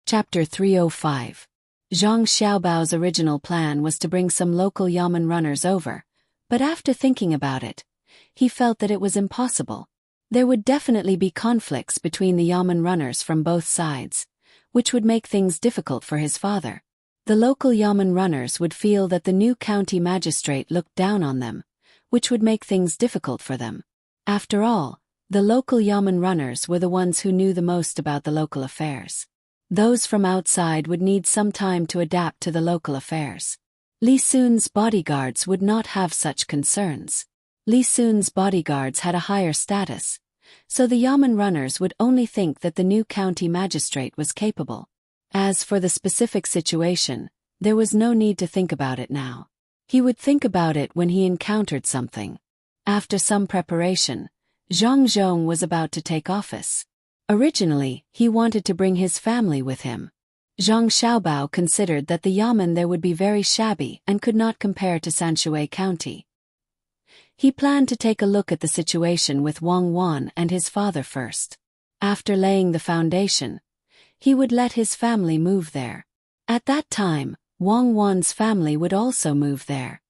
Chapter 305. Zhang Xiaobao's original plan was to bring some local yamen runners over, but after thinking about it, he felt that it was impossible. There would definitely be conflicts between the yamen runners from both sides, which would make things difficult for his father. The local yamen runners would feel that the new county magistrate looked down on them, which would make things difficult for them. After all, the local yamen runners were the ones who knew the most about the local affairs. Those from outside would need some time to adapt to the local affairs. Li Sun's bodyguards would not have such concerns. Li Sun's bodyguards had a higher status, so the yamen runners would only think that the new county magistrate was capable. As for the specific situation, there was no need to think about it now. He would think about it when he encountered something. After some preparation, Zhang Zhong was about to take office. Originally, he wanted to bring his family with him. Zhang Xiaobao considered that the yamen there would be very shabby and could not compare to Sanshui County. He planned to take a look at the situation with Wang Wan and his father first. After laying the foundation, he would let his family move there. At that time, Wang Wan's family would also move there.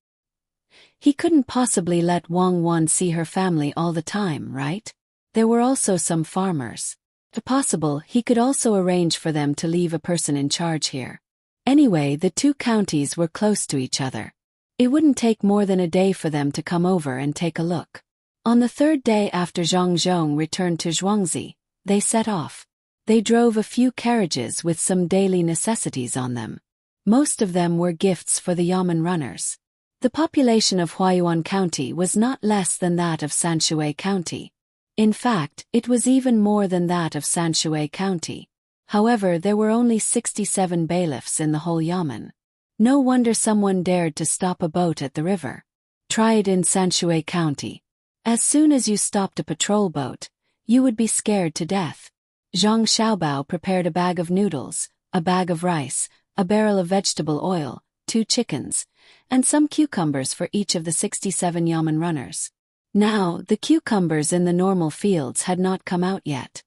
He couldn't possibly let Wang Wan see her family all the time, right? There were also some farmers. If possible, he could also arrange for them to leave a person in charge here. Anyway, the two counties were close to each other. It wouldn't take more than a day for them to come over and take a look. On the third day after Zhang Zhong returned to Zhuangzi, they set off. They drove a few carriages with some daily necessities on them. Most of them were gifts for the yamen runners. The population of Huayuan County was not less than that of Sanshui County. In fact, it was even more than that of Sanshui County. However, there were only 67 bailiffs in the whole yamen. No wonder someone dared to stop a boat at the river. Try it in Sanshui County. As soon as you stopped a patrol boat, you would be scared to death. Zhang Xiaobao prepared a bag of noodles, a bag of rice, a barrel of vegetable oil, 2 chickens, and some cucumbers for each of the 67 yamen runners. Now, the cucumbers in the normal fields had not come out yet.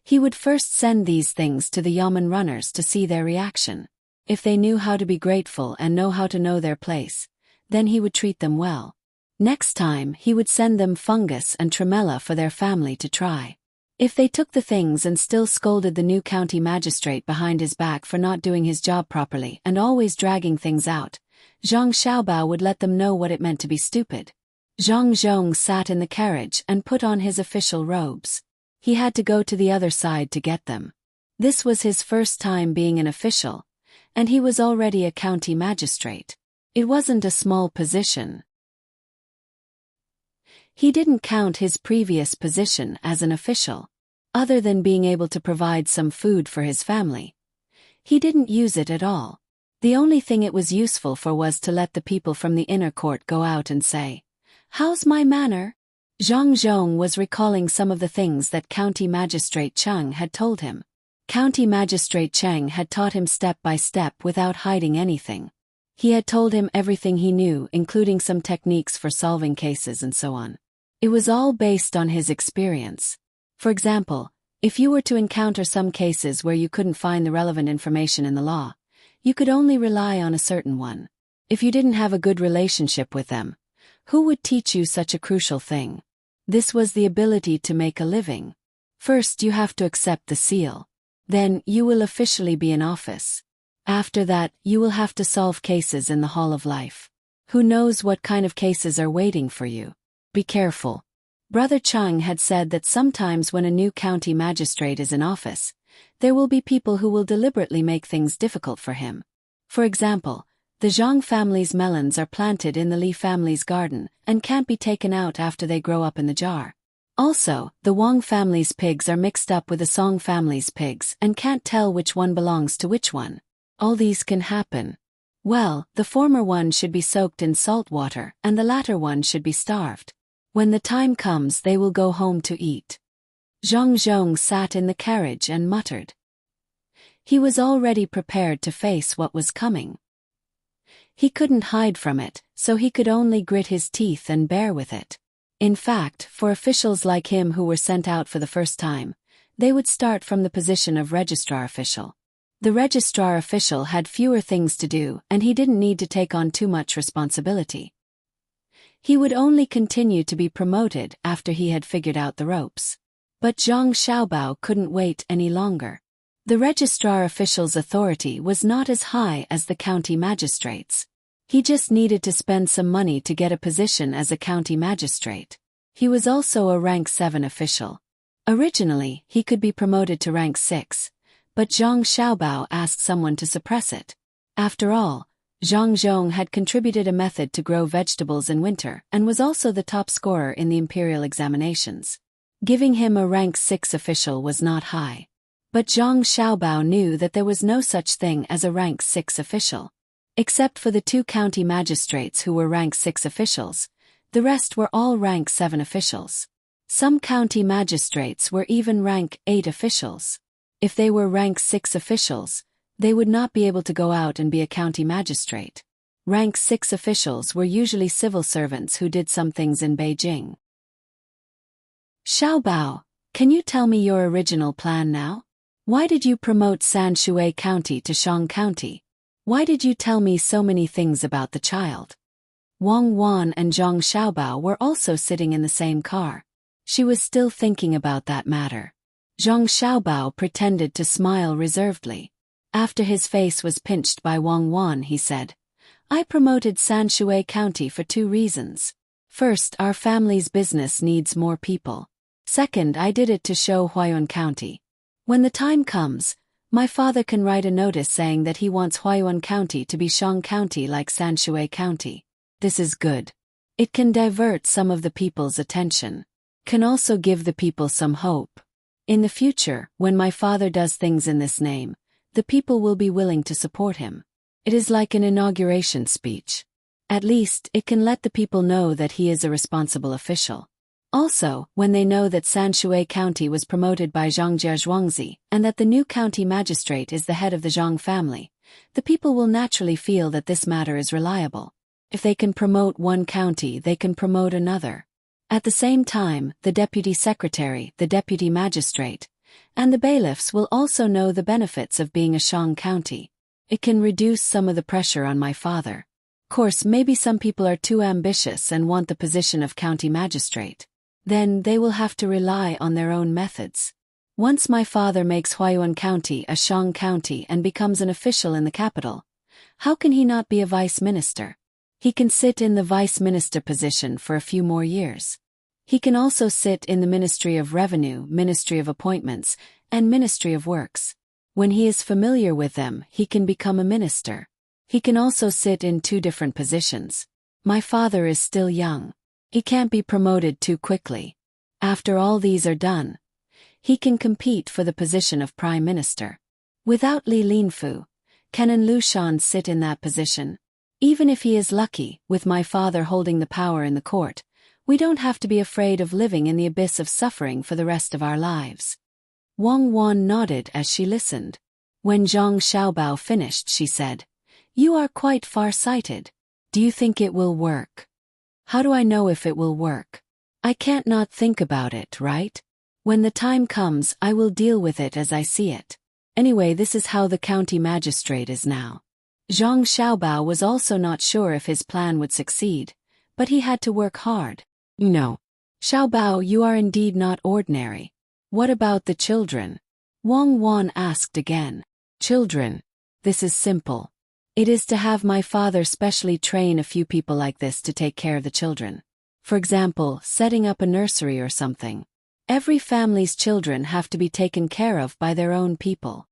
He would first send these things to the yamen runners to see their reaction. If they knew how to be grateful and know how to know their place, then he would treat them well. Next time, he would send them fungus and tremella for their family to try. If they took the things and still scolded the new county magistrate behind his back for not doing his job properly and always dragging things out, Zhang Xiaobao would let them know what it meant to be stupid. Zhang Zhong sat in the carriage and put on his official robes. He had to go to the other side to get them. This was his first time being an official, and he was already a county magistrate. It wasn't a small position. He didn't count his previous position as an official. Other than being able to provide some food for his family, he didn't use it at all. The only thing it was useful for was to let the people from the inner court go out and say, "How's my manner?" Zhang Zhong was recalling some of the things that County Magistrate Cheng had told him. County Magistrate Cheng had taught him step by step without hiding anything. He had told him everything he knew, including some techniques for solving cases and so on. It was all based on his experience. For example, if you were to encounter some cases where you couldn't find the relevant information in the law, you could only rely on a certain one. If you didn't have a good relationship with them, who would teach you such a crucial thing? This was the ability to make a living. First you have to accept the seal. Then you will officially be in office. After that, you will have to solve cases in the Hall of Life. Who knows what kind of cases are waiting for you? Be careful. Brother Cheng had said that sometimes when a new county magistrate is in office, there will be people who will deliberately make things difficult for him. For example, the Zhang family's melons are planted in the Li family's garden and can't be taken out after they grow up in the jar. Also, the Wang family's pigs are mixed up with the Song family's pigs and can't tell which one belongs to which one. All these can happen. Well, the former one should be soaked in salt water and the latter one should be starved. When the time comes, they will go home to eat. Zhang Zhong sat in the carriage and muttered. He was already prepared to face what was coming. He couldn't hide from it, so he could only grit his teeth and bear with it. In fact, for officials like him who were sent out for the first time, they would start from the position of registrar official. The registrar official had fewer things to do and he didn't need to take on too much responsibility. He would only continue to be promoted after he had figured out the ropes. But Zhang Xiaobao couldn't wait any longer. The registrar official's authority was not as high as the county magistrate's. He just needed to spend some money to get a position as a county magistrate. He was also a rank 7 official. Originally, he could be promoted to rank 6, but Zhang Xiaobao asked someone to suppress it. After all, Zhang Zhong had contributed a method to grow vegetables in winter and was also the top scorer in the imperial examinations. Giving him a rank 6 official was not high. But Zhang Xiaobao knew that there was no such thing as a rank 6 official. Except for the 2 county magistrates who were rank 6 officials, the rest were all rank 7 officials. Some county magistrates were even rank 8 officials. If they were rank 6 officials, they would not be able to go out and be a county magistrate. Rank 6 officials were usually civil servants who did some things in Beijing. Xiaobao, can you tell me your original plan now? Why did you promote Sanshui County to Shang County? Why did you tell me so many things about the child? Wang Wan and Zhang Xiaobao were also sitting in the same car. She was still thinking about that matter. Zhang Xiaobao pretended to smile reservedly. After his face was pinched by Wang Wan, he said, I promoted Sanshui County for 2 reasons. First, our family's business needs more people. Second, I did it to show Huayuan County. When the time comes, my father can write a notice saying that he wants Huayuan County to be Shang County like Sanshui County. This is good. It can divert some of the people's attention. Can also give the people some hope. In the future, when my father does things in this name, the people will be willing to support him. It is like an inauguration speech. At least, it can let the people know that he is a responsible official. Also, when they know that Sanshui County was promoted by Zhang Zhuangzi and that the new county magistrate is the head of the Zhang family, the people will naturally feel that this matter is reliable. If they can promote one county, they can promote another. At the same time, the deputy secretary, the deputy magistrate, and the bailiffs will also know the benefits of being a Shang County. It can reduce some of the pressure on my father. Of course, maybe some people are too ambitious and want the position of county magistrate. Then they will have to rely on their own methods. Once my father makes Huayuan County a Shang County and becomes an official in the capital, how can he not be a vice minister? He can sit in the vice minister position for a few more years. He can also sit in the Ministry of Revenue, Ministry of Appointments, and Ministry of Works. When he is familiar with them, he can become a minister. He can also sit in 2 different positions. My father is still young. He can't be promoted too quickly. After all these are done, he can compete for the position of Prime Minister. Without Li Linfu, can An Lushan sit in that position? Even if he is lucky, with my father holding the power in the court, we don't have to be afraid of living in the abyss of suffering for the rest of our lives. Wang Wan nodded as she listened. When Zhang Xiaobao finished, she said, You are quite far-sighted. Do you think it will work? How do I know if it will work? I can't not think about it, right? When the time comes, I will deal with it as I see it. Anyway, this is how the county magistrate is now. Zhang Xiaobao was also not sure if his plan would succeed, but he had to work hard. No. Xiaobao, you are indeed not ordinary. What about the children? Wang Wan asked again. Children. This is simple. It is to have my father specially train a few people like this to take care of the children. For example, setting up a nursery or something. Every family's children have to be taken care of by their own people.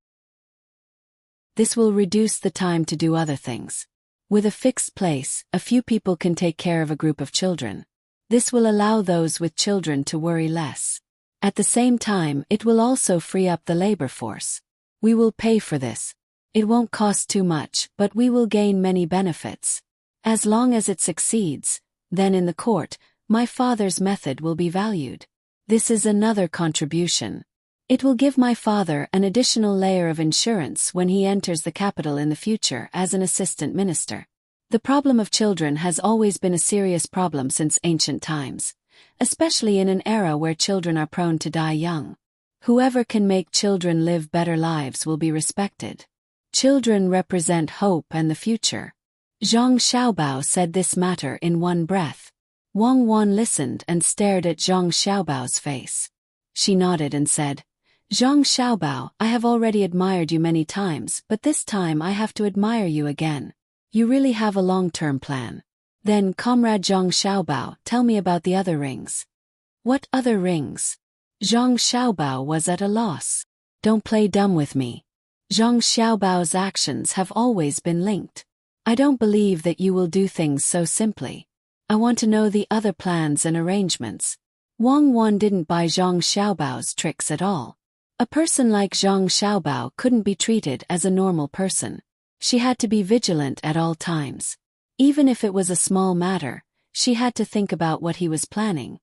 This will reduce the time to do other things. With a fixed place, a few people can take care of a group of children. This will allow those with children to worry less. At the same time, it will also free up the labor force. We will pay for this. It won't cost too much, but we will gain many benefits. As long as it succeeds, then in the court, my father's method will be valued. This is another contribution. It will give my father an additional layer of insurance when he enters the capital in the future as an assistant minister. The problem of children has always been a serious problem since ancient times, especially in an era where children are prone to die young. Whoever can make children live better lives will be respected. Children represent hope and the future. Zhang Xiaobao said this matter in one breath. Wang Wan listened and stared at Zhang Xiaobao's face. She nodded and said, Zhang Xiaobao, I have already admired you many times, but this time I have to admire you again. You really have a long-term plan. Then, Comrade Zhang Xiaobao, tell me about the other rings. What other rings? Zhang Xiaobao was at a loss. Don't play dumb with me. Zhang Xiaobao's actions have always been linked. I don't believe that you will do things so simply. I want to know the other plans and arrangements. Wang Wan didn't buy Zhang Xiaobao's tricks at all. A person like Zhang Xiaobao couldn't be treated as a normal person. She had to be vigilant at all times. Even if it was a small matter, she had to think about what he was planning.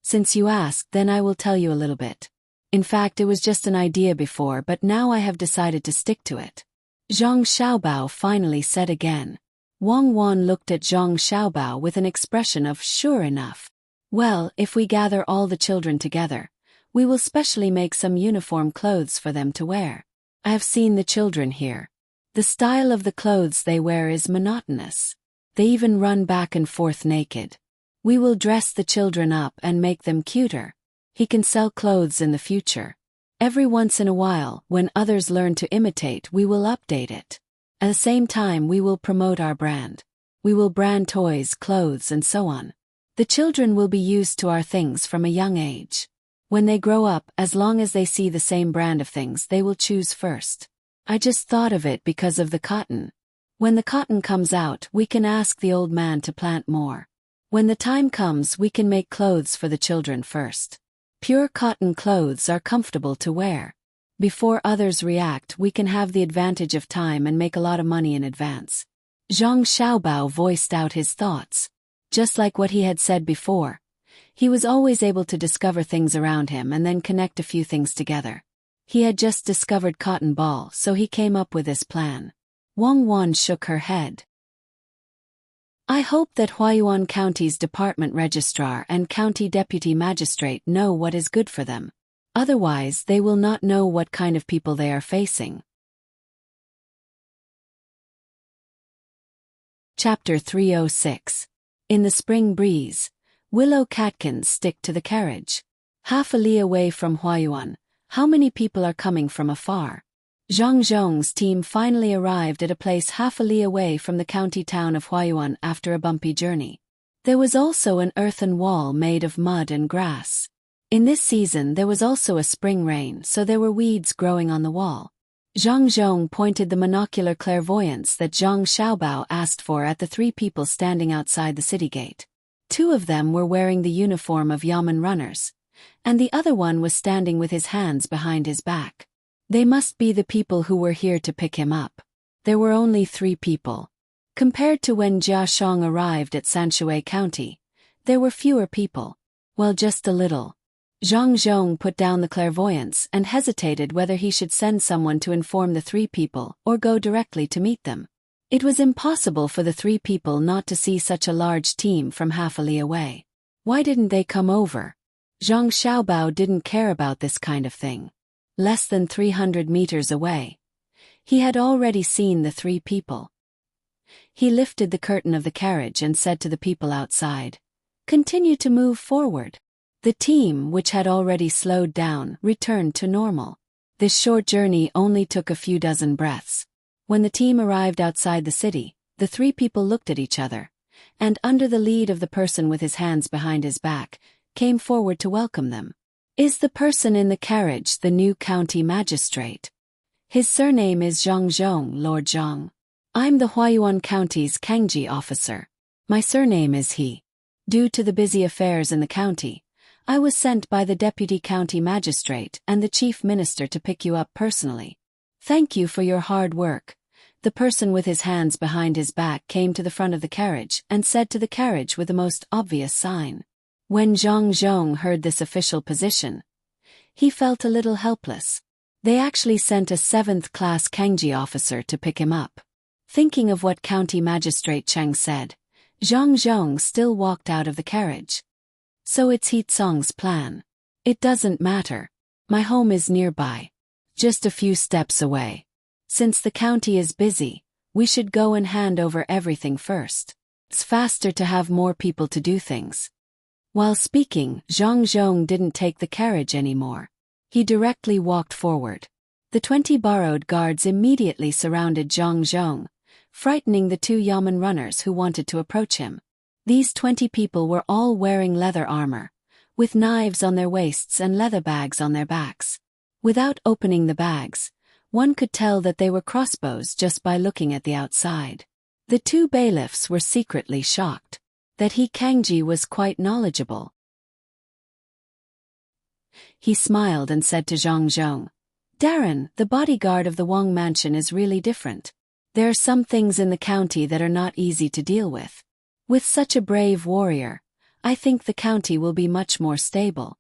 Since you asked, then I will tell you a little bit. In fact, it was just an idea before, but now I have decided to stick to it. Zhang Xiaobao finally said again. Wang Wan looked at Zhang Xiaobao with an expression of sure enough. Well, if we gather all the children together, we will specially make some uniform clothes for them to wear. I have seen the children here. The style of the clothes they wear is monotonous. They even run back and forth naked. We will dress the children up and make them cuter. He can sell clothes in the future. Every once in a while, when others learn to imitate, we will update it. At the same time, we will promote our brand. We will brand toys, clothes, and so on. The children will be used to our things from a young age. When they grow up, as long as they see the same brand of things, they will choose first. I just thought of it because of the cotton. When the cotton comes out, we can ask the old man to plant more. When the time comes, we can make clothes for the children first. Pure cotton clothes are comfortable to wear. Before others react, we can have the advantage of time and make a lot of money in advance. Zhang Xiaobao voiced out his thoughts. Just like what he had said before, he was always able to discover things around him and then connect a few things together. He had just discovered cotton ball, so he came up with this plan. Wang Wan shook her head. I hope that Huayuan County's department registrar and county deputy magistrate know what is good for them. Otherwise, they will not know what kind of people they are facing. Chapter 306. In the spring breeze, willow catkins stick to the carriage. Half a li away from Huayuan, how many people are coming from afar? Zhang Zhong's team finally arrived at a place half a li away from the county town of Huayuan after a bumpy journey. There was also an earthen wall made of mud and grass. In this season there was also a spring rain, so there were weeds growing on the wall. Zhang Zhong pointed the monocular clairvoyance that Zhang Xiaobao asked for at the three people standing outside the city gate. Two of them were wearing the uniform of yamen runners, and the other one was standing with his hands behind his back. They must be the people who were here to pick him up. There were only 3 people. Compared to when Jia Shang arrived at Sanshui County, there were fewer people. Well, just a little. Zhang Zhong put down the clairvoyance and hesitated whether he should send someone to inform the 3 people or go directly to meet them. It was impossible for the 3 people not to see such a large team from half a li away. Why didn't they come over? Zhang Xiaobao didn't care about this kind of thing. Less than 300 meters away, he had already seen the 3 people. He lifted the curtain of the carriage and said to the people outside, "Continue to move forward." The team, which had already slowed down, returned to normal. This short journey only took a few dozen breaths. When the team arrived outside the city, the 3 people looked at each other, and under the lead of the person with his hands behind his back, came forward to welcome them. Is the person in the carriage the new county magistrate? His surname is Zhang Zhong, Lord Zhang. I'm the Huayuan County's Kangji officer. My surname is He. Due to the busy affairs in the county, I was sent by the deputy county magistrate and the chief minister to pick you up personally. Thank you for your hard work. The person with his hands behind his back came to the front of the carriage and said to the carriage with the most obvious sign. When Zhang Zhong heard this official position, he felt a little helpless. They actually sent a 7th-class Kangji officer to pick him up. Thinking of what County Magistrate Cheng said, Zhang Zhong still walked out of the carriage. So it's He Tsong's plan. It doesn't matter. My home is nearby. Just a few steps away. Since the county is busy, we should go and hand over everything first. It's faster to have more people to do things. While speaking, Zhang Zhong didn't take the carriage anymore. He directly walked forward. The 20 borrowed guards immediately surrounded Zhang Zhong, frightening the 2 Yamen runners who wanted to approach him. These 20 people were all wearing leather armor, with knives on their waists and leather bags on their backs. Without opening the bags, one could tell that they were crossbows just by looking at the outside. The 2 bailiffs were secretly shocked that He Kangji was quite knowledgeable. He smiled and said to Zhang Zhong, "Darren, the bodyguard of the Wang mansion is really different. There are some things in the county that are not easy to deal with. With such a brave warrior, I think the county will be much more stable."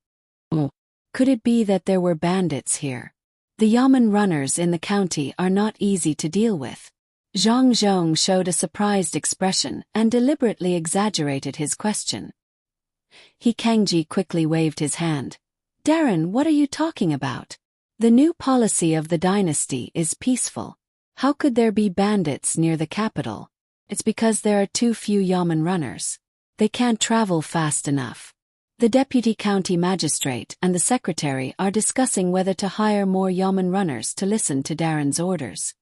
Could it be that there were bandits here? The Yamen runners in the county are not easy to deal with. Zhang Zhong showed a surprised expression and deliberately exaggerated his question. He Kangji quickly waved his hand. "Darren, what are you talking about? The new policy of the dynasty is peaceful. How could there be bandits near the capital? It's because there are too few Yamen runners. They can't travel fast enough. The deputy county magistrate and the secretary are discussing whether to hire more Yamen runners to listen to Darren's orders."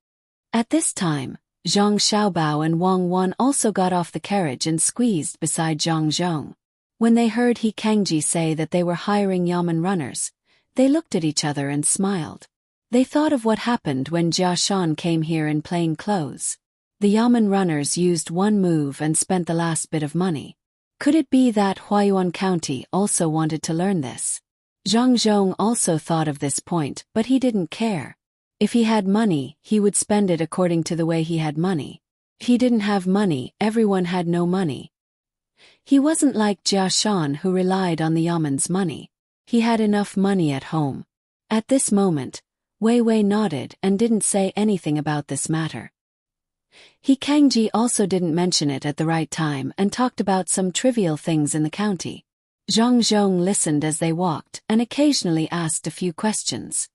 At this time, Zhang Xiaobao and Wang Wan also got off the carriage and squeezed beside Zhang Zhong. When they heard He Kangji say that they were hiring Yamen runners, they looked at each other and smiled. They thought of what happened when Jia Shan came here in plain clothes. The Yamen runners used one move and spent the last bit of money. Could it be that Huayuan County also wanted to learn this? Zhang Zhong also thought of this point, but he didn't care. If he had money, he would spend it according to the way he had money. If he didn't have money, everyone had no money. He wasn't like Jia Shan who relied on the Yamen's money. He had enough money at home. At this moment, Wei Wei nodded and didn't say anything about this matter. He Kangji also didn't mention it at the right time and talked about some trivial things in the county. Zhang Zhong listened as they walked and occasionally asked a few questions.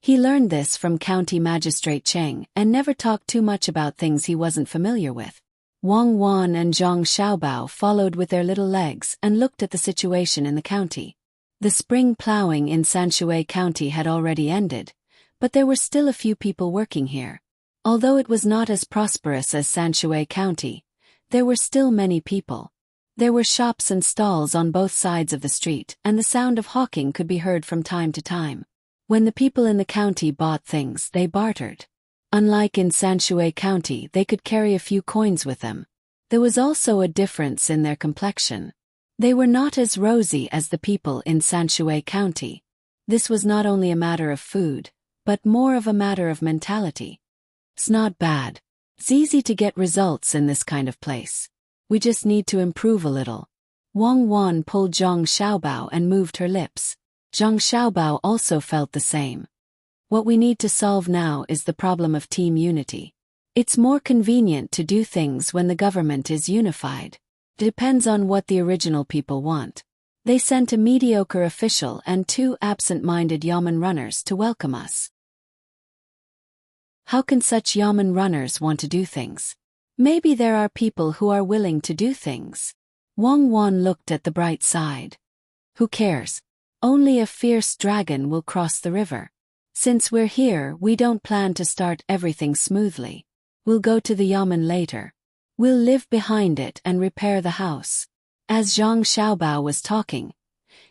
He learned this from County Magistrate Cheng and never talked too much about things he wasn't familiar with. Wang Wan and Zhang Xiaobao followed with their little legs and looked at the situation in the county. The spring plowing in Sanshui County had already ended, but there were still a few people working here. Although it was not as prosperous as Sanshui County, there were still many people. There were shops and stalls on both sides of the street, and the sound of hawking could be heard from time to time. When the people in the county bought things, they bartered. Unlike in Sanshui County, they could carry a few coins with them. There was also a difference in their complexion. They were not as rosy as the people in Sanshui County. This was not only a matter of food, but more of a matter of mentality. It's not bad. It's easy to get results in this kind of place. We just need to improve a little. Wang Wan pulled Zhang Xiaobao and moved her lips. Zhang Xiaobao also felt the same. What we need to solve now is the problem of team unity. It's more convenient to do things when the government is unified. It depends on what the original people want. They sent a mediocre official and 2 absent-minded Yamen runners to welcome us. How can such Yamen runners want to do things? Maybe there are people who are willing to do things. Wang Wan looked at the bright side. Who cares? Only a fierce dragon will cross the river. Since we're here, we don't plan to start everything smoothly. We'll go to the Yamen later. We'll live behind it and repair the house. As Zhang Xiaobao was talking,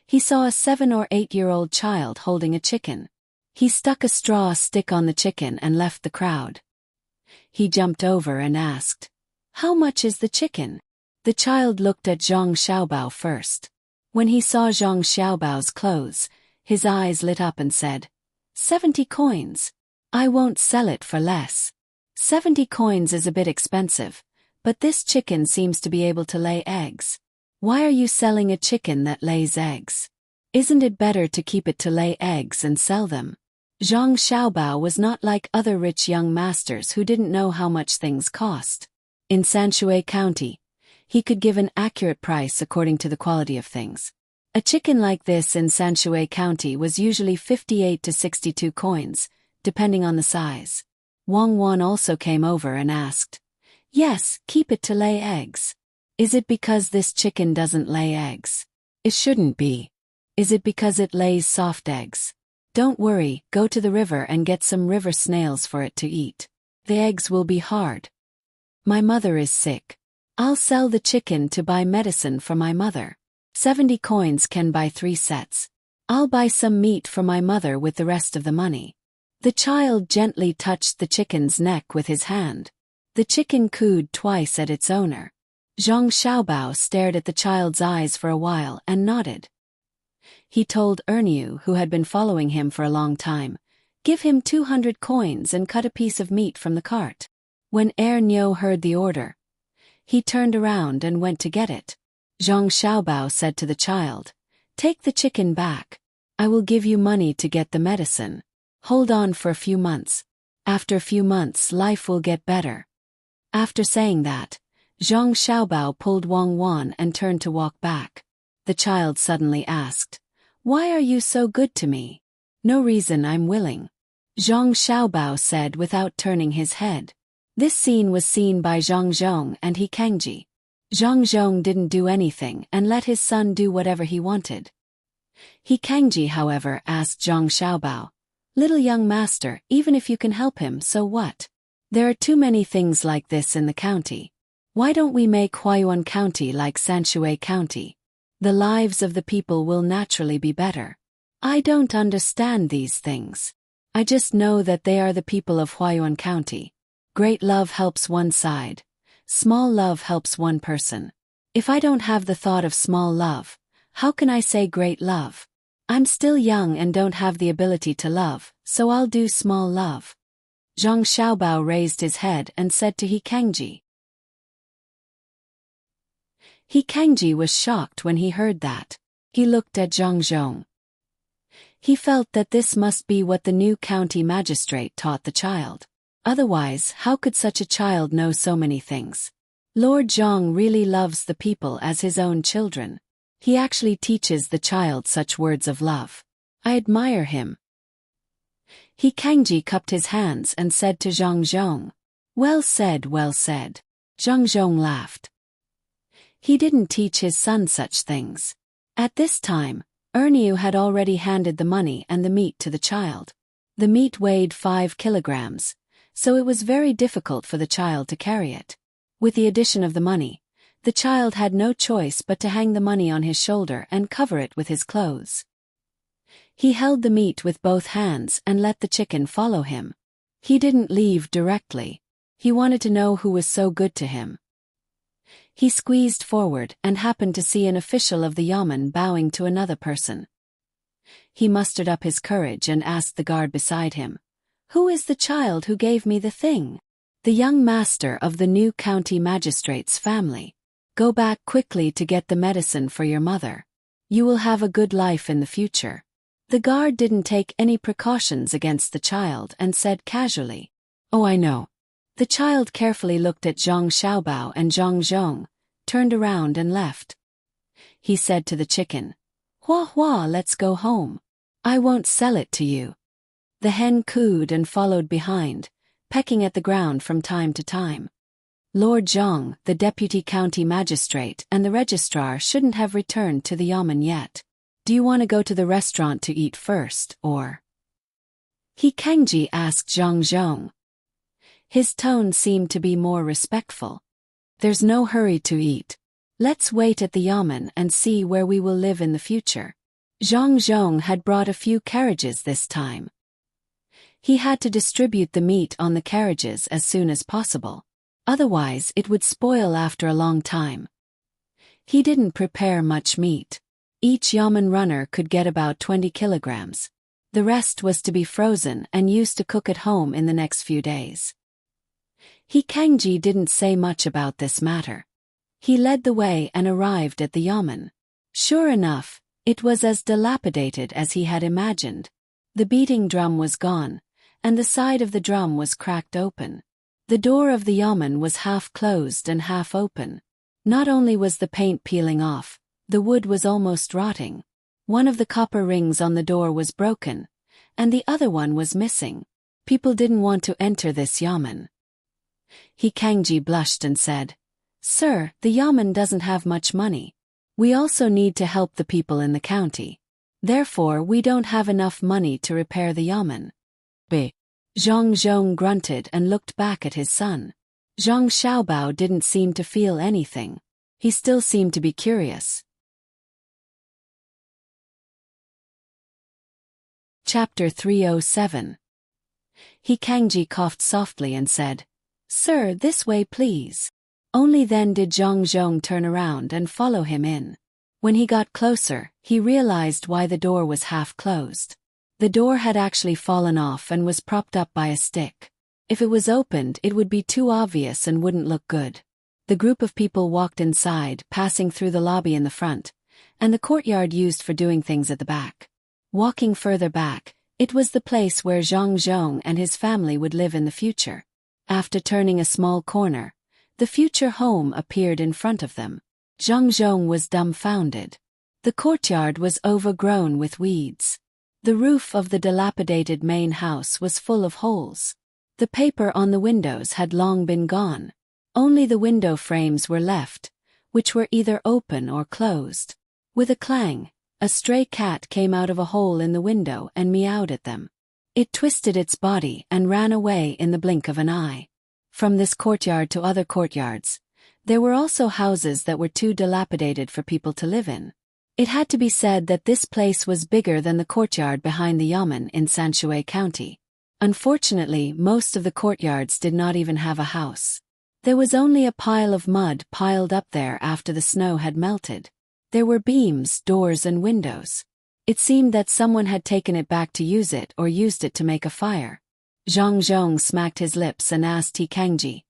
he saw a 7 or 8-year-old child holding a chicken. He stuck a straw stick on the chicken and left the crowd. He jumped over and asked, "How much is the chicken?" The child looked at Zhang Xiaobao first. When he saw Zhang Xiaobao's clothes, his eyes lit up and said, 70 coins. I won't sell it for less. 70 coins is a bit expensive, but this chicken seems to be able to lay eggs. Why are you selling a chicken that lays eggs? Isn't it better to keep it to lay eggs and sell them? Zhang Xiaobao was not like other rich young masters who didn't know how much things cost. In Sanshui County, he could give an accurate price according to the quality of things. A chicken like this in Sanshui County was usually 58 to 62 coins, depending on the size. Wang Wan also came over and asked, "Yes, keep it to lay eggs. Is it because this chicken doesn't lay eggs? It shouldn't be. Is it because it lays soft eggs? Don't worry, go to the river and get some river snails for it to eat. The eggs will be hard. My mother is sick. I'll sell the chicken to buy medicine for my mother. 70 coins can buy 3 sets. I'll buy some meat for my mother with the rest of the money." The child gently touched the chicken's neck with his hand. The chicken cooed twice at its owner. Zhang Xiaobao stared at the child's eyes for a while and nodded. He told Erniu, who had been following him for a long time, "Give him 200 coins and cut a piece of meat from the cart." When Erniu heard the order, he turned around and went to get it. Zhang Xiaobao said to the child, "Take the chicken back. I will give you money to get the medicine. Hold on for a few months. After a few months, life will get better." After saying that, Zhang Xiaobao pulled Wang Wan and turned to walk back. The child suddenly asked, "Why are you so good to me?" "No reason, I'm willing," Zhang Xiaobao said without turning his head. This scene was seen by Zhang Zhong and He Kangji. Zhang Zhong didn't do anything and let his son do whatever he wanted. He Kangji, however, asked Zhang Xiaobao, "Little young master, even if you can help him, so what? There are too many things like this in the county. Why don't we make Huayuan County like Sanshui County? The lives of the people will naturally be better. I don't understand these things. I just know that they are the people of Huayuan County. Great love helps one side. Small love helps one person. If I don't have the thought of small love, how can I say great love? I'm still young and don't have the ability to love, so I'll do small love." Zhang Xiaobao raised his head and said to He Kangji. He Kangji was shocked when he heard that. He looked at Zhang Zhong. He felt that this must be what the new county magistrate taught the child. Otherwise, how could such a child know so many things? Lord Zhang really loves the people as his own children. He actually teaches the child such words of love. I admire him. He Kangji cupped his hands and said to Zhang Zhong, "Well said, well said." Zhang Zhong laughed. He didn't teach his son such things. At this time, Erniu had already handed the money and the meat to the child. The meat weighed 5 kilograms, so it was very difficult for the child to carry it. With the addition of the money, the child had no choice but to hang the money on his shoulder and cover it with his clothes. He held the meat with both hands and let the chicken follow him. He didn't leave directly. He wanted to know who was so good to him. He squeezed forward and happened to see an official of the yamen bowing to another person. He mustered up his courage and asked the guard beside him, "Who is the child who gave me the thing?" "The young master of the new county magistrate's family. Go back quickly to get the medicine for your mother. You will have a good life in the future." The guard didn't take any precautions against the child and said casually, "Oh, I know." The child carefully looked at Zhang Xiaobao and Zhang Zhong, turned around and left. He said to the chicken, "Hua hua, let's go home. I won't sell it to you." The hen cooed and followed behind, pecking at the ground from time to time. Lord Zhang, the deputy county magistrate and the registrar shouldn't have returned to the yamen yet. "Do you want to go to the restaurant to eat first, or?" He Kangji asked Zhang Zhong. His tone seemed to be more respectful. "There's no hurry to eat. Let's wait at the yamen and see where we will live in the future." Zhang Zhong had brought a few carriages this time. He had to distribute the meat on the carriages as soon as possible. Otherwise, it would spoil after a long time. He didn't prepare much meat. Each yamen runner could get about 20 kilograms. The rest was to be frozen and used to cook at home in the next few days. He Kangji didn't say much about this matter. He led the way and arrived at the yamen. Sure enough, it was as dilapidated as he had imagined. The beating drum was gone, and the side of the drum was cracked open. The door of the yamen was half closed and half open. Not only was the paint peeling off, the wood was almost rotting. One of the copper rings on the door was broken, and the other one was missing. People didn't want to enter this yamen. He Kangji blushed and said, "Sir, the yamen doesn't have much money. We also need to help the people in the county. Therefore we don't have enough money to repair the yamen." Zhang Zhong grunted and looked back at his son. Zhang Xiaobao didn't seem to feel anything. He still seemed to be curious. Chapter 307. He Kangji coughed softly and said, "Sir, this way please." Only then did Zhang Zhong turn around and follow him in. When he got closer, he realized why the door was half closed. The door had actually fallen off and was propped up by a stick. If it was opened, it would be too obvious and wouldn't look good. The group of people walked inside, passing through the lobby in the front, and the courtyard used for doing things at the back. Walking further back, it was the place where Zhang Zhong and his family would live in the future. After turning a small corner, the future home appeared in front of them. Zhang Zhong was dumbfounded. The courtyard was overgrown with weeds. The roof of the dilapidated main house was full of holes. The paper on the windows had long been gone. Only the window frames were left, which were either open or closed. With a clang, a stray cat came out of a hole in the window and meowed at them. It twisted its body and ran away in the blink of an eye. From this courtyard to other courtyards, there were also houses that were too dilapidated for people to live in. It had to be said that this place was bigger than the courtyard behind the yamen in Sanshui County. Unfortunately, most of the courtyards did not even have a house. There was only a pile of mud piled up there after the snow had melted. There were beams, doors and windows. It seemed that someone had taken it back to use it or used it to make a fire. Zhang Zhong smacked his lips and asked He Kangji,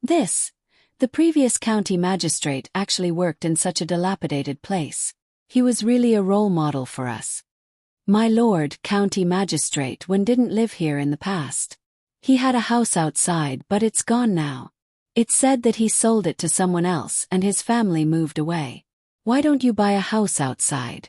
the previous county magistrate actually worked in such a dilapidated place. He was really a role model for us. My lord, county magistrate didn't live here in the past. He had a house outside, but it's gone now. It's said that he sold it to someone else and his family moved away. Why don't you buy a house outside?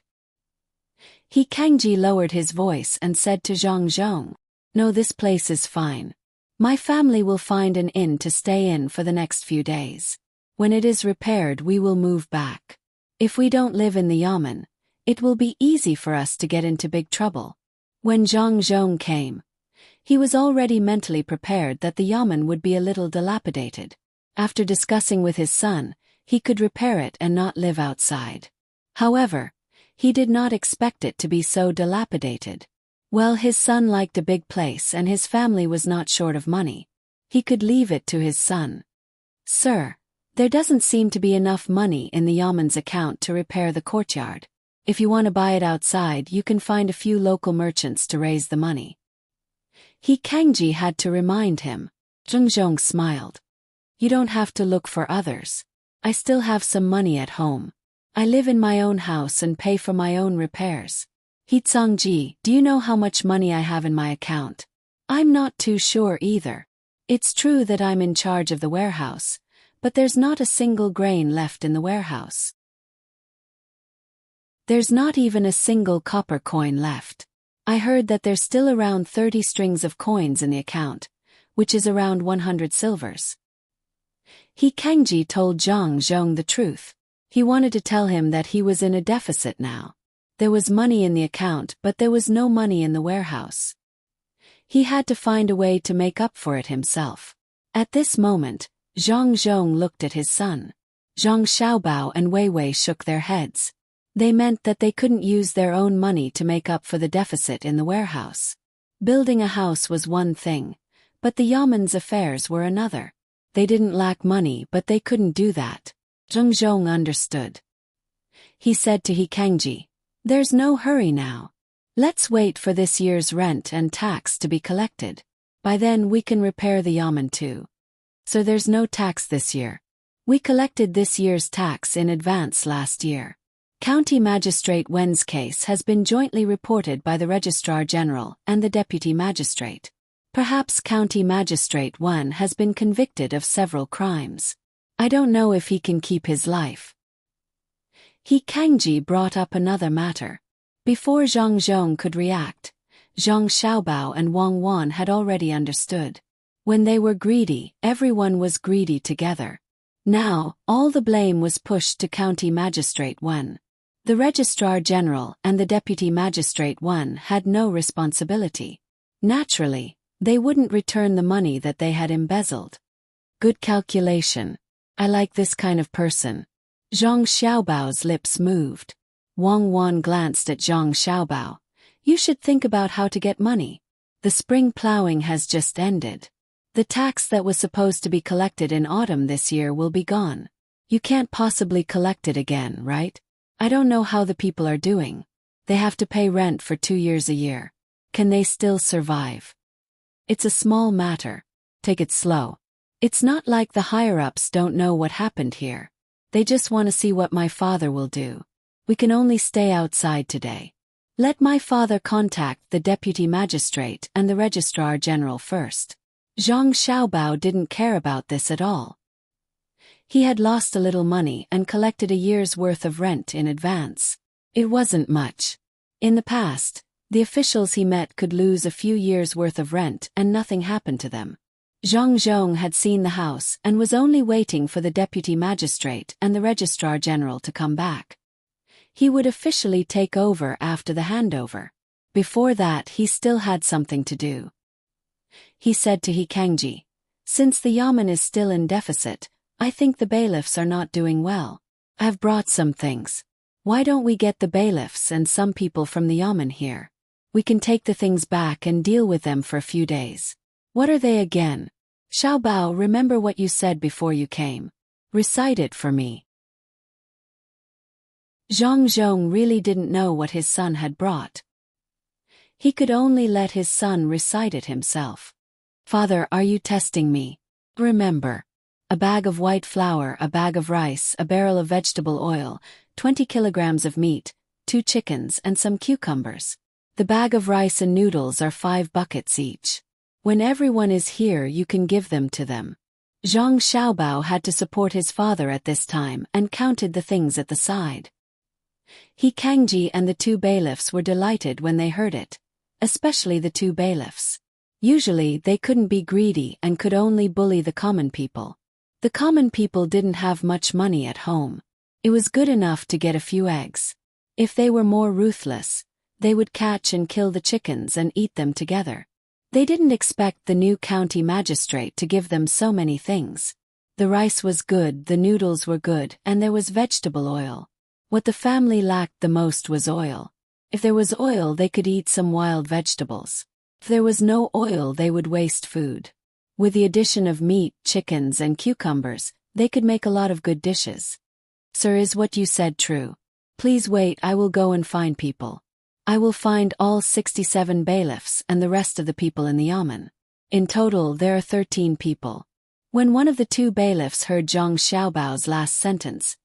He Kangji lowered his voice and said to Zhang Zhong, "No, this place is fine. My family will find an inn to stay in for the next few days. When it is repaired, we will move back. If we don't live in the yamen, it will be easy for us to get into big trouble." When Zhang Zhong came, he was already mentally prepared that the yamen would be a little dilapidated. After discussing with his son, he could repair it and not live outside. However, he did not expect it to be so dilapidated. Well, his son liked a big place and his family was not short of money. He could leave it to his son. "Sir, there doesn't seem to be enough money in the yamen's account to repair the courtyard. If you want to buy it outside, you can find a few local merchants to raise the money." He Kangji had to remind him. Zhang Zhong smiled. "You don't have to look for others. I still have some money at home. I live in my own house and pay for my own repairs." "He Tsangji, do you know how much money I have in my account?" "I'm not too sure either. It's true that I'm in charge of the warehouse, but there's not a single grain left in the warehouse. There's not even a single copper coin left. I heard that there's still around 30 strings of coins in the account, which is around 100 silvers." He Kangji told Zhang Zhong the truth. He wanted to tell him that he was in a deficit now. There was money in the account, but there was no money in the warehouse. He had to find a way to make up for it himself. At this moment, Zhang Zhong looked at his son. Zhang Xiaobao and Wei Wei shook their heads. They meant that they couldn't use their own money to make up for the deficit in the warehouse. Building a house was one thing, but the yamen's affairs were another. They didn't lack money, but they couldn't do that. Zhang Zhong understood. He said to He Kangji, "There's no hurry now. Let's wait for this year's rent and tax to be collected. By then we can repair the yamen too." "So there's no tax this year. We collected this year's tax in advance last year. County Magistrate Wen's case has been jointly reported by the Registrar General and the Deputy Magistrate. Perhaps County Magistrate Wen has been convicted of several crimes. I don't know if he can keep his life." He Kangji brought up another matter. Before Zhang Zhong could react, Zhang Xiaobao and Wang Wan had already understood. When they were greedy, everyone was greedy together. Now, all the blame was pushed to County Magistrate Wen. The Registrar General and the Deputy Magistrate Wen had no responsibility. Naturally, they wouldn't return the money that they had embezzled. Good calculation. I like this kind of person. Zhang Xiaobao's lips moved. Wang Wan glanced at Zhang Xiaobao. You should think about how to get money. The spring plowing has just ended. The tax that was supposed to be collected in autumn this year will be gone. You can't possibly collect it again, right? I don't know how the people are doing. They have to pay rent for 2 years a year. Can they still survive? It's a small matter. Take it slow. It's not like the higher-ups don't know what happened here. They just want to see what my father will do. We can only stay outside today. Let my father contact the Deputy Magistrate and the Registrar General first. Zhang Xiaobao didn't care about this at all. He had lost a little money and collected a year's worth of rent in advance. It wasn't much. In the past, the officials he met could lose a few years' worth of rent and nothing happened to them. Zhang Zhong had seen the house and was only waiting for the Deputy Magistrate and the Registrar General to come back. He would officially take over after the handover. Before that, he still had something to do. He said to He Kangji, "Since the yamen is still in deficit, I think the bailiffs are not doing well. I've brought some things. Why don't we get the bailiffs and some people from the yamen here? We can take the things back and deal with them for a few days." "What are they again?" "Xiaobao, remember what you said before you came. Recite it for me." Zhang Zhong really didn't know what his son had brought. He could only let his son recite it himself. "Father, are you testing me? Remember. A bag of white flour, a bag of rice, a barrel of vegetable oil, 20 kilograms of meat, 2 chickens and some cucumbers. The bag of rice and noodles are 5 buckets each. When everyone is here you can give them to them." Zhang Xiaobao had to support his father at this time and counted the things at the side. He Kangji and the 2 bailiffs were delighted when they heard it, especially the 2 bailiffs. Usually they couldn't be greedy and could only bully the common people. The common people didn't have much money at home. It was good enough to get a few eggs. If they were more ruthless, they would catch and kill the chickens and eat them together. They didn't expect the new county magistrate to give them so many things. The rice was good, the noodles were good, and there was vegetable oil. What the family lacked the most was oil. If there was oil, they could eat some wild vegetables. If there was no oil, they would waste food. With the addition of meat, chickens, and cucumbers, they could make a lot of good dishes. "Sir, is what you said true? Please wait, I will go and find people. I will find all 67 bailiffs and the rest of the people in the yamen. In total, there are 13 people." When one of the 2 bailiffs heard Zhang Xiaobao's last sentence,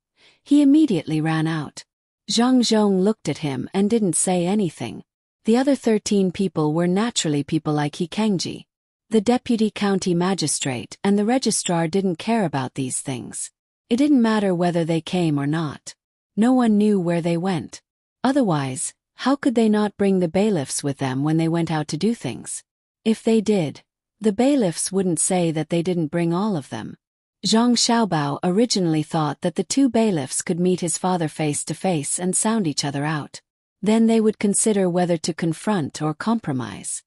he immediately ran out. Zhang Zhong looked at him and didn't say anything. The other 13 people were naturally people like He Kangji. The deputy county magistrate and the registrar didn't care about these things. It didn't matter whether they came or not. No one knew where they went. Otherwise, how could they not bring the bailiffs with them when they went out to do things? If they did, the bailiffs wouldn't say that they didn't bring all of them. Zhang Xiaobao originally thought that the 2 bailiffs could meet his father face to face and sound each other out. Then they would consider whether to confront or compromise.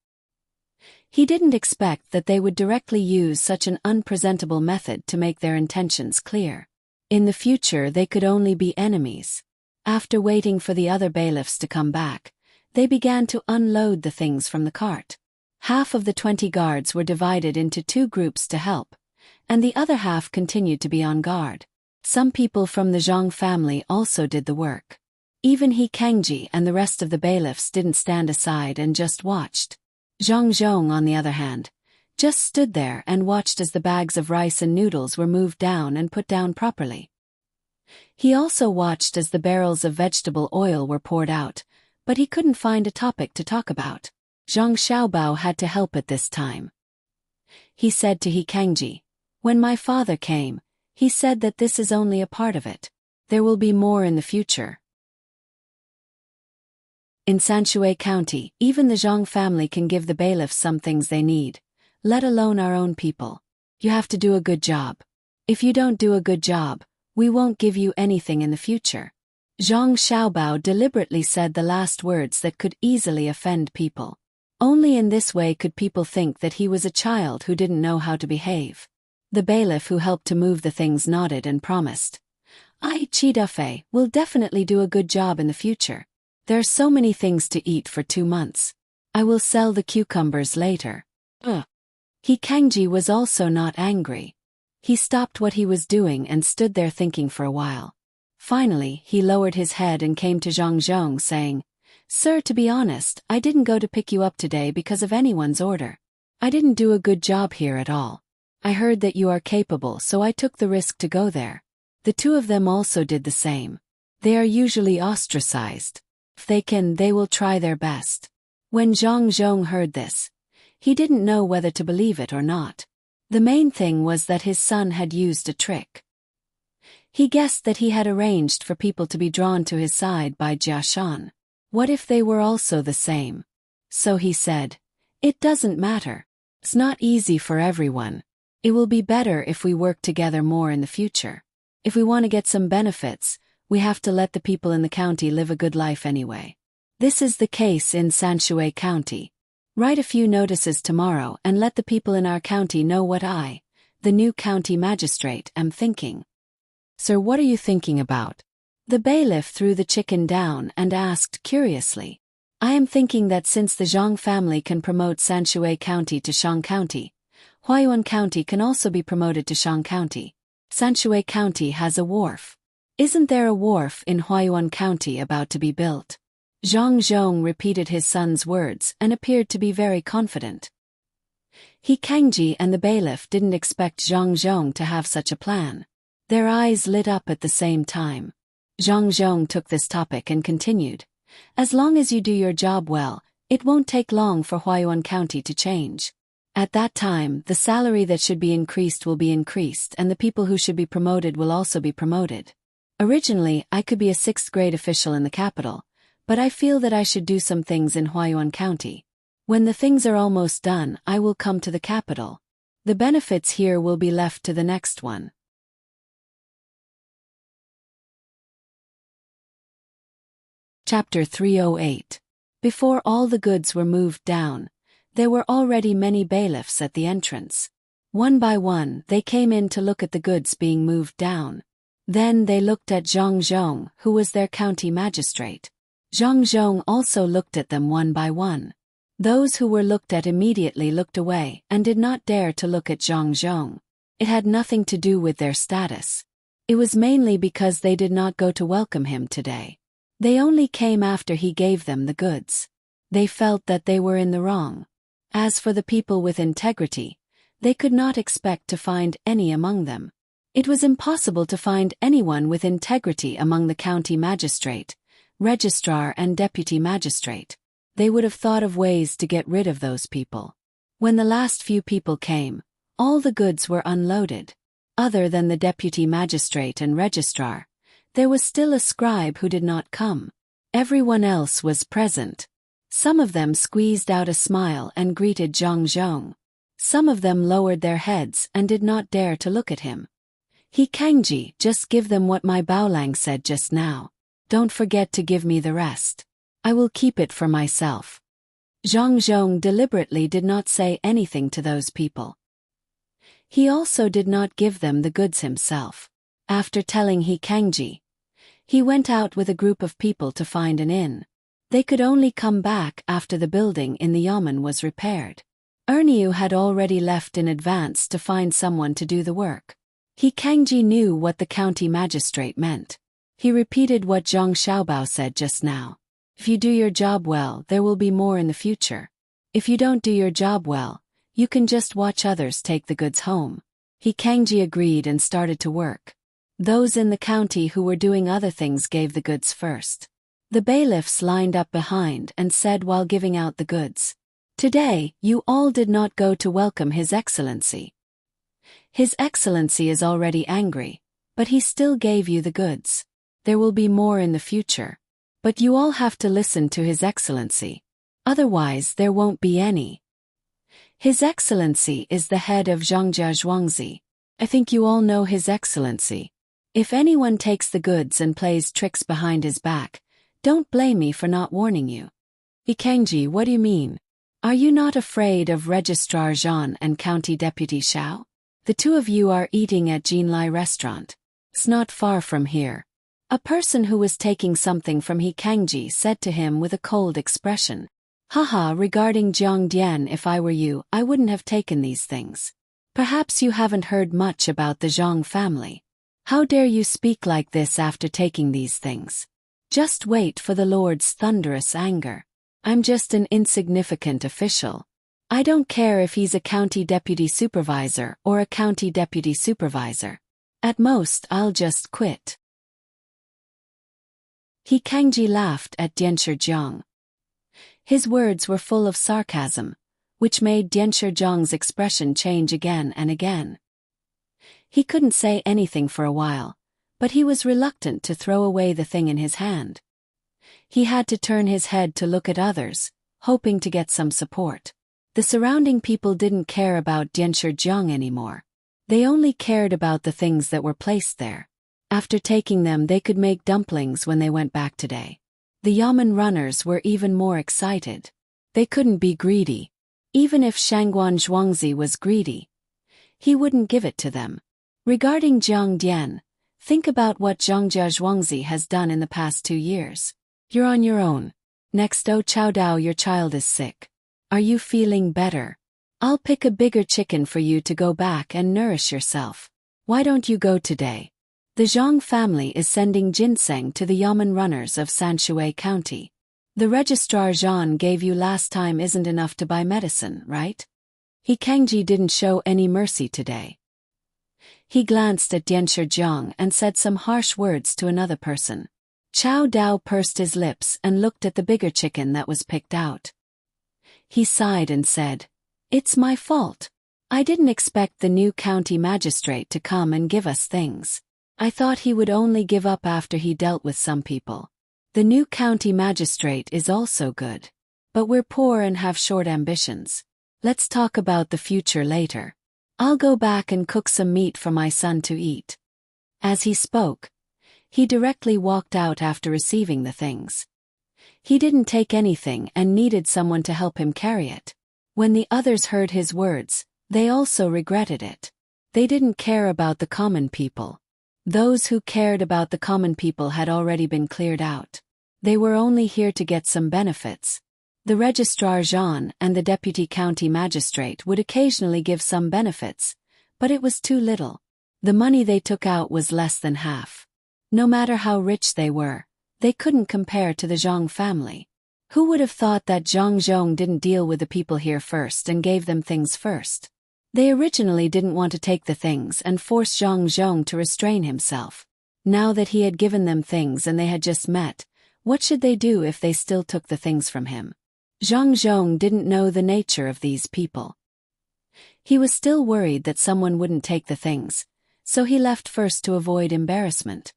He didn't expect that they would directly use such an unpresentable method to make their intentions clear. In the future they could only be enemies. After waiting for the other bailiffs to come back, they began to unload the things from the cart. Half of the 20 guards were divided into 2 groups to help, and the other half continued to be on guard. Some people from the Zhang family also did the work. Even He Kangji and the rest of the bailiffs didn't stand aside and just watched. Zhang Zhong, on the other hand, just stood there and watched as the bags of rice and noodles were moved down and put down properly. He also watched as the barrels of vegetable oil were poured out, but he couldn't find a topic to talk about. Zhang Xiaobao had to help at this time. He said to He Kangji, "When my father came, he said that this is only a part of it. There will be more in the future." In Sanshui County, even the Zhang family can give the bailiffs some things they need, let alone our own people. You have to do a good job. If you don't do a good job, we won't give you anything in the future. Zhang Xiaobao deliberately said the last words that could easily offend people. Only in this way could people think that he was a child who didn't know how to behave. The bailiff who helped to move the things nodded and promised. Chidafei will definitely do a good job in the future. There are so many things to eat for 2 months. I will sell the cucumbers later. He Kangji was also not angry. He stopped what he was doing and stood there thinking for a while. Finally, he lowered his head and came to Zhang Zhong saying, Sir, to be honest, I didn't go to pick you up today because of anyone's order. I didn't do a good job here at all. I heard that you are capable, so I took the risk to go there. The two of them also did the same. They are usually ostracized. If they can, they will try their best. When Zhang Zhong heard this, he didn't know whether to believe it or not. The main thing was that his son had used a trick. He guessed that he had arranged for people to be drawn to his side by Jia Shan. What if they were also the same? So he said, It doesn't matter. It's not easy for everyone. It will be better if we work together more in the future. If we want to get some benefits, we have to let the people in the county live a good life anyway. This is the case in Sanshui County. Write a few notices tomorrow and let the people in our county know what I, the new county magistrate, am thinking. Sir, what are you thinking about? The bailiff threw the chicken down and asked curiously. I am thinking that since the Zhang family can promote Sanshui County to Shang County, Huayuan County can also be promoted to Shang County. Sanshui County has a wharf. Isn't there a wharf in Huayuan County about to be built? Zhang Zhong repeated his son's words and appeared to be very confident. He Kangji and the bailiff didn't expect Zhang Zhong to have such a plan. Their eyes lit up at the same time. Zhang Zhong took this topic and continued. As long as you do your job well, it won't take long for Huayuan County to change. At that time, the salary that should be increased will be increased and the people who should be promoted will also be promoted. Originally, I could be a 6th grade official in the capital, but I feel that I should do some things in Huayuan County. When the things are almost done, I will come to the capital. The benefits here will be left to the next one. Chapter 308. Before all the goods were moved down, there were already many bailiffs at the entrance. One by one, they came in to look at the goods being moved down. Then they looked at Zhang Zhong, who was their county magistrate. Zhang Zhong also looked at them one by one. Those who were looked at immediately looked away and did not dare to look at Zhang Zhong. It had nothing to do with their status. It was mainly because they did not go to welcome him today. They only came after he gave them the goods. They felt that they were in the wrong. As for the people with integrity, they could not expect to find any among them. It was impossible to find anyone with integrity among the county magistrate, registrar and deputy magistrate. They would have thought of ways to get rid of those people. When the last few people came, all the goods were unloaded. Other than the deputy magistrate and registrar, there was still a scribe who did not come. Everyone else was present. Some of them squeezed out a smile and greeted Zhang Zhong. Some of them lowered their heads and did not dare to look at him. He Kangji, just give them what my Baolang said just now. Don't forget to give me the rest. I will keep it for myself. Zhang Zhong deliberately did not say anything to those people. He also did not give them the goods himself. After telling He Kangji, he went out with a group of people to find an inn. They could only come back after the building in the yamen was repaired. Erniu had already left in advance to find someone to do the work. He Kangji knew what the county magistrate meant. He repeated what Zhang Xiaobao said just now. If you do your job well, there will be more in the future. If you don't do your job well, you can just watch others take the goods home. He Kangji agreed and started to work. Those in the county who were doing other things gave the goods first. The bailiffs lined up behind and said while giving out the goods, "Today, you all did not go to welcome His Excellency. His Excellency is already angry, but he still gave you the goods. There will be more in the future. But you all have to listen to His Excellency. Otherwise there won't be any. His Excellency is the head of Zhongjia Zhuangzi. I think you all know His Excellency. If anyone takes the goods and plays tricks behind his back, don't blame me for not warning you. Ikangji, what do you mean? Are you not afraid of Registrar Zhan and County Deputy Xiao? The two of you are eating at Jinlai restaurant. It's not far from here. A person who was taking something from He Kangji said to him with a cold expression. Haha, regarding Jiang Dian, if I were you, I wouldn't have taken these things. Perhaps you haven't heard much about the Zhang family. How dare you speak like this after taking these things? Just wait for the Lord's thunderous anger. I'm just an insignificant official. I don't care if he's a county deputy supervisor or a county deputy supervisor. At most, I'll just quit. He Kangji laughed at Dianshi Jiang. His words were full of sarcasm, which made Dianshi Jiang's expression change again and again. He couldn't say anything for a while, but he was reluctant to throw away the thing in his hand. He had to turn his head to look at others, hoping to get some support. The surrounding people didn't care about Dianshi Jiang anymore. They only cared about the things that were placed there. After taking them, they could make dumplings when they went back today. The Yamen runners were even more excited. They couldn't be greedy. Even if Shangguan Zhuangzi was greedy, he wouldn't give it to them. Regarding Jiang Dian, think about what Zhongjia Zhuangzi has done in the past 2 years. You're on your own. Next, oh Chao Dao, your child is sick. Are you feeling better? I'll pick a bigger chicken for you to go back and nourish yourself. Why don't you go today? The Zhang family is sending ginseng to the Yamen runners of Sanshui County. The Registrar Zhan gave you last time isn't enough to buy medicine, right? He Kangji didn't show any mercy today. He glanced at Dianshi Jiang and said some harsh words to another person. Chao Dao pursed his lips and looked at the bigger chicken that was picked out. He sighed and said, "It's my fault. I didn't expect the new county magistrate to come and give us things. I thought he would only give up after he dealt with some people. The new county magistrate is also good. But we're poor and have short ambitions. Let's talk about the future later. I'll go back and cook some meat for my son to eat." As he spoke, he directly walked out after receiving the things. He didn't take anything and needed someone to help him carry it. When the others heard his words, they also regretted it. They didn't care about the common people. Those who cared about the common people had already been cleared out. They were only here to get some benefits. The Registrar Zhan and the Deputy County Magistrate would occasionally give some benefits, but it was too little. The money they took out was less than half. No matter how rich they were, they couldn't compare to the Zhang family. Who would have thought that Zhang Zhong didn't deal with the people here first and gave them things first? They originally didn't want to take the things and force Zhang Zhong to restrain himself. Now that he had given them things and they had just met, what should they do if they still took the things from him? Zhang Zhong didn't know the nature of these people. He was still worried that someone wouldn't take the things, so he left first to avoid embarrassment.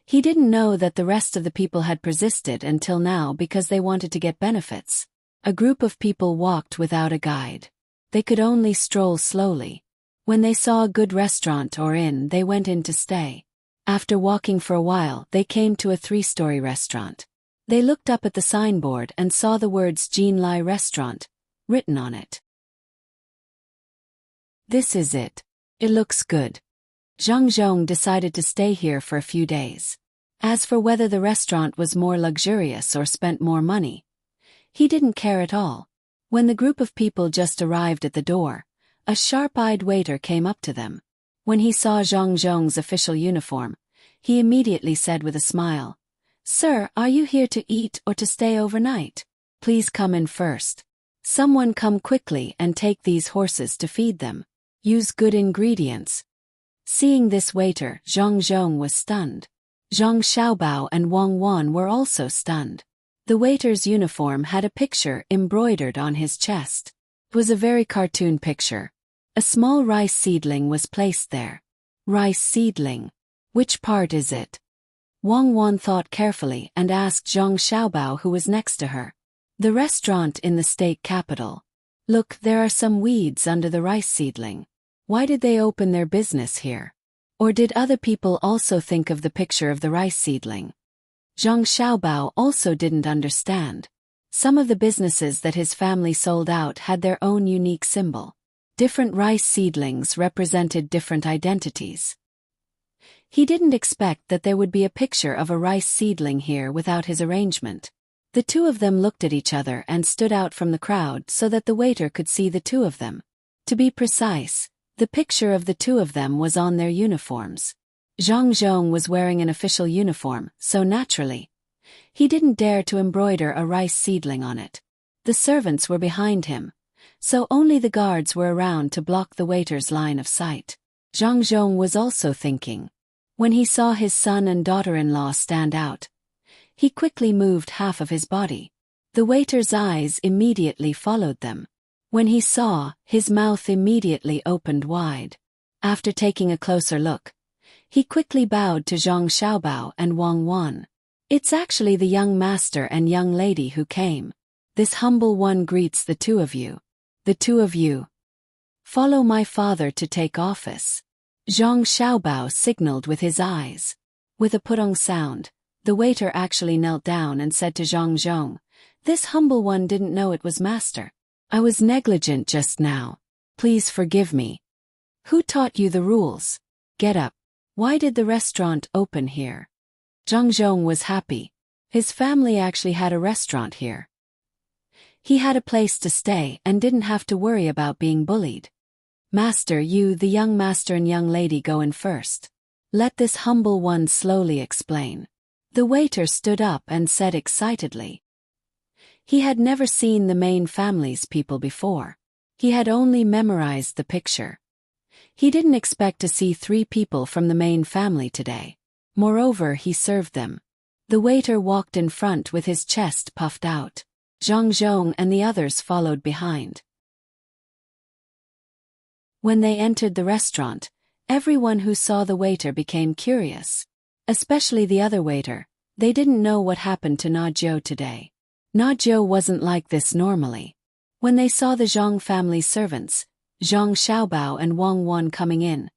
He didn't know that the rest of the people had persisted until now because they wanted to get benefits. A group of people walked without a guide. They could only stroll slowly. When they saw a good restaurant or inn, they went in to stay. After walking for a while, they came to a 3-story restaurant. They looked up at the signboard and saw the words Jinlai Restaurant written on it. This is it. It looks good. Zhang Zhong decided to stay here for a few days. As for whether the restaurant was more luxurious or spent more money, he didn't care at all. When the group of people just arrived at the door, a sharp-eyed waiter came up to them. When he saw Zhang Zhong's official uniform, he immediately said with a smile, "Sir, are you here to eat or to stay overnight? Please come in first. Someone come quickly and take these horses to feed them. Use good ingredients." Seeing this waiter, Zhang Zhong was stunned. Zhang Xiaobao and Wang Wan were also stunned. The waiter's uniform had a picture embroidered on his chest. It was a very cartoon picture. A small rice seedling was placed there. Rice seedling. Which part is it? Wang Wan thought carefully and asked Zhang Xiaobao, who was next to her. The restaurant in the state capital. Look, there are some weeds under the rice seedling. Why did they open their business here? Or did other people also think of the picture of the rice seedling? Zhang Xiaobao also didn't understand. Some of the businesses that his family sold out had their own unique symbol. Different rice seedlings represented different identities. He didn't expect that there would be a picture of a rice seedling here without his arrangement. The two of them looked at each other and stood out from the crowd so that the waiter could see the two of them. To be precise, the picture of the two of them was on their uniforms. Zhang Zhong was wearing an official uniform, so naturally, he didn't dare to embroider a rice seedling on it. The servants were behind him, so only the guards were around to block the waiter's line of sight. Zhang Zhong was also thinking. When he saw his son and daughter-in-law stand out, he quickly moved half of his body. The waiter's eyes immediately followed them. When he saw, his mouth immediately opened wide. After taking a closer look, he quickly bowed to Zhang Xiaobao and Wang Wan. It's actually the young master and young lady who came. This humble one greets the two of you. The two of you. Follow my father to take office. Zhang Xiaobao signaled with his eyes. With a pudong sound, the waiter actually knelt down and said to Zhang Zhong, "This humble one didn't know it was master. I was negligent just now. Please forgive me. Who taught you the rules? Get up. Why did the restaurant open here?" Zhang Zhong was happy. His family actually had a restaurant here. He had a place to stay and didn't have to worry about being bullied. "Master, you, the young master and young lady, go in first. Let this humble one slowly explain." The waiter stood up and said excitedly. He had never seen the main family's people before. He had only memorized the picture. He didn't expect to see 3 people from the main family today. Moreover, he served them. The waiter walked in front with his chest puffed out. Zhang Zhong and the others followed behind. When they entered the restaurant, everyone who saw the waiter became curious. Especially the other waiter. They didn't know what happened to Na Jiu today. Na Jiu wasn't like this normally. When they saw the Zhang family servants, Zhang Xiaobao and Wang Wan, coming in,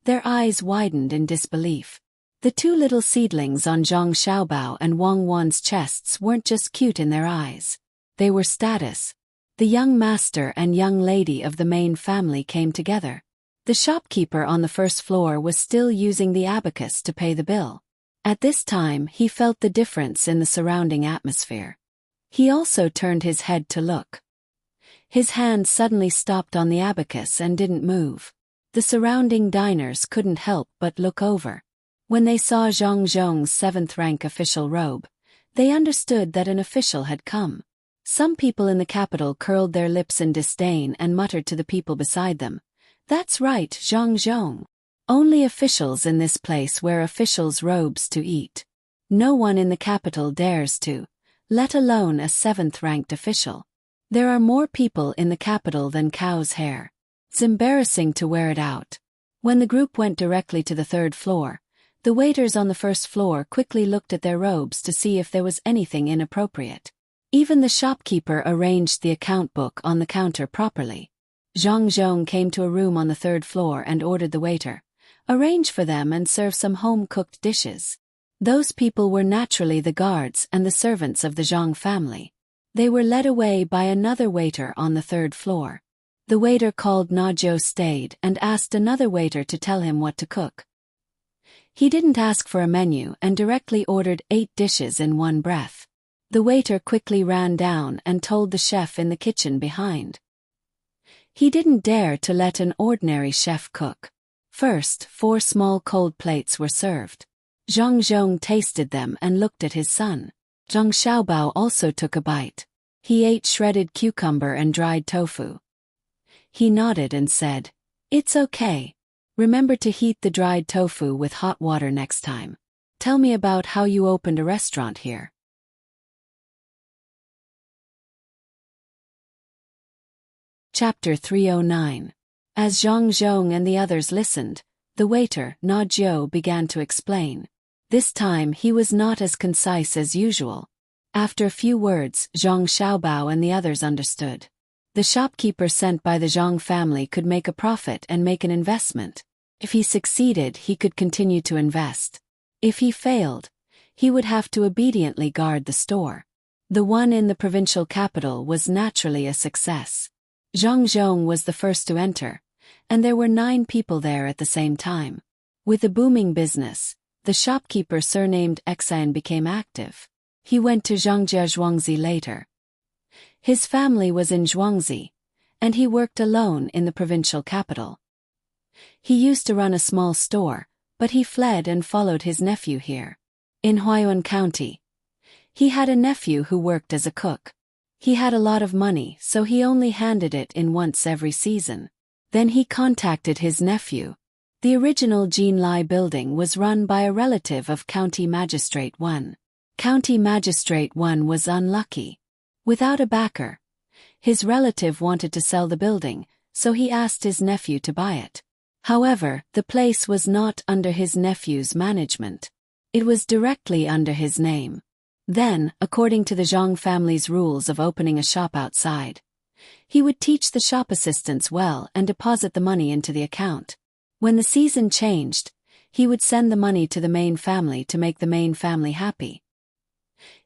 their eyes widened in disbelief. The 2 little seedlings on Zhang Xiaobao and Wang Wan's chests weren't just cute in their eyes. They were status. The young master and young lady of the main family came together. The shopkeeper on the first floor was still using the abacus to pay the bill. At this time, he felt the difference in the surrounding atmosphere. He also turned his head to look. His hand suddenly stopped on the abacus and didn't move. The surrounding diners couldn't help but look over. When they saw Zhang Zhong's 7th-rank official robe, they understood that an official had come. Some people in the capital curled their lips in disdain and muttered to the people beside them, "That's right, Zhang Zhong. Only officials in this place wear officials' robes to eat. No one in the capital dares to, let alone a 7th-ranked official. There are more people in the capital than cow's hair. It's embarrassing to wear it out." When the group went directly to the 3rd floor, the waiters on the 1st floor quickly looked at their robes to see if there was anything inappropriate. Even the shopkeeper arranged the account book on the counter properly. Zhang Zhong came to a room on the 3rd floor and ordered the waiter, "Arrange for them and serve some home-cooked dishes." Those people were naturally the guards and the servants of the Zhang family. They were led away by another waiter on the 3rd floor. The waiter called Na Jiu stayed and asked another waiter to tell him what to cook. He didn't ask for a menu and directly ordered 8 dishes in one breath. The waiter quickly ran down and told the chef in the kitchen behind. He didn't dare to let an ordinary chef cook. First, 4 small cold plates were served. Zhang Zhong tasted them and looked at his son. Zhang Xiaobao also took a bite. He ate shredded cucumber and dried tofu. He nodded and said, "It's okay. Remember to heat the dried tofu with hot water next time. Tell me about how you opened a restaurant here." Chapter 309. As Zhang Zhong and the others listened, the waiter, Na Jiu, began to explain. This time he was not as concise as usual. After a few words, Zhang Xiaobao and the others understood. The shopkeeper sent by the Zhang family could make a profit and make an investment. If he succeeded, he could continue to invest. If he failed, he would have to obediently guard the store. The one in the provincial capital was naturally a success. Zhang Zhong was the first to enter, and there were 9 people there at the same time. With a booming business, the shopkeeper surnamed Exan became active. He went to Zhangjia Zhuangzi later. His family was in Zhuangzi, and he worked alone in the provincial capital. He used to run a small store, but he fled and followed his nephew here. In Huayuan County, he had a nephew who worked as a cook. He had a lot of money, so he only handed it in once every season. Then he contacted his nephew. The original Jinlai building was run by a relative of County Magistrate 1. County Magistrate 1 was unlucky. Without a backer, his relative wanted to sell the building, so he asked his nephew to buy it. However, the place was not under his nephew's management. It was directly under his name. Then, according to the Zhang family's rules of opening a shop outside, he would teach the shop assistants well and deposit the money into the account. When the season changed, he would send the money to the main family to make the main family happy.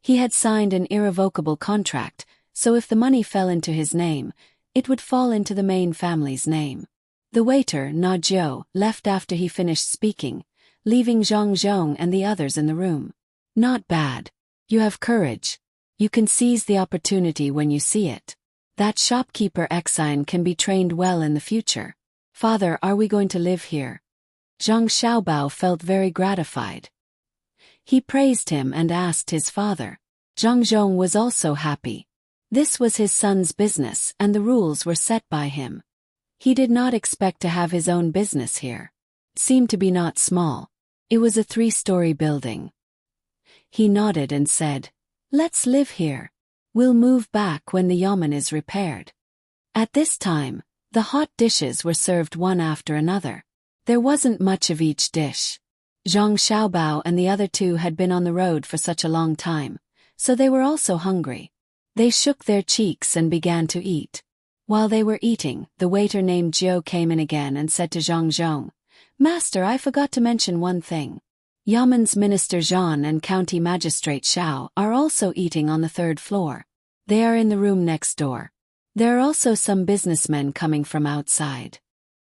He had signed an irrevocable contract, so if the money fell into his name, it would fall into the main family's name. The waiter, Na Jiu, left after he finished speaking, leaving Zhang Zhong and the others in the room. Not bad. You have courage. You can seize the opportunity when you see it. That shopkeeper Exine can be trained well in the future. Father, are we going to live here? Zhang Xiaobao felt very gratified. He praised him and asked his father. Zhang Zhong was also happy. This was his son's business and the rules were set by him. He did not expect to have his own business here. It seemed to be not small. It was a 3-story building. He nodded and said, "Let's live here. We'll move back when the yamen is repaired." At this time, the hot dishes were served one after another. There wasn't much of each dish. Zhang Xiaobao and the other 2 had been on the road for such a long time, so they were also hungry. They shook their cheeks and began to eat. While they were eating, the waiter named Jiu came in again and said to Zhang Zhong, "Master, I forgot to mention one thing. Yamen's Minister Zhan and County Magistrate Xiao are also eating on the 3rd floor. They are in the room next door. There are also some businessmen coming from outside."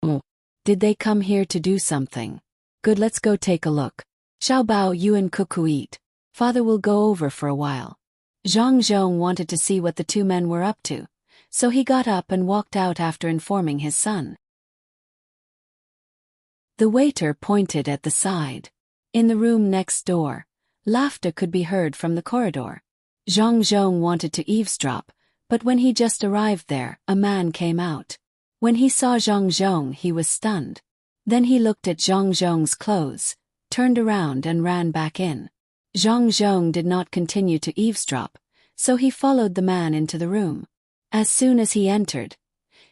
"Oh, did they come here to do something? Good, let's go take a look. Xiaobao, you and Cuckoo eat. Father will go over for a while." Zhang Zhong wanted to see what the 2 men were up to, so he got up and walked out after informing his son. The waiter pointed at the side. In the room next door, laughter could be heard from the corridor. Zhang Zhong wanted to eavesdrop, but when he just arrived there, a man came out. When he saw Zhang Zhong, he was stunned. Then he looked at Zhang Zhong's clothes, turned around and ran back in. Zhang Zhong did not continue to eavesdrop, so he followed the man into the room. As soon as he entered,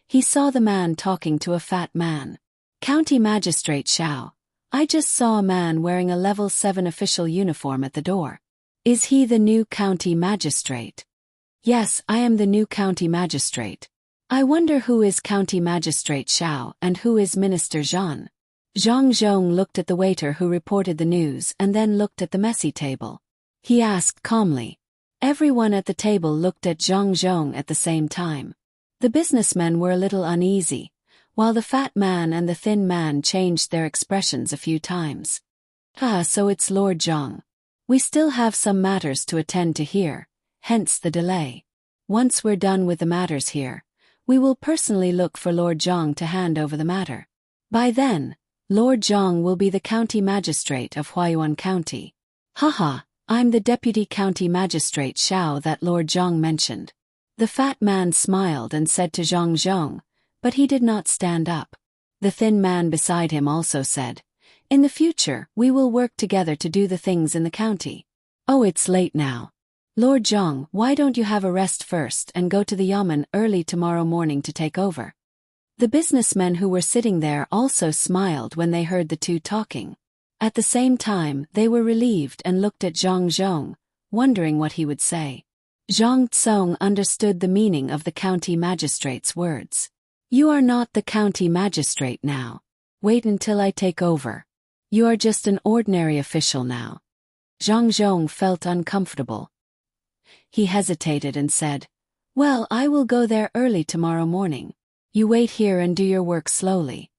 he saw the man talking to a fat man. "County Magistrate Xiao, I just saw a man wearing a level 7 official uniform at the door. Is he the new county magistrate?" "Yes, I am the new county magistrate. I wonder who is County Magistrate Xiao and who is Minister Zhan." Zhang Zhong looked at the waiter who reported the news and then looked at the messy table. He asked calmly. Everyone at the table looked at Zhang Zhong at the same time. The businessmen were a little uneasy, while the fat man and the thin man changed their expressions a few times. "Ah, so it's Lord Zhang. We still have some matters to attend to here, hence the delay. Once we're done with the matters here, we will personally look for Lord Zhang to hand over the matter. By then, Lord Zhang will be the county magistrate of Huayuan County." "Haha, I'm the deputy county magistrate Xiao that Lord Zhang mentioned." The fat man smiled and said to Zhang Zhong, but he did not stand up. The thin man beside him also said, "In the future, we will work together to do the things in the county." "Oh, it's late now. Lord Zhang, why don't you have a rest first and go to the yamen early tomorrow morning to take over?" The businessmen who were sitting there also smiled when they heard the 2 talking. At the same time, they were relieved and looked at Zhang Zhong, wondering what he would say. Zhang Tsong understood the meaning of the county magistrate's words. You are not the county magistrate now. Wait until I take over. You are just an ordinary official now. Zhang Zhong felt uncomfortable. He hesitated and said, Well, I will go there early tomorrow morning. You wait here and do your work slowly.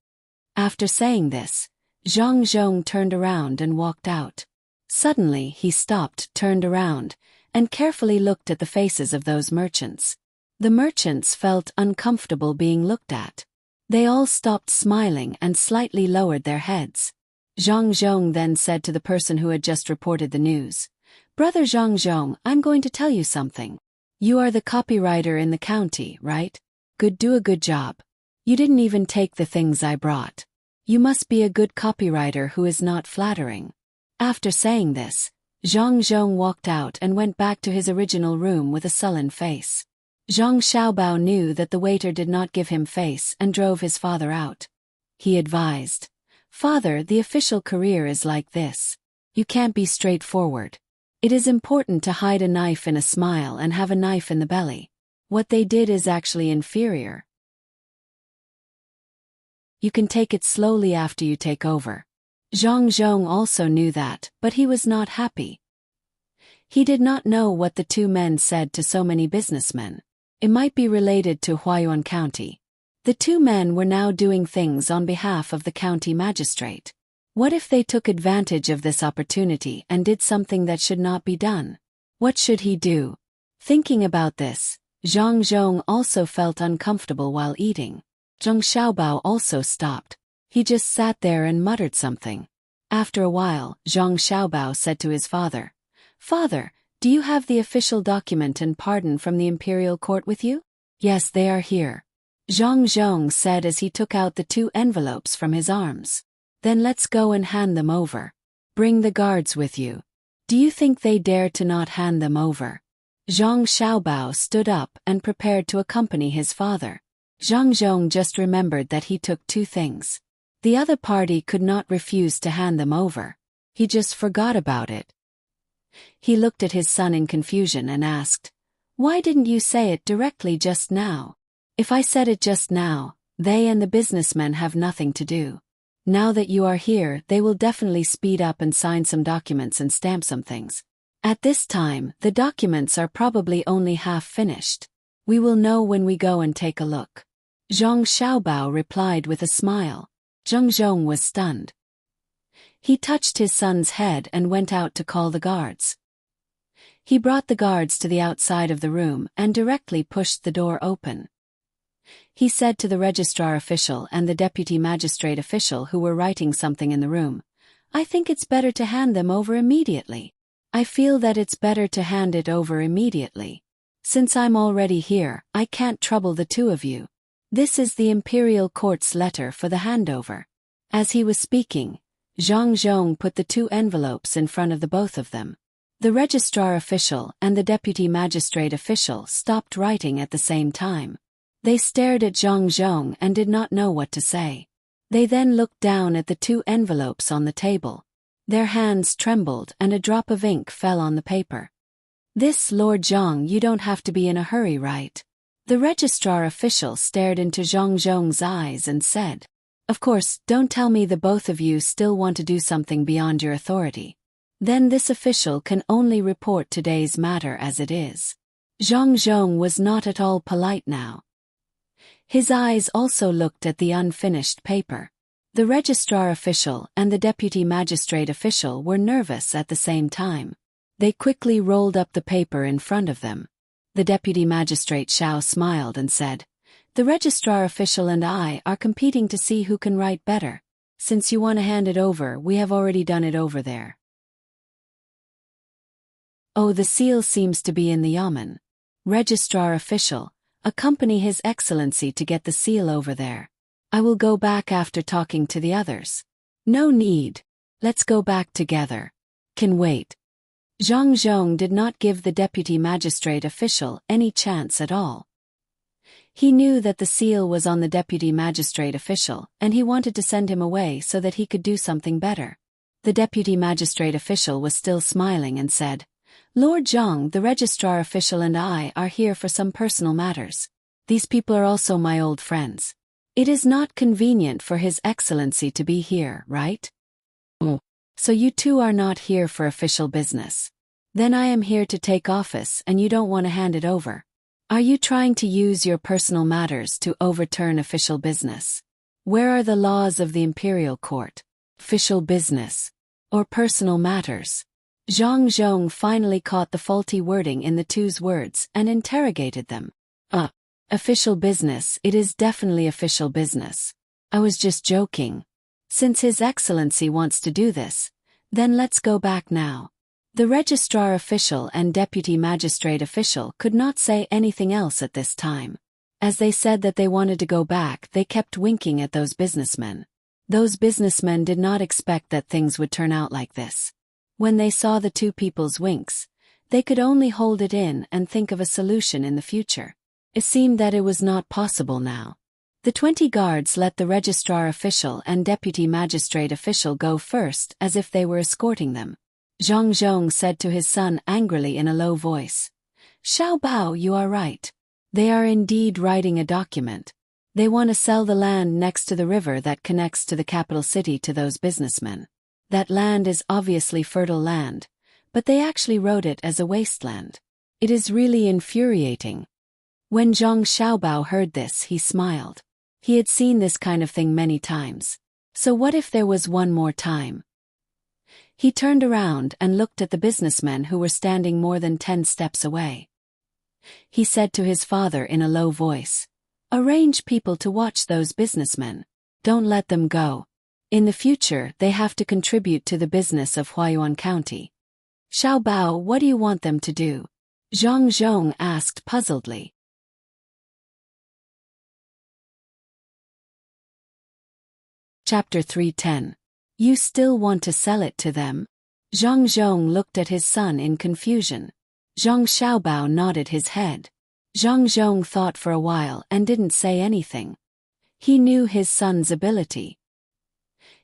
After saying this, Zhang Zhong turned around and walked out. Suddenly he stopped, turned around, and carefully looked at the faces of those merchants. The merchants felt uncomfortable being looked at. They all stopped smiling and slightly lowered their heads. Zhang Zhong then said to the person who had just reported the news, Brother Zhang Zhong, I'm going to tell you something. You are the copywriter in the county, right? Do a good job. You didn't even take the things I brought. You must be a good copywriter who is not flattering. After saying this, Zhang Zhong walked out and went back to his original room with a sullen face. Zhang Xiaobao knew that the waiter did not give him face and drove his father out. He advised, Father, the official career is like this. You can't be straightforward. It is important to hide a knife in a smile and have a knife in the belly. What they did is actually inferior. You can take it slowly after you take over. Zhang Zhong also knew that, but he was not happy. He did not know what the two men said to so many businessmen. It might be related to Huayuan County. The two men were now doing things on behalf of the county magistrate. What if they took advantage of this opportunity and did something that should not be done? What should he do? Thinking about this, Zhang Zhong also felt uncomfortable while eating. Zhang Xiaobao also stopped. He just sat there and muttered something. After a while, Zhang Xiaobao said to his father, Father, do you have the official document and pardon from the imperial court with you? Yes, they are here. Zhang Zhong said as he took out the 2 envelopes from his arms. Then let's go and hand them over. Bring the guards with you. Do you think they dare to not hand them over? Zhang Xiaobao stood up and prepared to accompany his father. Zhang Zhong just remembered that he took 2 things. The other party could not refuse to hand them over. He just forgot about it. He looked at his son in confusion and asked, Why didn't you say it directly just now? If I said it just now, they and the businessmen have nothing to do. Now that you are here, they will definitely speed up and sign some documents and stamp some things. At this time, the documents are probably only half finished. We will know when we go and take a look. Zhang Xiaobao replied with a smile. Zhang Zhong was stunned. He touched his son's head and went out to call the guards. He brought the guards to the outside of the room and directly pushed the door open. He said to the registrar official and the deputy magistrate official who were writing something in the room, I think it's better to hand them over immediately. I feel that it's better to hand it over immediately. Since I'm already here, I can't trouble the 2 of you. This is the imperial court's letter for the handover. As he was speaking, Zhang Zhong put the 2 envelopes in front of the both of them. The registrar official and the deputy magistrate official stopped writing at the same time. They stared at Zhang Zhong and did not know what to say. They then looked down at the 2 envelopes on the table. Their hands trembled and a drop of ink fell on the paper. This, Lord Zhang, you don't have to be in a hurry, right? The registrar official stared into Zhang Zhong's eyes and said, Of course, don't tell me the both of you still want to do something beyond your authority. Then this official can only report today's matter as it is. Zhang Zhong was not at all polite now. His eyes also looked at the unfinished paper. The registrar official and the deputy magistrate official were nervous at the same time. They quickly rolled up the paper in front of them. The deputy magistrate Xiao smiled and said, The registrar official and I are competing to see who can write better. Since you want to hand it over, we have already done it over there. Oh, the seal seems to be in the yamen. Registrar official, accompany His Excellency to get the seal over there. I will go back after talking to the others. No need. Let's go back together. Can wait. Zhang Zhong did not give the deputy magistrate official any chance at all. He knew that the seal was on the deputy magistrate official and he wanted to send him away so that he could do something better. The deputy magistrate official was still smiling and said, "Lord Zhang, the registrar official and I are here for some personal matters. These people are also my old friends. It is not convenient for His Excellency to be here, right? Oh. So you two are not here for official business. Then I am here to take office and you don't want to hand it over. Are you trying to use your personal matters to overturn official business? Where are the laws of the imperial court? Official business. Or personal matters?" Zhang Zhong finally caught the faulty wording in the two's words and interrogated them. Official business, it is definitely official business. I was just joking. Since His Excellency wants to do this, then let's go back now. The registrar official and deputy magistrate official could not say anything else at this time. As they said that they wanted to go back, they kept winking at those businessmen. Those businessmen did not expect that things would turn out like this. When they saw the two people's winks, they could only hold it in and think of a solution in the future. It seemed that it was not possible now. The 20 guards let the registrar official and deputy magistrate official go first as if they were escorting them. Zhang Zhong said to his son angrily in a low voice, "Xiao Bao, you are right. They are indeed writing a document. They want to sell the land next to the river that connects to the capital city to those businessmen. That land is obviously fertile land, but they actually wrote it as a wasteland. It is really infuriating." When Zhang Xiaobao heard this, he smiled. He had seen this kind of thing many times. So what if there was one more time? He turned around and looked at the businessmen who were standing more than 10 steps away. He said to his father in a low voice, "Arrange people to watch those businessmen. Don't let them go. In the future, they have to contribute to the business of Huayuan County." "Xiaobao, what do you want them to do?" Zhang Zhong asked puzzledly. Chapter 310. You still want to sell it to them? Zhang Zhong looked at his son in confusion. Zhang Xiaobao nodded his head. Zhang Zhong thought for a while and didn't say anything. He knew his son's ability.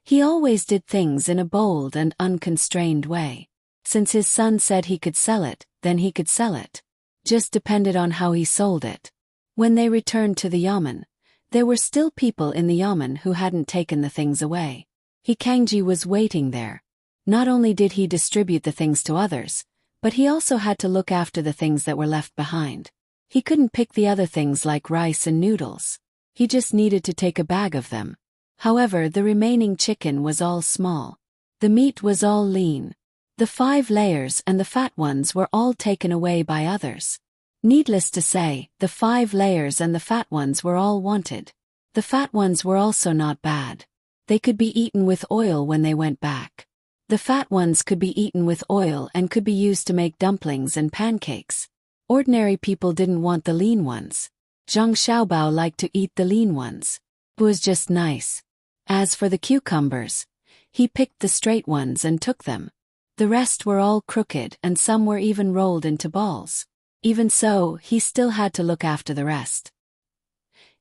He always did things in a bold and unconstrained way. Since his son said he could sell it, then he could sell it. Just depended on how he sold it. When they returned to the yamen, there were still people in the yamen who hadn't taken the things away. Kangji was waiting there. Not only did he distribute the things to others, but he also had to look after the things that were left behind. He couldn't pick the other things like rice and noodles. He just needed to take a bag of them. However, the remaining chicken was all small. The meat was all lean. The 5 layers and the fat ones were all taken away by others. Needless to say, the 5 layers and the fat ones were all wanted. The fat ones were also not bad. They could be eaten with oil when they went back. The fat ones could be eaten with oil and could be used to make dumplings and pancakes. Ordinary people didn't want the lean ones. Zhang Xiaobao liked to eat the lean ones. It was just nice. As for the cucumbers, he picked the straight ones and took them. The rest were all crooked and some were even rolled into balls. Even so, he still had to look after the rest.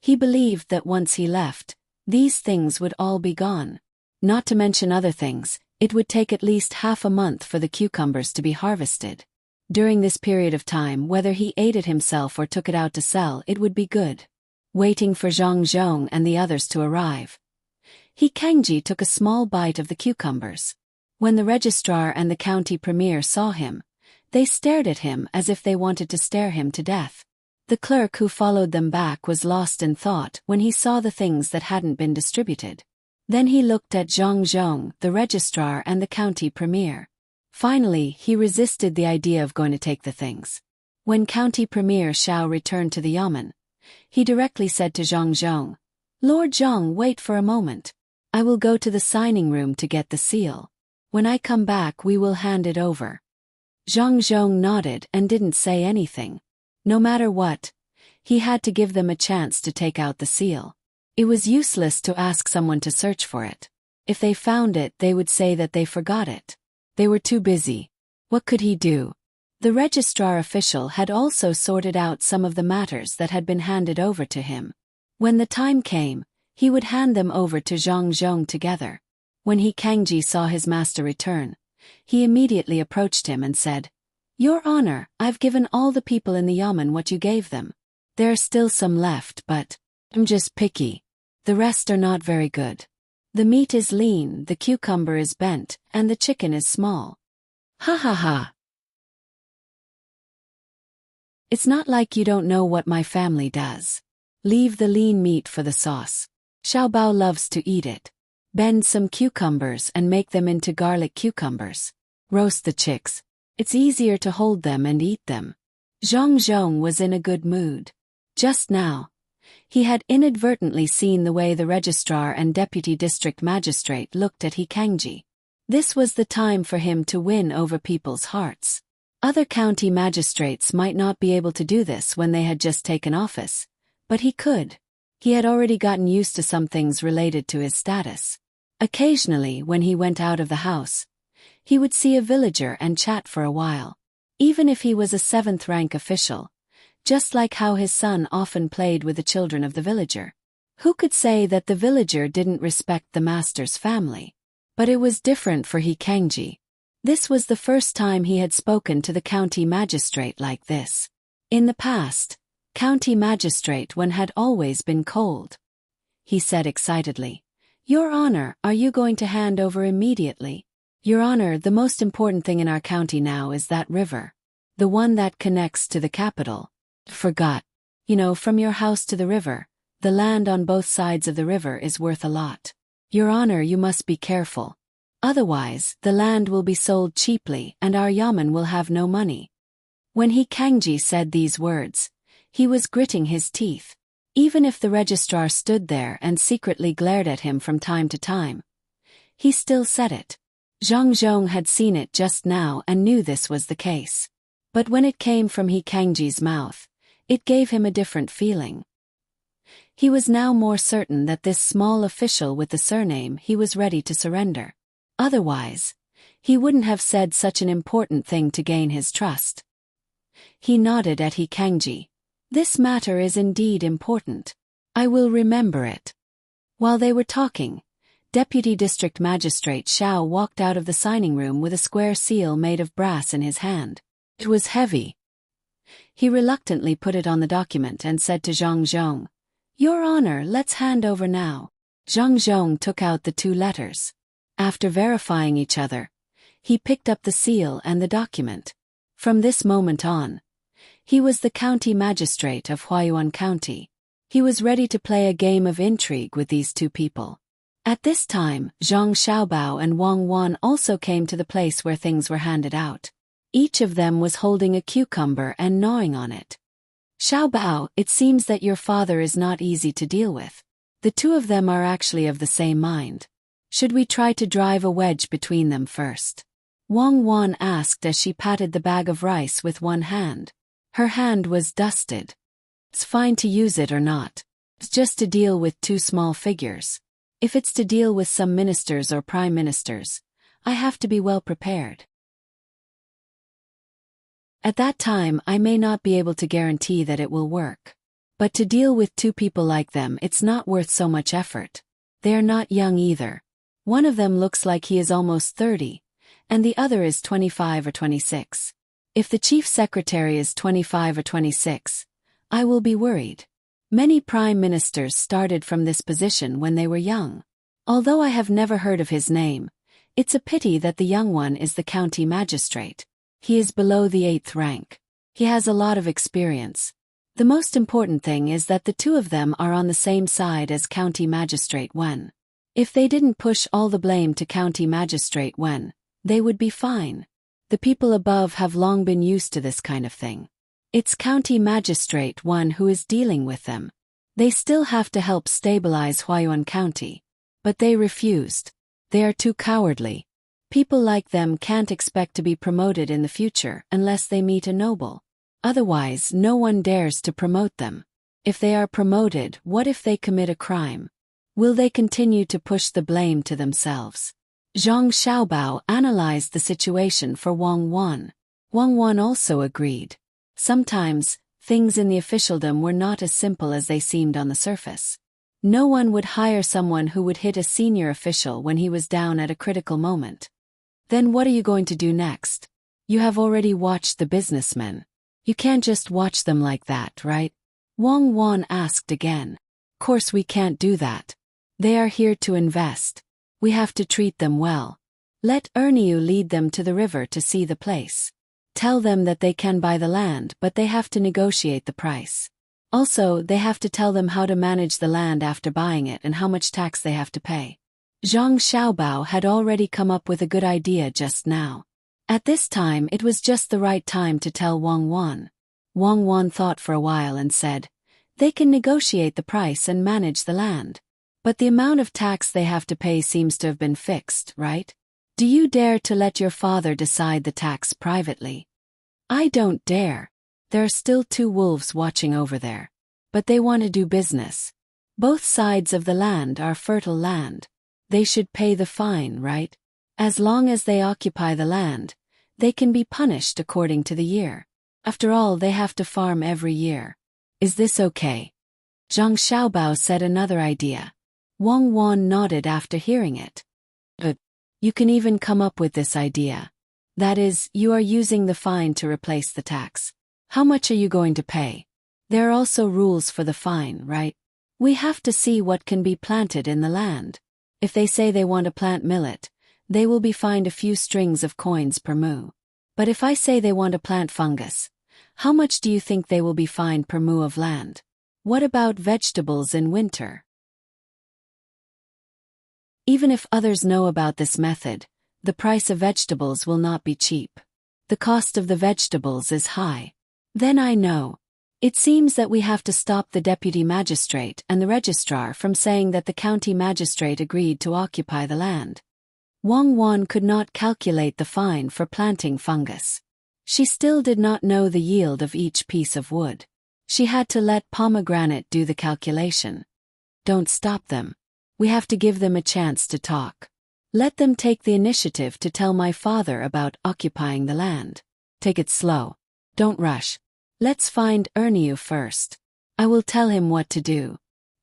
He believed that once he left, these things would all be gone. Not to mention other things, it would take at least half a month for the cucumbers to be harvested. During this period of time, whether he ate it himself or took it out to sell, it would be good. Waiting for Zhang Zhong and the others to arrive, Kangji took a small bite of the cucumbers. When the registrar and the county premier saw him, they stared at him as if they wanted to stare him to death. The clerk who followed them back was lost in thought when he saw the things that hadn't been distributed. Then he looked at Zhang Zhong, the registrar and the county premier. Finally, he resisted the idea of going to take the things. When County Premier Xiao returned to the yamen, he directly said to Zhang Zhong, "Lord Zhang, wait for a moment. I will go to the signing room to get the seal. When I come back we will hand it over." Zhang Zhong nodded and didn't say anything. No matter what, he had to give them a chance to take out the seal. It was useless to ask someone to search for it. If they found it, they would say that they forgot it. They were too busy. What could he do? The registrar official had also sorted out some of the matters that had been handed over to him. When the time came, he would hand them over to Zhang Zhong together. When He Kangji saw his master return, he immediately approached him and said, "Your Honor, I've given all the people in the yamen what you gave them. There are still some left, but I'm just picky. The rest are not very good. The meat is lean, the cucumber is bent, and the chicken is small." Ha ha ha. It's not like you don't know what my family does. Leave the lean meat for the sauce. Xiaobao loves to eat it. Bend some cucumbers and make them into garlic cucumbers. Roast the chicks. It's easier to hold them and eat them. Zhang Zhong was in a good mood. Just now, he had inadvertently seen the way the registrar and deputy district magistrate looked at He Kangji. This was the time for him to win over people's hearts. Other county magistrates might not be able to do this when they had just taken office, but he could. He had already gotten used to some things related to his status. Occasionally, when he went out of the house, he would see a villager and chat for a while. Even if he was a 7th-rank official, just like how his son often played with the children of the villager. Who could say that the villager didn't respect the master's family? But it was different for He Kangji. This was the first time he had spoken to the county magistrate like this. In the past, county magistrate one had always been cold. He said excitedly, "Your Honor, are you going to hand over immediately?" "Your Honor, the most important thing in our county now is that river. The one that connects to the capital." "Forgot. From your house to the river, the land on both sides of the river is worth a lot. Your Honor, you must be careful. Otherwise, the land will be sold cheaply and our yamen will have no money." When He Kangji said these words, he was gritting his teeth. Even if the registrar stood there and secretly glared at him from time to time, he still said it. Zhang Zhong had seen it just now and knew this was the case. But when it came from He Kangji's mouth, it gave him a different feeling. He was now more certain that this small official with the surname he was ready to surrender. Otherwise, he wouldn't have said such an important thing to gain his trust. He nodded at He Kangji. "This matter is indeed important. I will remember it." While they were talking, Deputy District Magistrate Xiao walked out of the signing room with a square seal made of brass in his hand. It was heavy. He reluctantly put it on the document and said to Zhang Zhong, "Your Honor, let's hand over now." Zhang Zhong took out the 2 letters. After verifying each other, he picked up the seal and the document. From this moment on, he was the county magistrate of Huayuan County. He was ready to play a game of intrigue with these 2 people. At this time, Zhang Xiaobao and Wang Wan also came to the place where things were handed out. Each of them was holding a cucumber and gnawing on it. "Xiaobao, it seems that your father is not easy to deal with. The 2 of them are actually of the same mind. Should we try to drive a wedge between them first?" Wang Wan asked as she patted the bag of rice with one hand. Her hand was dusted. "It's fine to use it or not. It's just to deal with 2 small figures. If it's to deal with some ministers or prime ministers, I have to be well prepared. At that time I may not be able to guarantee that it will work. But to deal with 2 people like them, it's not worth so much effort. They are not young either. One of them looks like he is almost 30, and the other is 25 or 26. If the chief secretary is 25 or 26, I will be worried. Many prime ministers started from this position when they were young. Although I have never heard of his name, it's a pity that the young one is the county magistrate. He is below the 8th rank. He has a lot of experience. The most important thing is that the 2 of them are on the same side as County Magistrate Wen. If they didn't push all the blame to County Magistrate Wen, they would be fine. The people above have long been used to this kind of thing. It's County Magistrate Wen who is dealing with them. They still have to help stabilize Huayuan County. But they refused. They are too cowardly. People like them can't expect to be promoted in the future unless they meet a noble. Otherwise, no one dares to promote them. If they are promoted, what if they commit a crime? Will they continue to push the blame to themselves? Zhang Xiaobao analyzed the situation for Wang Wan. Wang Wan also agreed. Sometimes, things in the officialdom were not as simple as they seemed on the surface. No one would hire someone who would hit a senior official when he was down at a critical moment. Then what are you going to do next? You have already watched the businessmen. You can't just watch them like that, right? Wang Wan asked again. Course we can't do that. They are here to invest. We have to treat them well. Let Erniu lead them to the river to see the place. Tell them that they can buy the land, but they have to negotiate the price. Also, they have to tell them how to manage the land after buying it and how much tax they have to pay. Zhang Xiaobao had already come up with a good idea just now. At this time it was just the right time to tell Wang Wan. Wang Wan thought for a while and said, they can negotiate the price and manage the land. But the amount of tax they have to pay seems to have been fixed, right? Do you dare to let your father decide the tax privately? I don't dare. There are still 2 wolves watching over there. But they want to do business. Both sides of the land are fertile land. They should pay the fine, right? As long as they occupy the land, they can be punished according to the year. After all, they have to farm every year. Is this okay? Zhang Xiaobao said another idea. Wang Wan nodded after hearing it. But you can even come up with this idea. That is, you are using the fine to replace the tax. How much are you going to pay? There are also rules for the fine, right? We have to see what can be planted in the land. If they say they want to plant millet, they will be fined a few strings of coins per mu. But if I say they want to plant fungus, how much do you think they will be fined per mu of land? What about vegetables in winter? Even if others know about this method, the price of vegetables will not be cheap. The cost of the vegetables is high. Then I know. It seems that we have to stop the deputy magistrate and the registrar from saying that the county magistrate agreed to occupy the land. Wang Wan could not calculate the fine for planting fungus. She still did not know the yield of each piece of wood. She had to let Pomegranate do the calculation. Don't stop them. We have to give them a chance to talk. Let them take the initiative to tell my father about occupying the land. Take it slow. Don't rush. Let's find Erniu first. I will tell him what to do.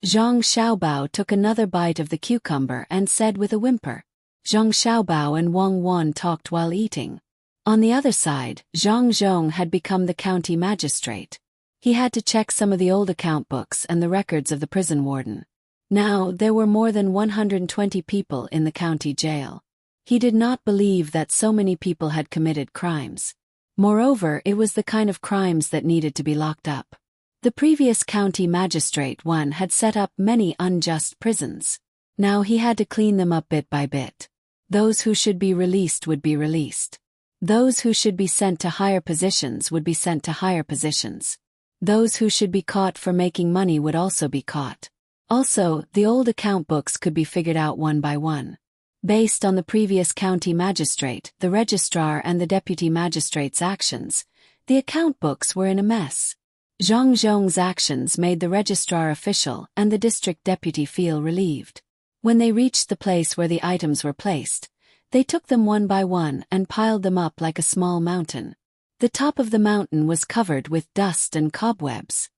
Zhang Xiaobao took another bite of the cucumber and said with a whimper. Zhang Xiaobao and Wang Wan talked while eating. On the other side, Zhang Zhong had become the county magistrate. He had to check some of the old account books and the records of the prison warden. Now, there were more than 120 people in the county jail. He did not believe that so many people had committed crimes. Moreover, it was the kind of crimes that needed to be locked up. The previous county magistrate one had set up many unjust prisons. Now he had to clean them up bit by bit. Those who should be released would be released. Those who should be sent to higher positions would be sent to higher positions. Those who should be caught for making money would also be caught. Also, the old account books could be figured out one by one. Based on the previous county magistrate, the registrar and the deputy magistrate's actions, the account books were in a mess. Zhang Zhong's actions made the registrar official and the district deputy feel relieved. When they reached the place where the items were placed, they took them one by one and piled them up like a small mountain. The top of the mountain was covered with dust and cobwebs.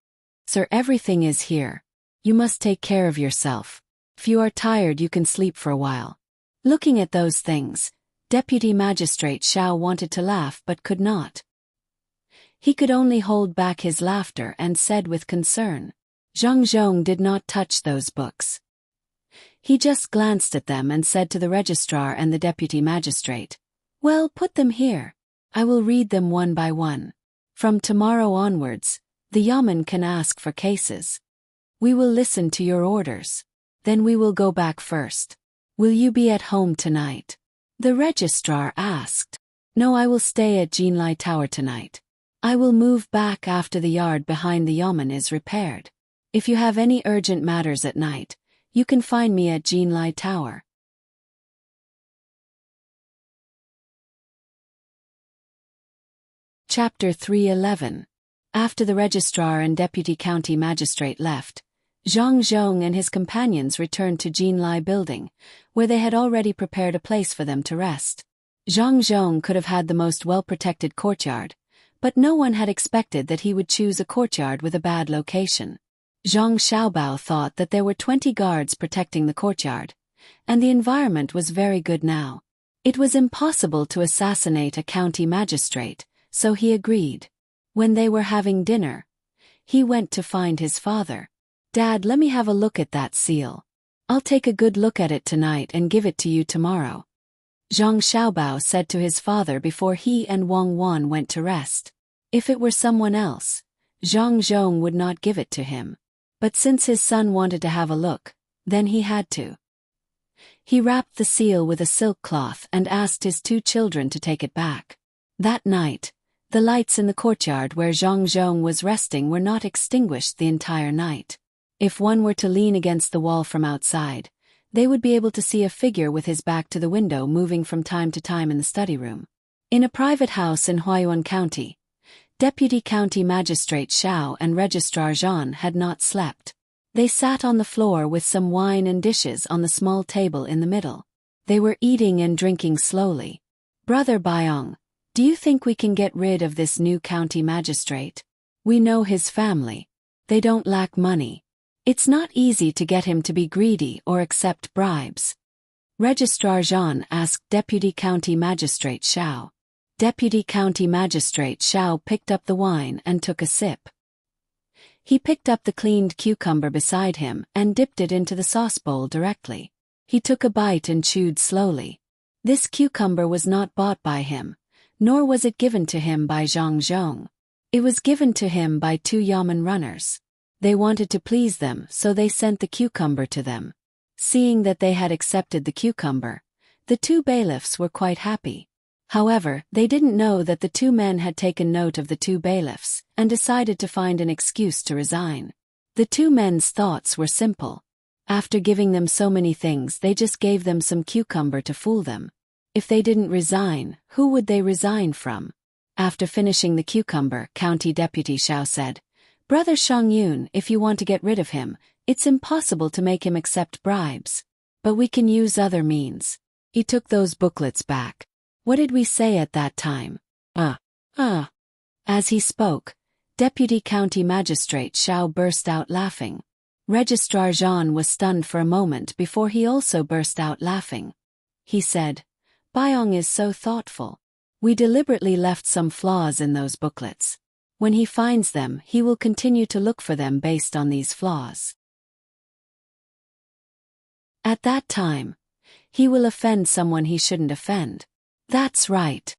Sir, everything is here. You must take care of yourself. If you are tired, you can sleep for a while. Looking at those things, Deputy Magistrate Xiao wanted to laugh but could not. He could only hold back his laughter and said with concern, Zhang Zhong did not touch those books. He just glanced at them and said to the registrar and the deputy magistrate, well, put them here. I will read them one by one. From tomorrow onwards, the yamen can ask for cases. We will listen to your orders. Then we will go back first. Will you be at home tonight? The registrar asked. No, I will stay at Jinlai Tower tonight. I will move back after the yard behind the yamen is repaired. If you have any urgent matters at night, you can find me at Jinlai Tower. Chapter 311. After the registrar and deputy county magistrate left, Zhang Zhong and his companions returned to Jinlai building, where they had already prepared a place for them to rest. Zhang Zhong could have had the most well-protected courtyard, but no one had expected that he would choose a courtyard with a bad location. Zhang Xiaobao thought that there were 20 guards protecting the courtyard, and the environment was very good now. It was impossible to assassinate a county magistrate, so he agreed. When they were having dinner, he went to find his father. "Dad, let me have a look at that seal. I'll take a good look at it tonight and give it to you tomorrow," Zhang Xiaobao said to his father before he and Wang Wan went to rest. If it were someone else, Zhang Zhong would not give it to him. But since his son wanted to have a look, then he had to. He wrapped the seal with a silk cloth and asked his 2 children to take it back. That night, the lights in the courtyard where Zhang Zhong was resting were not extinguished the entire night. If one were to lean against the wall from outside, they would be able to see a figure with his back to the window moving from time to time in the study room. In a private house in Huayuan County, Deputy County Magistrate Xiao and Registrar Zhan had not slept. They sat on the floor with some wine and dishes on the small table in the middle. They were eating and drinking slowly. "Brother Baiyong, do you think we can get rid of this new county magistrate? We know his family. They don't lack money. It's not easy to get him to be greedy or accept bribes." Registrar Zhan asked Deputy County Magistrate Xiao. Deputy County Magistrate Xiao picked up the wine and took a sip. He picked up the cleaned cucumber beside him and dipped it into the sauce bowl directly. He took a bite and chewed slowly. This cucumber was not bought by him, nor was it given to him by Zhang Zhong. It was given to him by 2 yamen runners. They wanted to please them, so they sent the cucumber to them. Seeing that they had accepted the cucumber, the 2 bailiffs were quite happy. However, they didn't know that the 2 men had taken note of the 2 bailiffs and decided to find an excuse to resign. The 2 men's thoughts were simple. After giving them so many things, they just gave them some cucumber to fool them. If they didn't resign, who would they resign from? After finishing the cucumber, County Deputy Xiao said, "Brother Shang Yun, if you want to get rid of him, it's impossible to make him accept bribes. But we can use other means." He took those booklets back. "What did we say at that time?" As he spoke, Deputy County Magistrate Xiao burst out laughing. Registrar Zhan was stunned for a moment before he also burst out laughing. He said, "Baiyong is so thoughtful. We deliberately left some flaws in those booklets. When he finds them, he will continue to look for them based on these flaws. At that time, he will offend someone he shouldn't offend." That's right.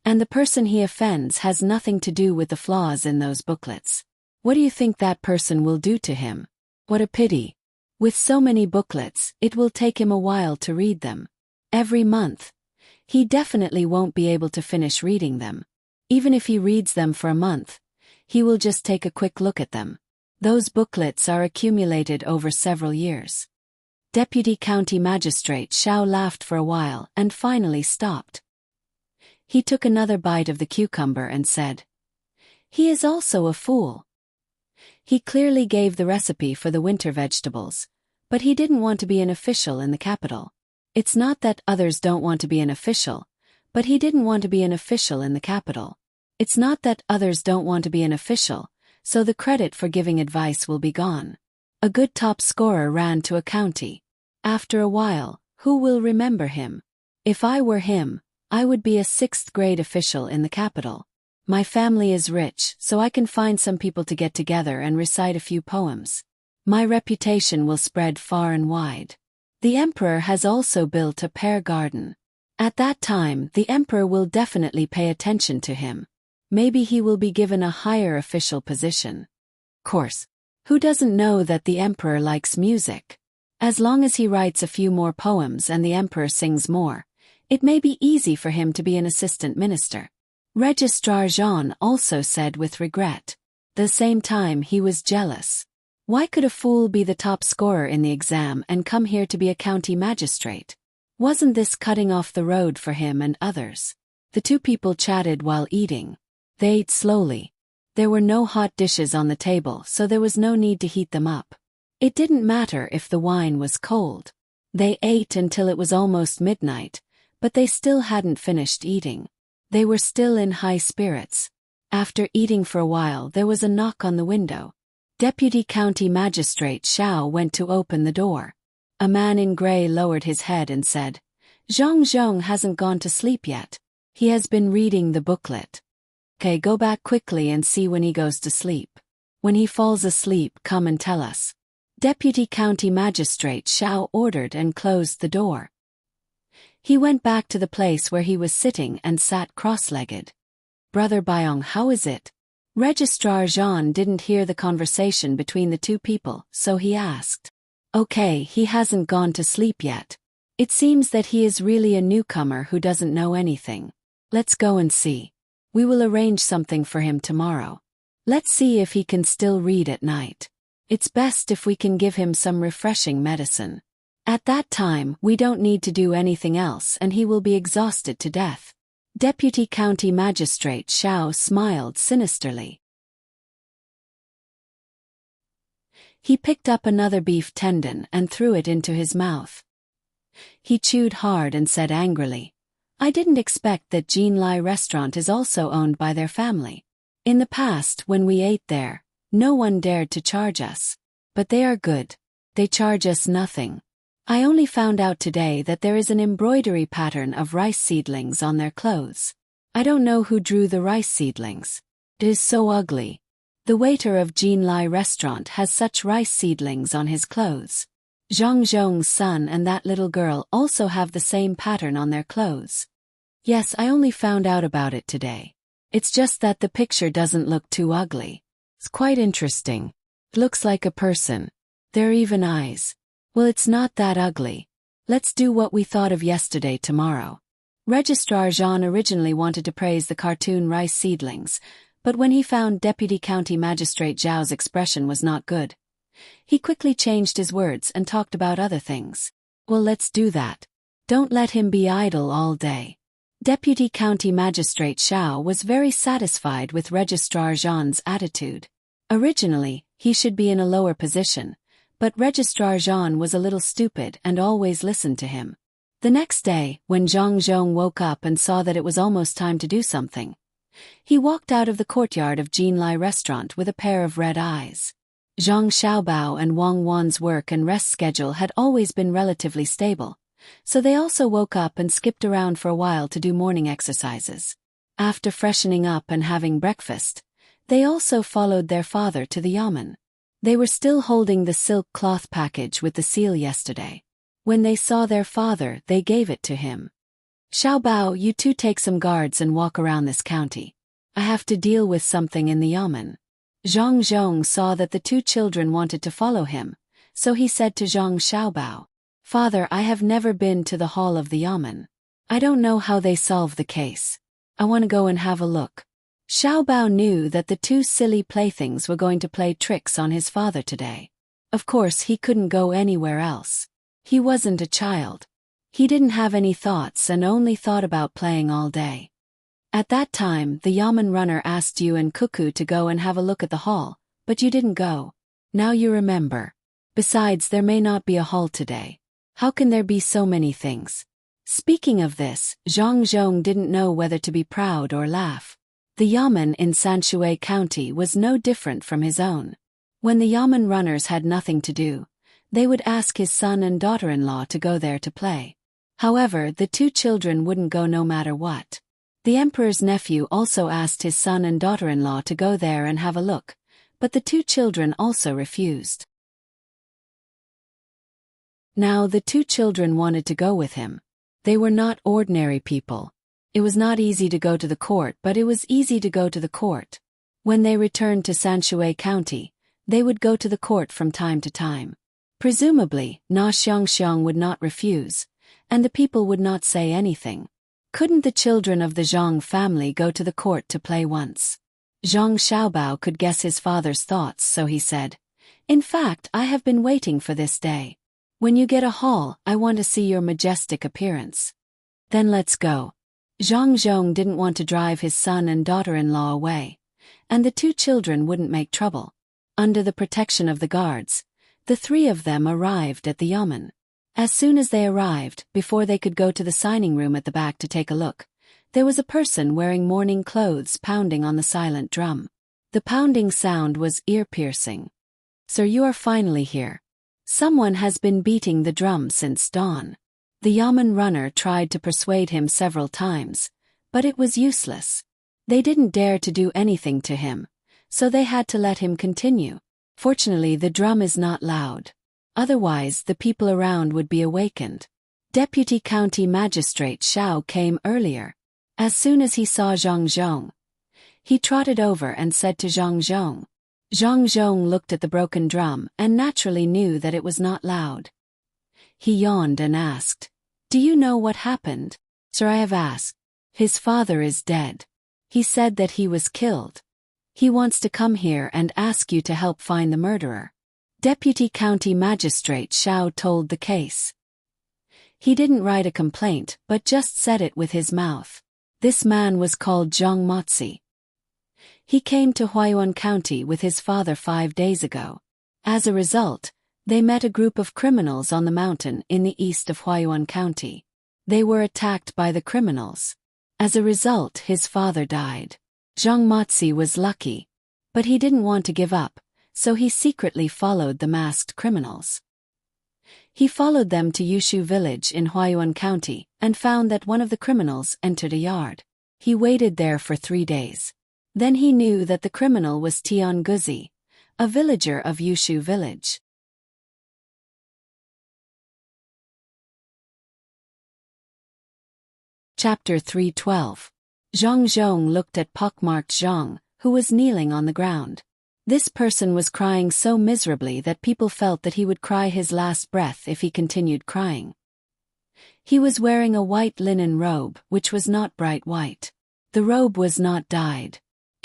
And the person he offends has nothing to do with the flaws in those booklets. What do you think that person will do to him? What a pity. With so many booklets, it will take him a while to read them. Every month. He definitely won't be able to finish reading them. Even if he reads them for a month, he will just take a quick look at them. Those booklets are accumulated over several years. Deputy County Magistrate Xiao laughed for a while and finally stopped. He took another bite of the cucumber and said, "He is also a fool." He clearly gave the recipe for the winter vegetables, but he didn't want to be an official in the capital. It's not that others don't want to be an official, but he didn't want to be an official in the capital. It's not that others don't want to be an official, so the credit for giving advice will be gone. A good top scorer ran to a county. After a while, who will remember him? If I were him, I would be a 6th grade official in the capital. My family is rich, so I can find some people to get together and recite a few poems. My reputation will spread far and wide. The emperor has also built a pear garden. At that time, the emperor will definitely pay attention to him. Maybe he will be given a higher official position. Course, who doesn't know that the emperor likes music? As long as he writes a few more poems and the emperor sings more, it may be easy for him to be an assistant minister. Registrar Zhan also said with regret. The same time he was jealous. Why could a fool be the top scorer in the exam and come here to be a county magistrate? Wasn't this cutting off the road for him and others? The 2 people chatted while eating. They ate slowly. There were no hot dishes on the table, so there was no need to heat them up. It didn't matter if the wine was cold. They ate until it was almost midnight, but they still hadn't finished eating. They were still in high spirits. After eating for a while, there was a knock on the window. Deputy County Magistrate Xiao went to open the door. A man in gray lowered his head and said, Zhang hasn't gone to sleep yet. He has been reading the booklet. Okay, go back quickly and see when he goes to sleep. When he falls asleep, come and tell us. Deputy County Magistrate Xiao ordered and closed the door. He went back to the place where he was sitting and sat cross-legged. Brother Byong, how is it? Registrar Zhan didn't hear the conversation between the two people, so he asked. Okay, he hasn't gone to sleep yet. It seems that he is really a newcomer who doesn't know anything. Let's go and see. We will arrange something for him tomorrow. Let's see if he can still read at night. It's best if we can give him some refreshing medicine. At that time, we don't need to do anything else and he will be exhausted to death. Deputy County Magistrate Xiao smiled sinisterly. He picked up another beef tendon and threw it into his mouth. He chewed hard and said angrily, I didn't expect that Jinlai restaurant is also owned by their family. In the past, when we ate there, no one dared to charge us. But they are good. They charge us nothing. I only found out today that there is an embroidery pattern of rice seedlings on their clothes. I don't know who drew the rice seedlings. It is so ugly. The waiter of Jinlai restaurant has such rice seedlings on his clothes. Zhang's son and that little girl also have the same pattern on their clothes. Yes, I only found out about it today. It's just that the picture doesn't look too ugly. It's quite interesting. It looks like a person. There are even eyes. Well, it's not that ugly. Let's do what we thought of yesterday tomorrow. Registrar Zhan originally wanted to praise the cartoon rice seedlings, but when he found Deputy County Magistrate Zhao's expression was not good, he quickly changed his words and talked about other things. Well, let's do that. Don't let him be idle all day. Deputy County Magistrate Xiao was very satisfied with Registrar Zhan's attitude. Originally, he should be in a lower position, but Registrar Zhan was a little stupid and always listened to him. The next day, when Zhang woke up and saw that it was almost time to do something, he walked out of the courtyard of Jinlai restaurant with a pair of red eyes. Zhang Xiaobao and Wang Wan's work and rest schedule had always been relatively stable, so they also woke up and skipped around for a while to do morning exercises. After freshening up and having breakfast, they also followed their father to the yamen. They were still holding the silk cloth package with the seal yesterday. When they saw their father, they gave it to him. Xiaobao, you two take some guards and walk around this county. I have to deal with something in the yamen. Zhang saw that the two children wanted to follow him, so he said to Zhang Xiaobao, Father, I have never been to the hall of the yamen. I don't know how they solve the case. I want to go and have a look. Xiaobao knew that the two silly playthings were going to play tricks on his father today. Of course, he couldn't go anywhere else. He wasn't a child. He didn't have any thoughts and only thought about playing all day. At that time, the yamen runner asked you and Cuckoo to go and have a look at the hall, but you didn't go. Now you remember. Besides, there may not be a hall today. How can there be so many things? Speaking of this, Zhang didn't know whether to be proud or laugh. The yamen in Sanshui County was no different from his own. When the yamen runners had nothing to do, they would ask his son and daughter-in-law to go there to play. However, the two children wouldn't go no matter what. The emperor's nephew also asked his son and daughter-in-law to go there and have a look, but the two children also refused. Now the two children wanted to go with him. They were not ordinary people. It was not easy to go to the court, but it was easy to go to the court. When they returned to Sanshui County, they would go to the court from time to time. Presumably, Na Xiangxiang would not refuse, and the people would not say anything. Couldn't the children of the Zhang family go to the court to play once? Zhang Xiaobao could guess his father's thoughts, so he said, In fact, I have been waiting for this day. When you get a hall, I want to see your majestic appearance. Then let's go. Zhang didn't want to drive his son and daughter-in-law away, and the two children wouldn't make trouble. Under the protection of the guards, the three of them arrived at the yamen. As soon as they arrived, before they could go to the signing room at the back to take a look, there was a person wearing mourning clothes pounding on the silent drum. The pounding sound was ear-piercing. "Sir, you are finally here. Someone has been beating the drum since dawn." The Yamen runner tried to persuade him several times, but it was useless. They didn't dare to do anything to him, so they had to let him continue. Fortunately, the drum is not loud. Otherwise, the people around would be awakened. Deputy County Magistrate Xiao came earlier. As soon as he saw Zhang Zhong, he trotted over and said to Zhang Zhong. Zhang Zhong looked at the broken drum and naturally knew that it was not loud. He yawned and asked, "Do you know what happened?" "Sir, I have asked. His father is dead. He said that he was killed. He wants to come here and ask you to help find the murderer." Deputy County Magistrate Xiao told the case. He didn't write a complaint but just said it with his mouth. This man was called Zhang Motzi. He came to Huayuan County with his father 5 days ago. As a result, they met a group of criminals on the mountain in the east of Huayuan County. They were attacked by the criminals. As a result, his father died. Zhang Motzi was lucky, but he didn't want to give up, so he secretly followed the masked criminals. He followed them to Yushu village in Huayuan County and found that one of the criminals entered a yard. He waited there for 3 days. Then he knew that the criminal was Tian Guzi, a villager of Yushu village. Chapter 312. Zhang Zhong looked at pockmarked Zhang, who was kneeling on the ground. This person was crying so miserably that people felt that he would cry his last breath if he continued crying. He was wearing a white linen robe, which was not bright white. The robe was not dyed.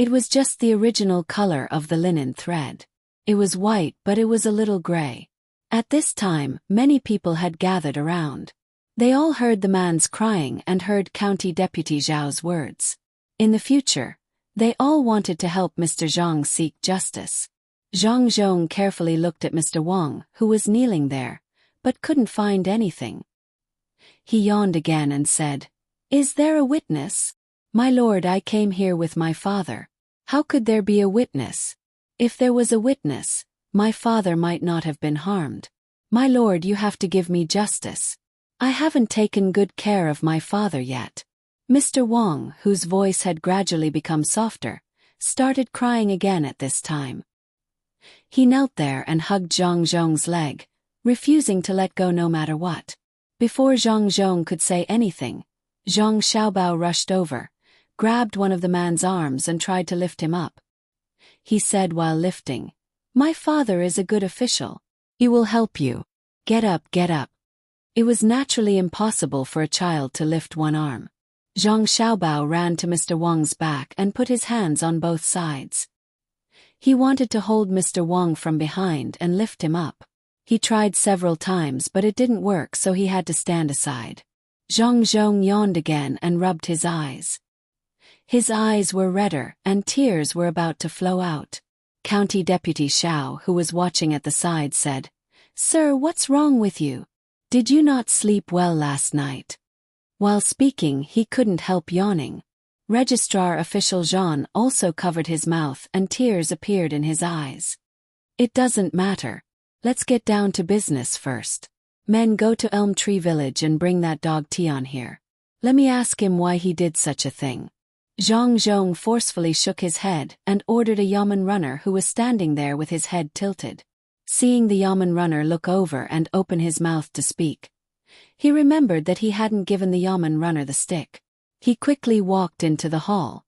It was just the original color of the linen thread. It was white, but it was a little gray. At this time, many people had gathered around. They all heard the man's crying and heard County Deputy Zhao's words. In the future, they all wanted to help Mr. Zhang seek justice. Zhang Zhong carefully looked at Mr. Wang, who was kneeling there, but couldn't find anything. He yawned again and said, "Is there a witness?" "My lord, I came here with my father." "How could there be a witness? If there was a witness, my father might not have been harmed." "My lord, you have to give me justice. I haven't taken good care of my father yet." Mr. Wang, whose voice had gradually become softer, started crying again at this time. He knelt there and hugged Zhang Zhong's leg, refusing to let go no matter what. Before Zhang Zhong could say anything, Zhang Xiaobao rushed over, grabbed one of the man's arms and tried to lift him up. He said while lifting, "My father is a good official. He will help you. Get up, get up." It was naturally impossible for a child to lift one arm. Zhang Xiaobao ran to Mr. Wang's back and put his hands on both sides. He wanted to hold Mr. Wang from behind and lift him up. He tried several times but it didn't work, so he had to stand aside. Zhang Zhong yawned again and rubbed his eyes. His eyes were redder and tears were about to flow out. County Deputy Xiao, who was watching at the side, said, "Sir, what's wrong with you? Did you not sleep well last night?" While speaking, he couldn't help yawning. Registrar Official Jean also covered his mouth and tears appeared in his eyes. "It doesn't matter. Let's get down to business first. Men, go to Elm Tree Village and bring that dog Tian here. Let me ask him why he did such a thing." Zhang Zhong forcefully shook his head and ordered a Yamen runner who was standing there with his head tilted. Seeing the Yamen runner look over and open his mouth to speak, he remembered that he hadn't given the Yamen runner the stick. He quickly walked into the hall.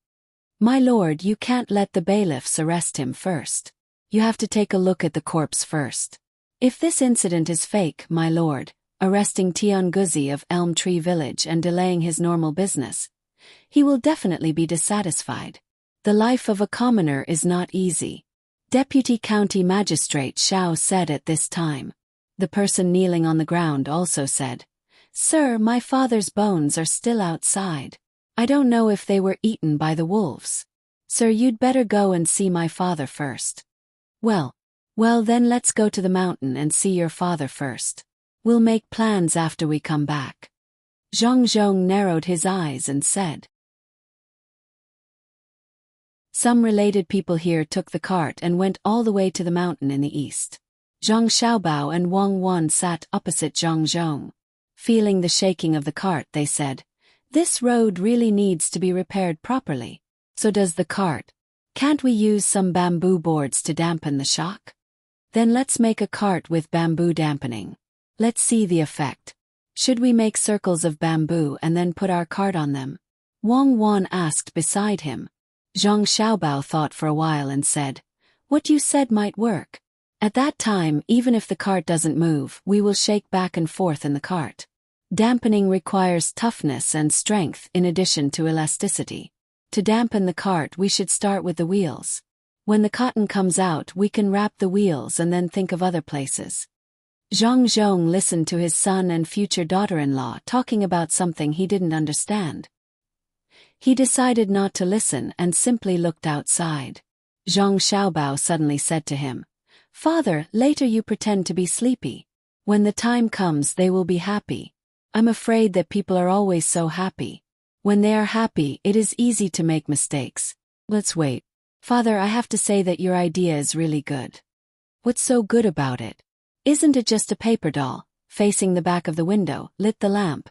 "My lord, you can't let the bailiffs arrest him first. You have to take a look at the corpse first. If this incident is fake, my lord, arresting Tian Guzi of Elm Tree Village and delaying his normal business, he will definitely be dissatisfied. The life of a commoner is not easy." Deputy County Magistrate Xiao said at this time. The person kneeling on the ground also said, "Sir, my father's bones are still outside. I don't know if they were eaten by the wolves. Sir, you'd better go and see my father first." Well, then let's go to the mountain and see your father first. We'll make plans after we come back." Zhang Zhong narrowed his eyes and said. Some related people here took the cart and went all the way to the mountain in the east. Zhang Xiaobao and Wang Wan sat opposite Zhang Zhong. Feeling the shaking of the cart, they said, "This road really needs to be repaired properly. So does the cart. Can't we use some bamboo boards to dampen the shock? Then let's make a cart with bamboo dampening. Let's see the effect. Should we make circles of bamboo and then put our cart on them?" Wang Wan asked beside him. Zhang Xiaobao thought for a while and said, "What you said might work. At that time, even if the cart doesn't move, we will shake back and forth in the cart. Dampening requires toughness and strength in addition to elasticity. To dampen the cart, we should start with the wheels. When the cotton comes out, we can wrap the wheels and then think of other places." Zhang Zhong listened to his son and future daughter-in-law talking about something he didn't understand. He decided not to listen and simply looked outside. Zhang Xiaobao suddenly said to him, "Father, later you pretend to be sleepy. When the time comes, they will be happy. I'm afraid that people are always so happy. When they are happy, it is easy to make mistakes. Let's wait. Father, I have to say that your idea is really good." "What's so good about it? Isn't it just a paper doll?" Facing the back of the window, lit the lamp,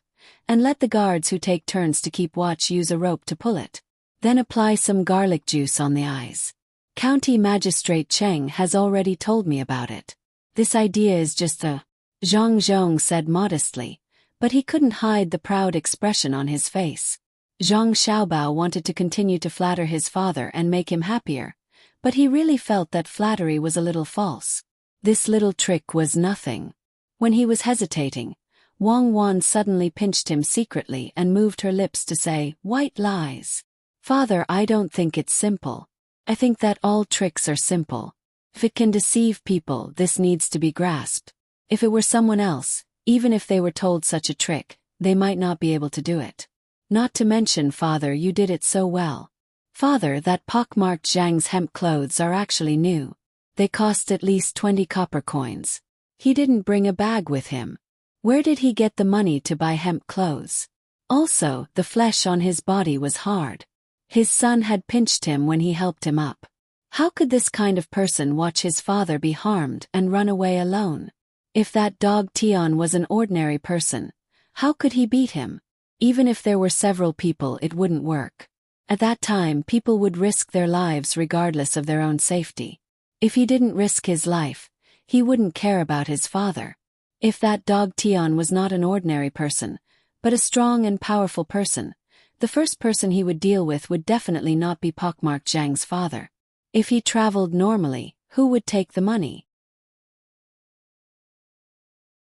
and let the guards who take turns to keep watch use a rope to pull it. Then apply some garlic juice on the eyes. County Magistrate Cheng has already told me about it. This idea is just a... Zhang Zhong said modestly, but he couldn't hide the proud expression on his face. Zhang Xiaobao wanted to continue to flatter his father and make him happier, but he really felt that flattery was a little false. This little trick was nothing. When he was hesitating, Wang Wan suddenly pinched him secretly and moved her lips to say, "White lies." "Father, I don't think it's simple. I think that all tricks are simple. If it can deceive people, this needs to be grasped. If it were someone else, even if they were told such a trick, they might not be able to do it. Not to mention, Father, you did it so well. Father, that pockmarked Zhang's hemp clothes are actually new. They cost at least 20 copper coins. He didn't bring a bag with him. Where did he get the money to buy hemp clothes? Also, the flesh on his body was hard. His son had pinched him when he helped him up. How could this kind of person watch his father be harmed and run away alone? If that dog Tian was an ordinary person, how could he beat him? Even if there were several people, it wouldn't work. At that time, people would risk their lives regardless of their own safety. If he didn't risk his life, he wouldn't care about his father. If that dog Tian was not an ordinary person, but a strong and powerful person, the first person he would deal with would definitely not be pockmarked Zhang's father. If he traveled normally, who would take the money?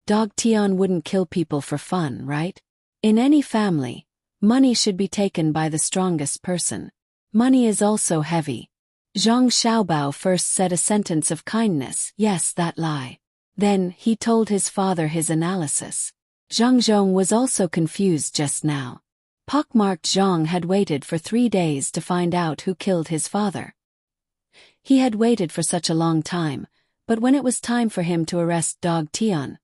Dog Tian wouldn't kill people for fun, right? In any family, money should be taken by the strongest person. Money is also heavy. Zhang Xiaobao first said a sentence of kindness, "Yes, that lie." Then, he told his father his analysis. Zhang Zhong was also confused just now. Pockmarked Zhang had waited for 3 days to find out who killed his father. He had waited for such a long time, but when it was time for him to arrest dog Tian,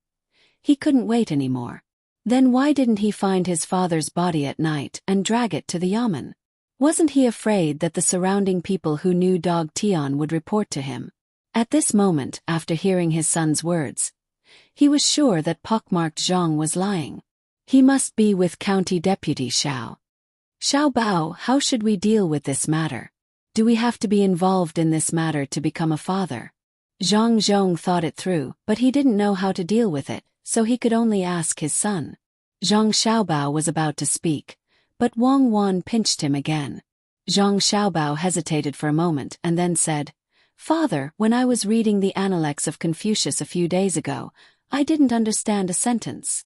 he couldn't wait anymore. Then why didn't he find his father's body at night and drag it to the yamen? Wasn't he afraid that the surrounding people who knew dog Tian would report to him? At this moment, after hearing his son's words, he was sure that pockmarked Zhang was lying. He must be with County Deputy Xiao. "Xiaobao, how should we deal with this matter? Do we have to be involved in this matter to become a father?" Zhang Zhong thought it through, but he didn't know how to deal with it, so he could only ask his son. Zhang Xiaobao was about to speak, but Wang Wan pinched him again. Zhang Xiaobao hesitated for a moment and then said, "Father, when I was reading the Idyllic of Confucius a few days ago, I didn't understand a sentence."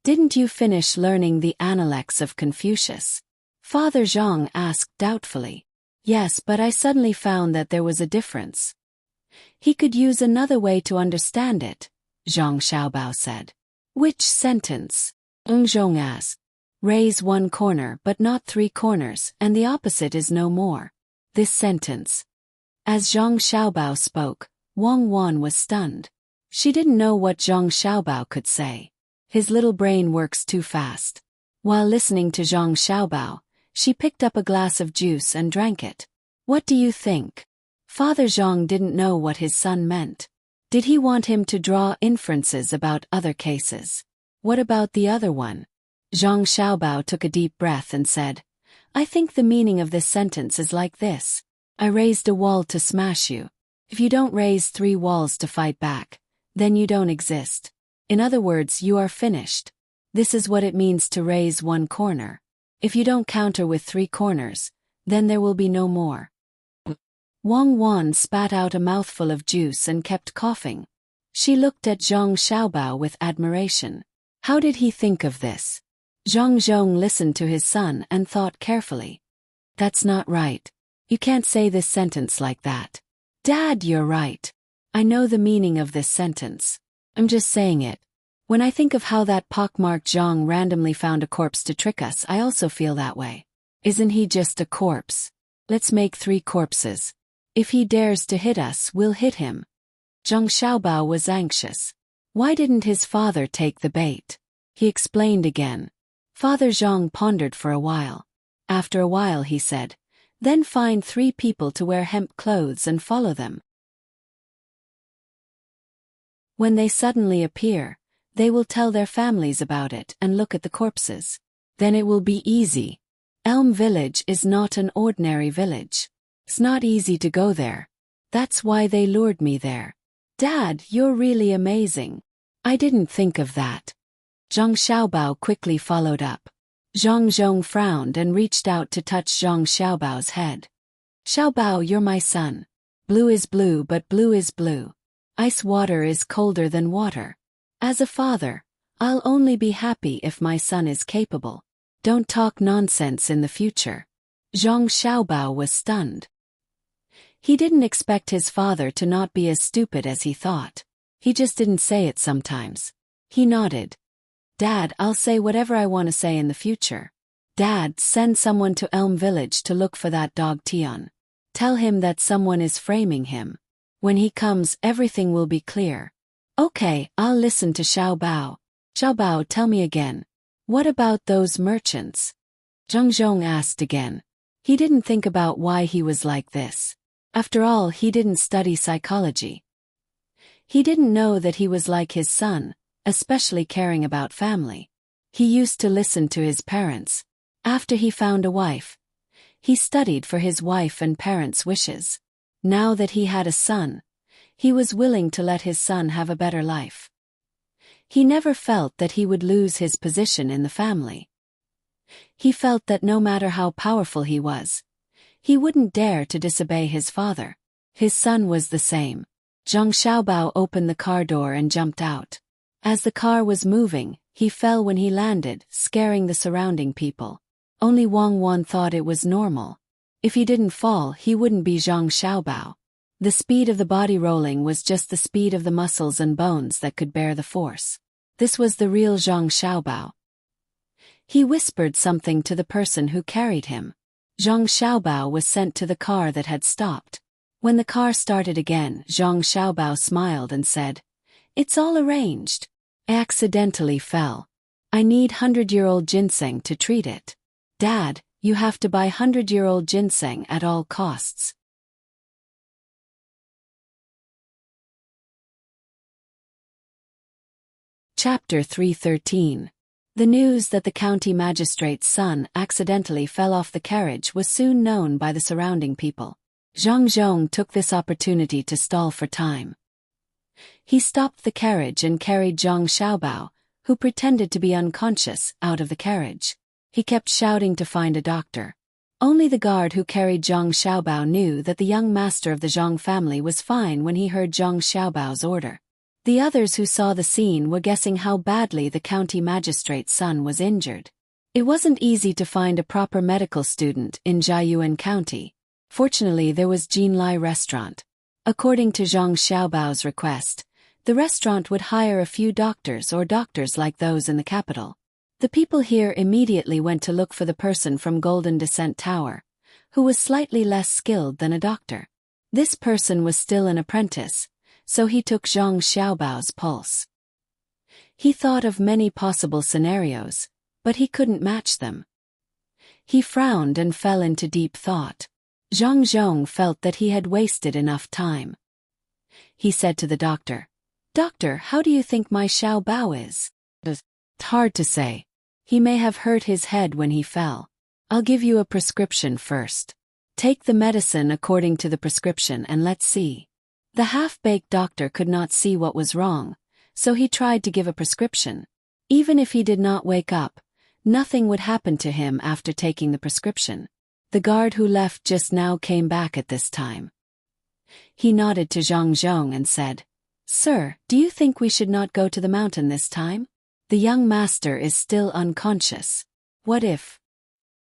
"Didn't you finish learning the Idyllic of Confucius?" Father Zhang asked doubtfully. "Yes, but I suddenly found that there was a difference. He could use another way to understand it," Zhang Xiaobao said. "Which sentence?" Zhong asked. "Raise one corner but not 3 corners, and the opposite is no more. This sentence." As Zhang Xiaobao spoke, Wang Wan was stunned. She didn't know what Zhang Xiaobao could say. His little brain works too fast. While listening to Zhang Xiaobao, she picked up a glass of juice and drank it. What do you think? Father Zhang didn't know what his son meant. Did he want him to draw inferences about other cases? What about the other one? Zhang Xiaobao took a deep breath and said, I think the meaning of this sentence is like this. I raised a wall to smash you. If you don't raise 3 walls to fight back, then you don't exist. In other words, you are finished. This is what it means to raise 1 corner. If you don't counter with 3 corners, then there will be no more. Wang Wan spat out a mouthful of juice and kept coughing. She looked at Zhang Xiaobao with admiration. How did he think of this? Zhang Zhong listened to his son and thought carefully. That's not right. You can't say this sentence like that. Dad, you're right. I know the meaning of this sentence. I'm just saying it. When I think of how that pockmarked Zhang randomly found a corpse to trick us, I also feel that way. Isn't he just a corpse? Let's make 3 corpses. If he dares to hit us, we'll hit him. Zhang Xiaobao was anxious. Why didn't his father take the bait? He explained again. Father Zhang pondered for a while. After a while he said, then find 3 people to wear hemp clothes and follow them. When they suddenly appear, they will tell their families about it and look at the corpses. Then it will be easy. Elm Village is not an ordinary village. It's not easy to go there. That's why they lured me there. Dad, you're really amazing. I didn't think of that. Zhang Xiaobao quickly followed up. Zhang Zhong frowned and reached out to touch Zhang Xiaobao's head. Xiaobao, you're my son. Blue is blue, but blue is blue. Ice water is colder than water. As a father, I'll only be happy if my son is capable. Don't talk nonsense in the future. Zhang Xiaobao was stunned. He didn't expect his father to not be as stupid as he thought. He just didn't say it sometimes. He nodded. Dad, I'll say whatever I want to say in the future. Dad, send someone to Elm Village to look for that dog Tian. Tell him that someone is framing him. When he comes, everything will be clear. Okay, I'll listen to Xiaobao. Xiaobao, tell me again. What about those merchants? Zhang Zhong asked again. He didn't think about why he was like this. After all, he didn't study psychology. He didn't know that he was like his son, especially caring about family. He used to listen to his parents. After he found a wife, he studied for his wife and parents' wishes. Now that he had a son, he was willing to let his son have a better life. He never felt that he would lose his position in the family. He felt that no matter how powerful he was, he wouldn't dare to disobey his father. His son was the same. Zhang Xiaobao opened the car door and jumped out. As the car was moving, he fell when he landed, scaring the surrounding people. Only Wang Wan thought it was normal. If he didn't fall, he wouldn't be Zhang Xiaobao. The speed of the body rolling was just the speed of the muscles and bones that could bear the force. This was the real Zhang Xiaobao. He whispered something to the person who carried him. Zhang Xiaobao was sent to the car that had stopped. When the car started again, Zhang Xiaobao smiled and said, "It's all arranged. I accidentally fell. I need 100-year-old ginseng to treat it. Dad, you have to buy 100-year-old ginseng at all costs." Chapter 313. The news that the county magistrate's son accidentally fell off the carriage was soon known by the surrounding people. Zhang Zhong took this opportunity to stall for time. He stopped the carriage and carried Zhang Xiaobao, who pretended to be unconscious, out of the carriage. He kept shouting to find a doctor. Only the guard who carried Zhang Xiaobao knew that the young master of the Zhang family was fine when he heard Zhang Xiaobao's order. The others who saw the scene were guessing how badly the county magistrate's son was injured. It wasn't easy to find a proper medical student in Jiayuan County. Fortunately, there was Jinlai Restaurant. According to Zhang Xiaobao's request, the restaurant would hire a few doctors or doctors like those in the capital. The people here immediately went to look for the person from Golden Descent Tower, who was slightly less skilled than a doctor. This person was still an apprentice, so he took Zhang Xiaobao's pulse. He thought of many possible scenarios, but he couldn't match them. He frowned and fell into deep thought. Zhang Zhong felt that he had wasted enough time. He said to the doctor, "Doctor, how do you think my Xiao Bao is?" "It's hard to say. He may have hurt his head when he fell. I'll give you a prescription first. Take the medicine according to the prescription and let's see." The half-baked doctor could not see what was wrong, so he tried to give a prescription. Even if he did not wake up, nothing would happen to him after taking the prescription. The guard who left just now came back at this time. He nodded to Zhang Zhong and said, "Sir, do you think we should not go to the mountain this time? The young master is still unconscious. What if?"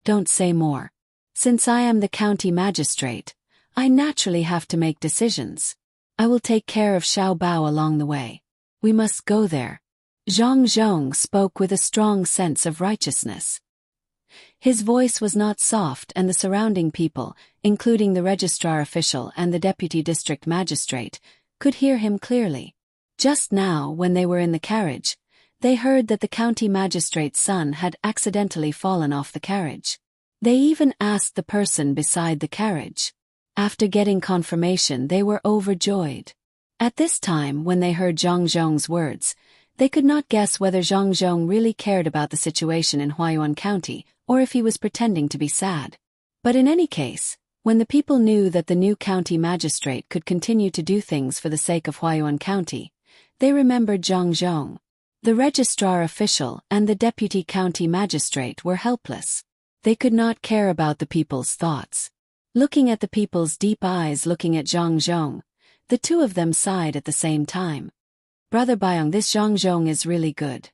"Don't say more. Since I am the county magistrate, I naturally have to make decisions. I will take care of Xiao Bao along the way. We must go there." Zhang Zhong spoke with a strong sense of righteousness. His voice was not soft, and the surrounding people, including the registrar official and the deputy district magistrate, could hear him clearly. Just now, when they were in the carriage, they heard that the county magistrate's son had accidentally fallen off the carriage. They even asked the person beside the carriage. After getting confirmation, they were overjoyed. At this time, when they heard Zhang Zhong's words, they could not guess whether Zhang Zhong really cared about the situation in Huayuan County, or if he was pretending to be sad. But in any case, when the people knew that the new county magistrate could continue to do things for the sake of Huayuan County, they remembered Zhang Zhong. The registrar official and the deputy county magistrate were helpless. They could not care about the people's thoughts. Looking at the people's deep eyes looking at Zhang Zhong, the two of them sighed at the same time. "Brother Byung, this Zhang Zhong is really good.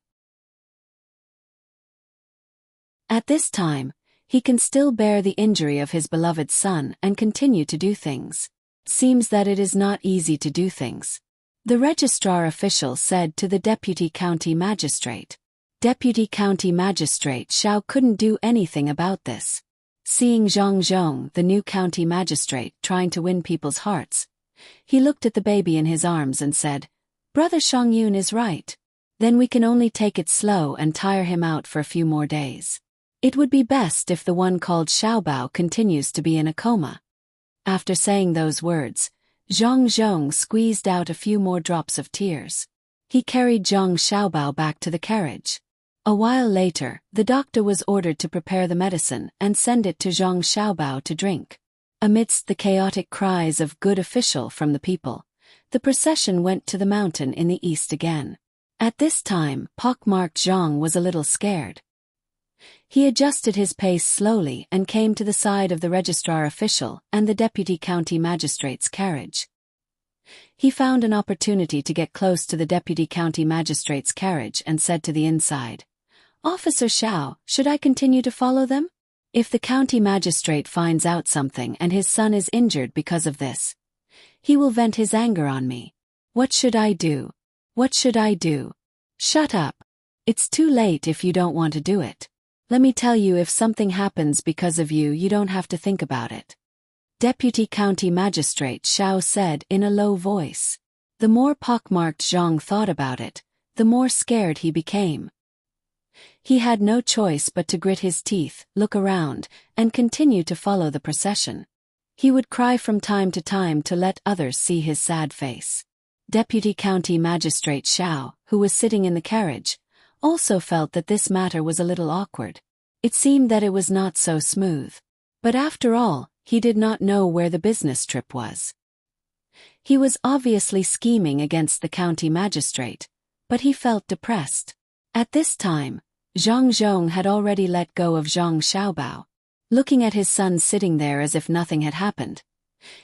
At this time, he can still bear the injury of his beloved son and continue to do things. Seems that it is not easy to do things." The registrar official said to the deputy county magistrate. Deputy county magistrate Xiao couldn't do anything about this. Seeing Zhang Zhong, the new county magistrate, trying to win people's hearts, he looked at the baby in his arms and said, "Brother Shangyun is right. Then we can only take it slow and tire him out for a few more days. It would be best if the one called Xiaobao continues to be in a coma." After saying those words, Zhang Zhong squeezed out a few more drops of tears. He carried Zhang Xiaobao back to the carriage. A while later, the doctor was ordered to prepare the medicine and send it to Zhang Xiaobao to drink. Amidst the chaotic cries of "good official" from the people, the procession went to the mountain in the east again. At this time, pockmarked Zhang was a little scared. He adjusted his pace slowly and came to the side of the registrar official and the deputy county magistrate's carriage. He found an opportunity to get close to the deputy county magistrate's carriage and said to the inside, "Officer Xiao, should I continue to follow them? If the county magistrate finds out something and his son is injured because of this, he will vent his anger on me. What should I do? What should I do?" "Shut up. It's too late if you don't want to do it. Let me tell you, if something happens because of you, you don't have to think about it," Deputy County Magistrate Xiao said in a low voice. The more pockmarked Zhang thought about it, the more scared he became. He had no choice but to grit his teeth, look around, and continue to follow the procession. He would cry from time to time to let others see his sad face. Deputy County Magistrate Xiao, who was sitting in the carriage, also felt that this matter was a little awkward. It seemed that it was not so smooth. But after all, he did not know where the business trip was. He was obviously scheming against the county magistrate, but he felt depressed. At this time, Zhang Zhong had already let go of Zhang Xiaobao. Looking at his son sitting there as if nothing had happened,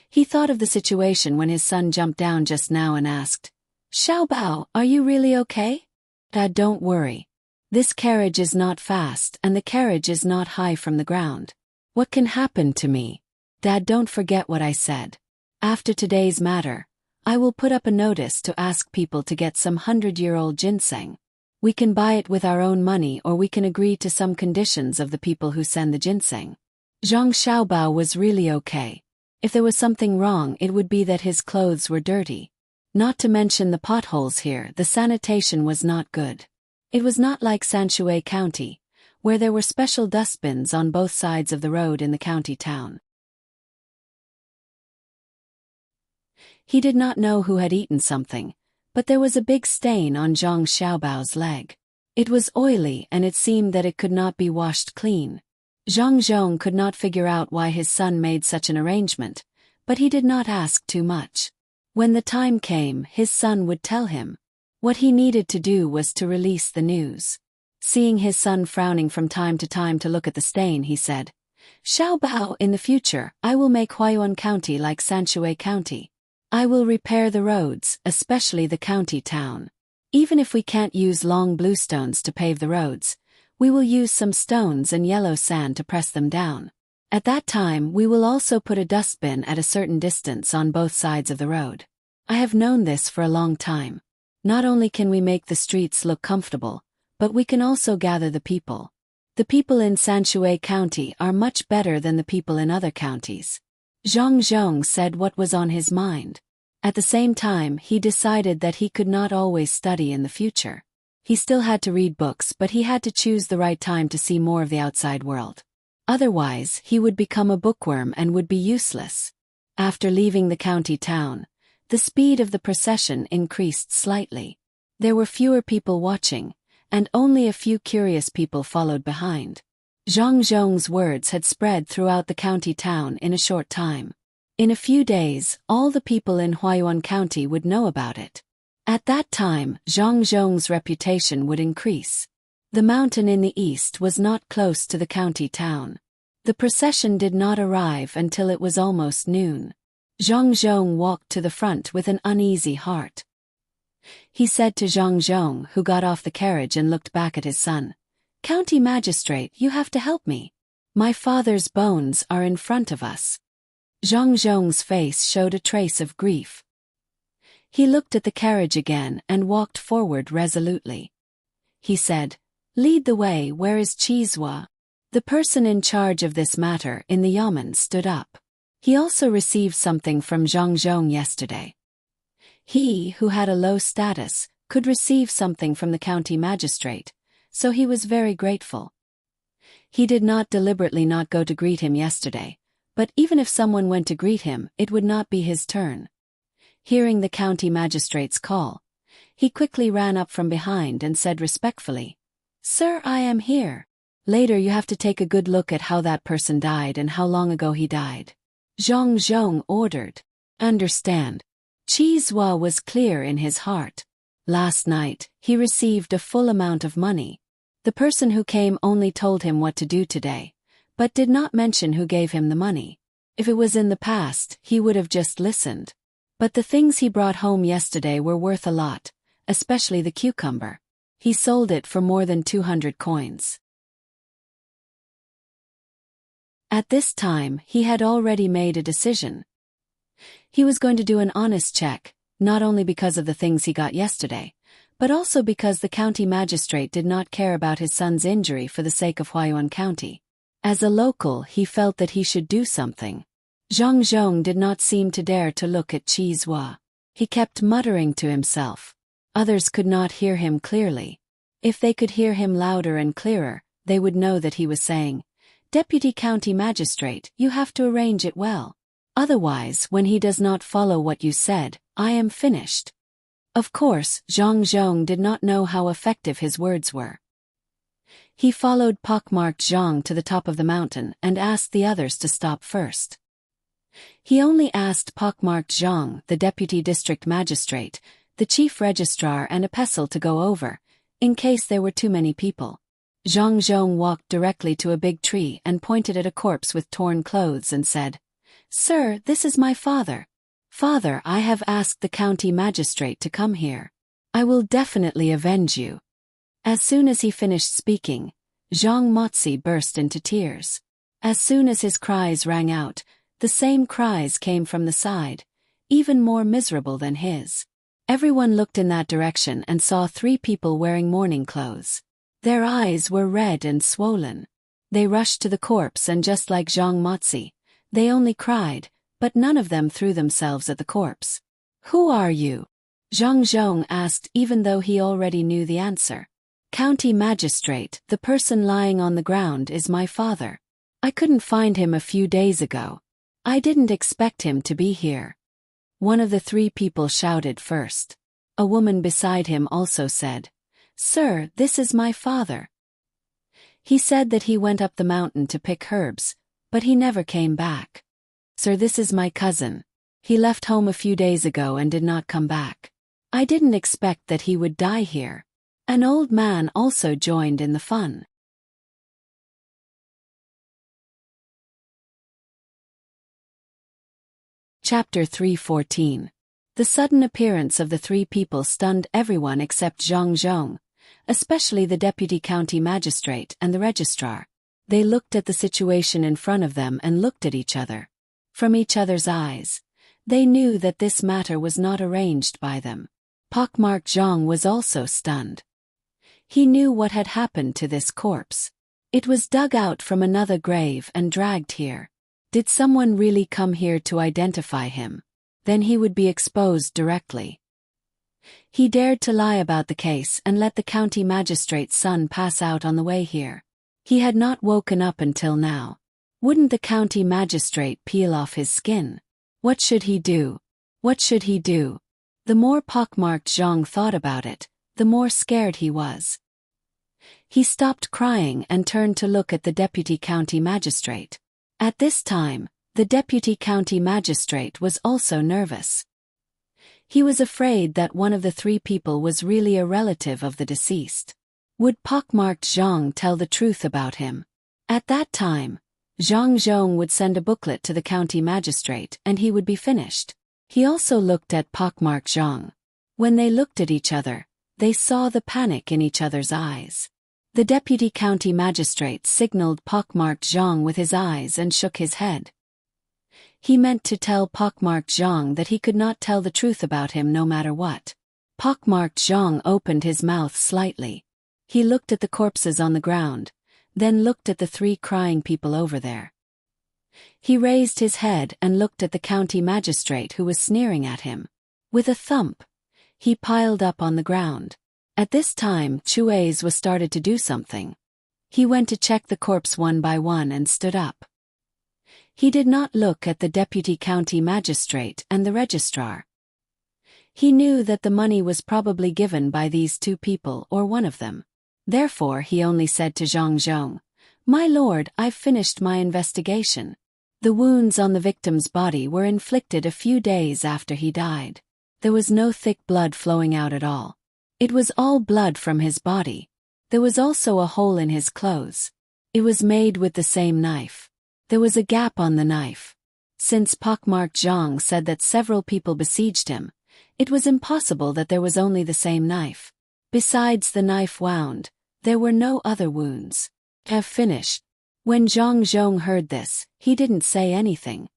he thought of the situation when his son jumped down just now and asked, "Xiaobao, are you really okay?" "Dad, don't worry. This carriage is not fast and the carriage is not high from the ground. What can happen to me? Dad, don't forget what I said. After today's matter, I will put up a notice to ask people to get some 100-year-old ginseng. We can buy it with our own money, or we can agree to some conditions of the people who send the ginseng." Zhang Xiaobao was really okay. If there was something wrong, it would be that his clothes were dirty. Not to mention the potholes here, the sanitation was not good. It was not like Sanshui County, where there were special dustbins on both sides of the road in the county town. He did not know who had eaten something, but there was a big stain on Zhang Xiaobao's leg. It was oily and it seemed that it could not be washed clean. Zhang Zhong could not figure out why his son made such an arrangement, but he did not ask too much. When the time came, his son would tell him. What he needed to do was to release the news. Seeing his son frowning from time to look at the stain, he said, "Xiaobao, in the future, I will make Huayuan County like Sanshui County. I will repair the roads, especially the county town. Even if we can't use long bluestones to pave the roads, we will use some stones and yellow sand to press them down. At that time we will also put a dustbin at a certain distance on both sides of the road. I have known this for a long time. Not only can we make the streets look comfortable, but we can also gather the people. The people in Sanshui County are much better than the people in other counties." Zhang Zhong said what was on his mind. At the same time, he decided that he could not always study in the future. He still had to read books, but he had to choose the right time to see more of the outside world. Otherwise, he would become a bookworm and would be useless. After leaving the county town, the speed of the procession increased slightly. There were fewer people watching, and only a few curious people followed behind. Zhang Zhong's words had spread throughout the county town in a short time. In a few days, all the people in Huayuan County would know about it. At that time, Zhang Zhong's reputation would increase. The mountain in the east was not close to the county town. The procession did not arrive until it was almost noon. Zhang Zhong walked to the front with an uneasy heart. He said to Zhang Zhong, who got off the carriage and looked back at his son, "County magistrate, you have to help me. My father's bones are in front of us." Zhang Zhong's face showed a trace of grief. He looked at the carriage again and walked forward resolutely. He said, "Lead the way, where is Chizhua?" The person in charge of this matter in the yamen stood up. He also received something from Zhang Zhong yesterday. He, who had a low status, could receive something from the county magistrate, so he was very grateful. He did not deliberately not go to greet him yesterday, but even if someone went to greet him, it would not be his turn. Hearing the county magistrate's call, he quickly ran up from behind and said respectfully, "Sir, I am here. Later you have to take a good look at how that person died and how long ago he died." Zhang Zhong ordered. "Understand." Chizhua was clear in his heart. Last night, he received a full amount of money. The person who came only told him what to do today, but did not mention who gave him the money. If it was in the past, he would have just listened. But the things he brought home yesterday were worth a lot, especially the cucumber. He sold it for more than 200 coins. At this time, he had already made a decision. He was going to do an honest check, not only because of the things he got yesterday, but also because the county magistrate did not care about his son's injury for the sake of Huayuan County. As a local, he felt that he should do something. Zhang Zhong did not seem to dare to look at Chizhua. He kept muttering to himself. Others could not hear him clearly. If they could hear him louder and clearer, they would know that he was saying, "Deputy County Magistrate, you have to arrange it well. Otherwise, when he does not follow what you said, I am finished." Of course, Zhang Zhong did not know how effective his words were. He followed pockmarked Zhang to the top of the mountain and asked the others to stop first. He only asked pockmarked Zhang, the deputy district magistrate, the chief registrar and a pestle to go over, in case there were too many people. Zhang Zhong walked directly to a big tree and pointed at a corpse with torn clothes and said, "Sir, this is my father. Father, I have asked the county magistrate to come here. I will definitely avenge you." As soon as he finished speaking, Zhang Motzi burst into tears. As soon as his cries rang out, the same cries came from the side, even more miserable than his. Everyone looked in that direction and saw 3 people wearing mourning clothes. Their eyes were red and swollen. They rushed to the corpse and just like Zhang Motzi, they only cried, but none of them threw themselves at the corpse. "Who are you?" Zhang Zhong asked even though he already knew the answer. "County magistrate, the person lying on the ground is my father. I couldn't find him a few days ago. I didn't expect him to be here." One of the three people shouted first. A woman beside him also said, "Sir, this is my father." He said that he went up the mountain to pick herbs, but he never came back. "Sir, this is my cousin. He left home a few days ago and did not come back. I didn't expect that he would die here." An old man also joined in the fun. Chapter 3:14. The sudden appearance of the three people stunned everyone except Zhang Zhong, especially the deputy county magistrate and the registrar. They looked at the situation in front of them and looked at each other. From each other's eyes, they knew that this matter was not arranged by them. Pockmarked Zhang was also stunned. He knew what had happened to this corpse. It was dug out from another grave and dragged here. Did someone really come here to identify him? Then he would be exposed directly. He dared to lie about the case and let the county magistrate's son pass out on the way here. He had not woken up until now. Wouldn't the county magistrate peel off his skin? What should he do? What should he do? The more pockmarked Zhang thought about it, the more scared he was. He stopped crying and turned to look at the deputy county magistrate. At this time, the deputy county magistrate was also nervous. He was afraid that one of the three people was really a relative of the deceased. Would pockmarked Zhang tell the truth about him? At that time, Zhang Zhong would send a booklet to the county magistrate and he would be finished. He also looked at pockmarked Zhang. When they looked at each other, they saw the panic in each other's eyes. The deputy county magistrate signaled pockmarked Zhang with his eyes and shook his head. He meant to tell pockmarked Zhang that he could not tell the truth about him no matter what. Pockmarked Zhang opened his mouth slightly. He looked at the corpses on the ground, then looked at the three crying people over there. He raised his head and looked at the county magistrate who was sneering at him. With a thump, he piled up on the ground. At this time, Chuaze was started to do something. He went to check the corpse one by one and stood up. He did not look at the deputy county magistrate and the registrar. He knew that the money was probably given by these two people or one of them. Therefore he only said to Zhang Zhong, "My lord, I've finished my investigation." The wounds on the victim's body were inflicted a few days after he died. There was no thick blood flowing out at all. It was all blood from his body. There was also a hole in his clothes. It was made with the same knife. There was a gap on the knife. Since pockmarked Zhang said that several people besieged him, it was impossible that there was only the same knife. Besides the knife wound, there were no other wounds. Have finished. When Zhang Zhong heard this, he didn't say anything.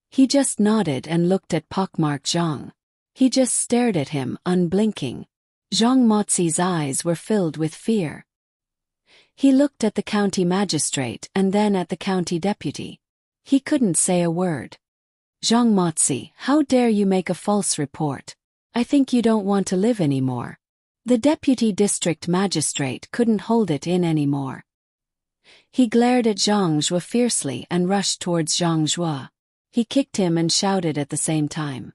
He just nodded and looked at pockmarked Zhang. He just stared at him, unblinking. Zhang Mozi's eyes were filled with fear. He looked at the county magistrate and then at the county deputy. He couldn't say a word. "Zhang Mozi, how dare you make a false report? I think you don't want to live anymore." The deputy district magistrate couldn't hold it in anymore. He glared at Zhang Zhuo fiercely and rushed towards Zhang Zhuo. He kicked him and shouted at the same time.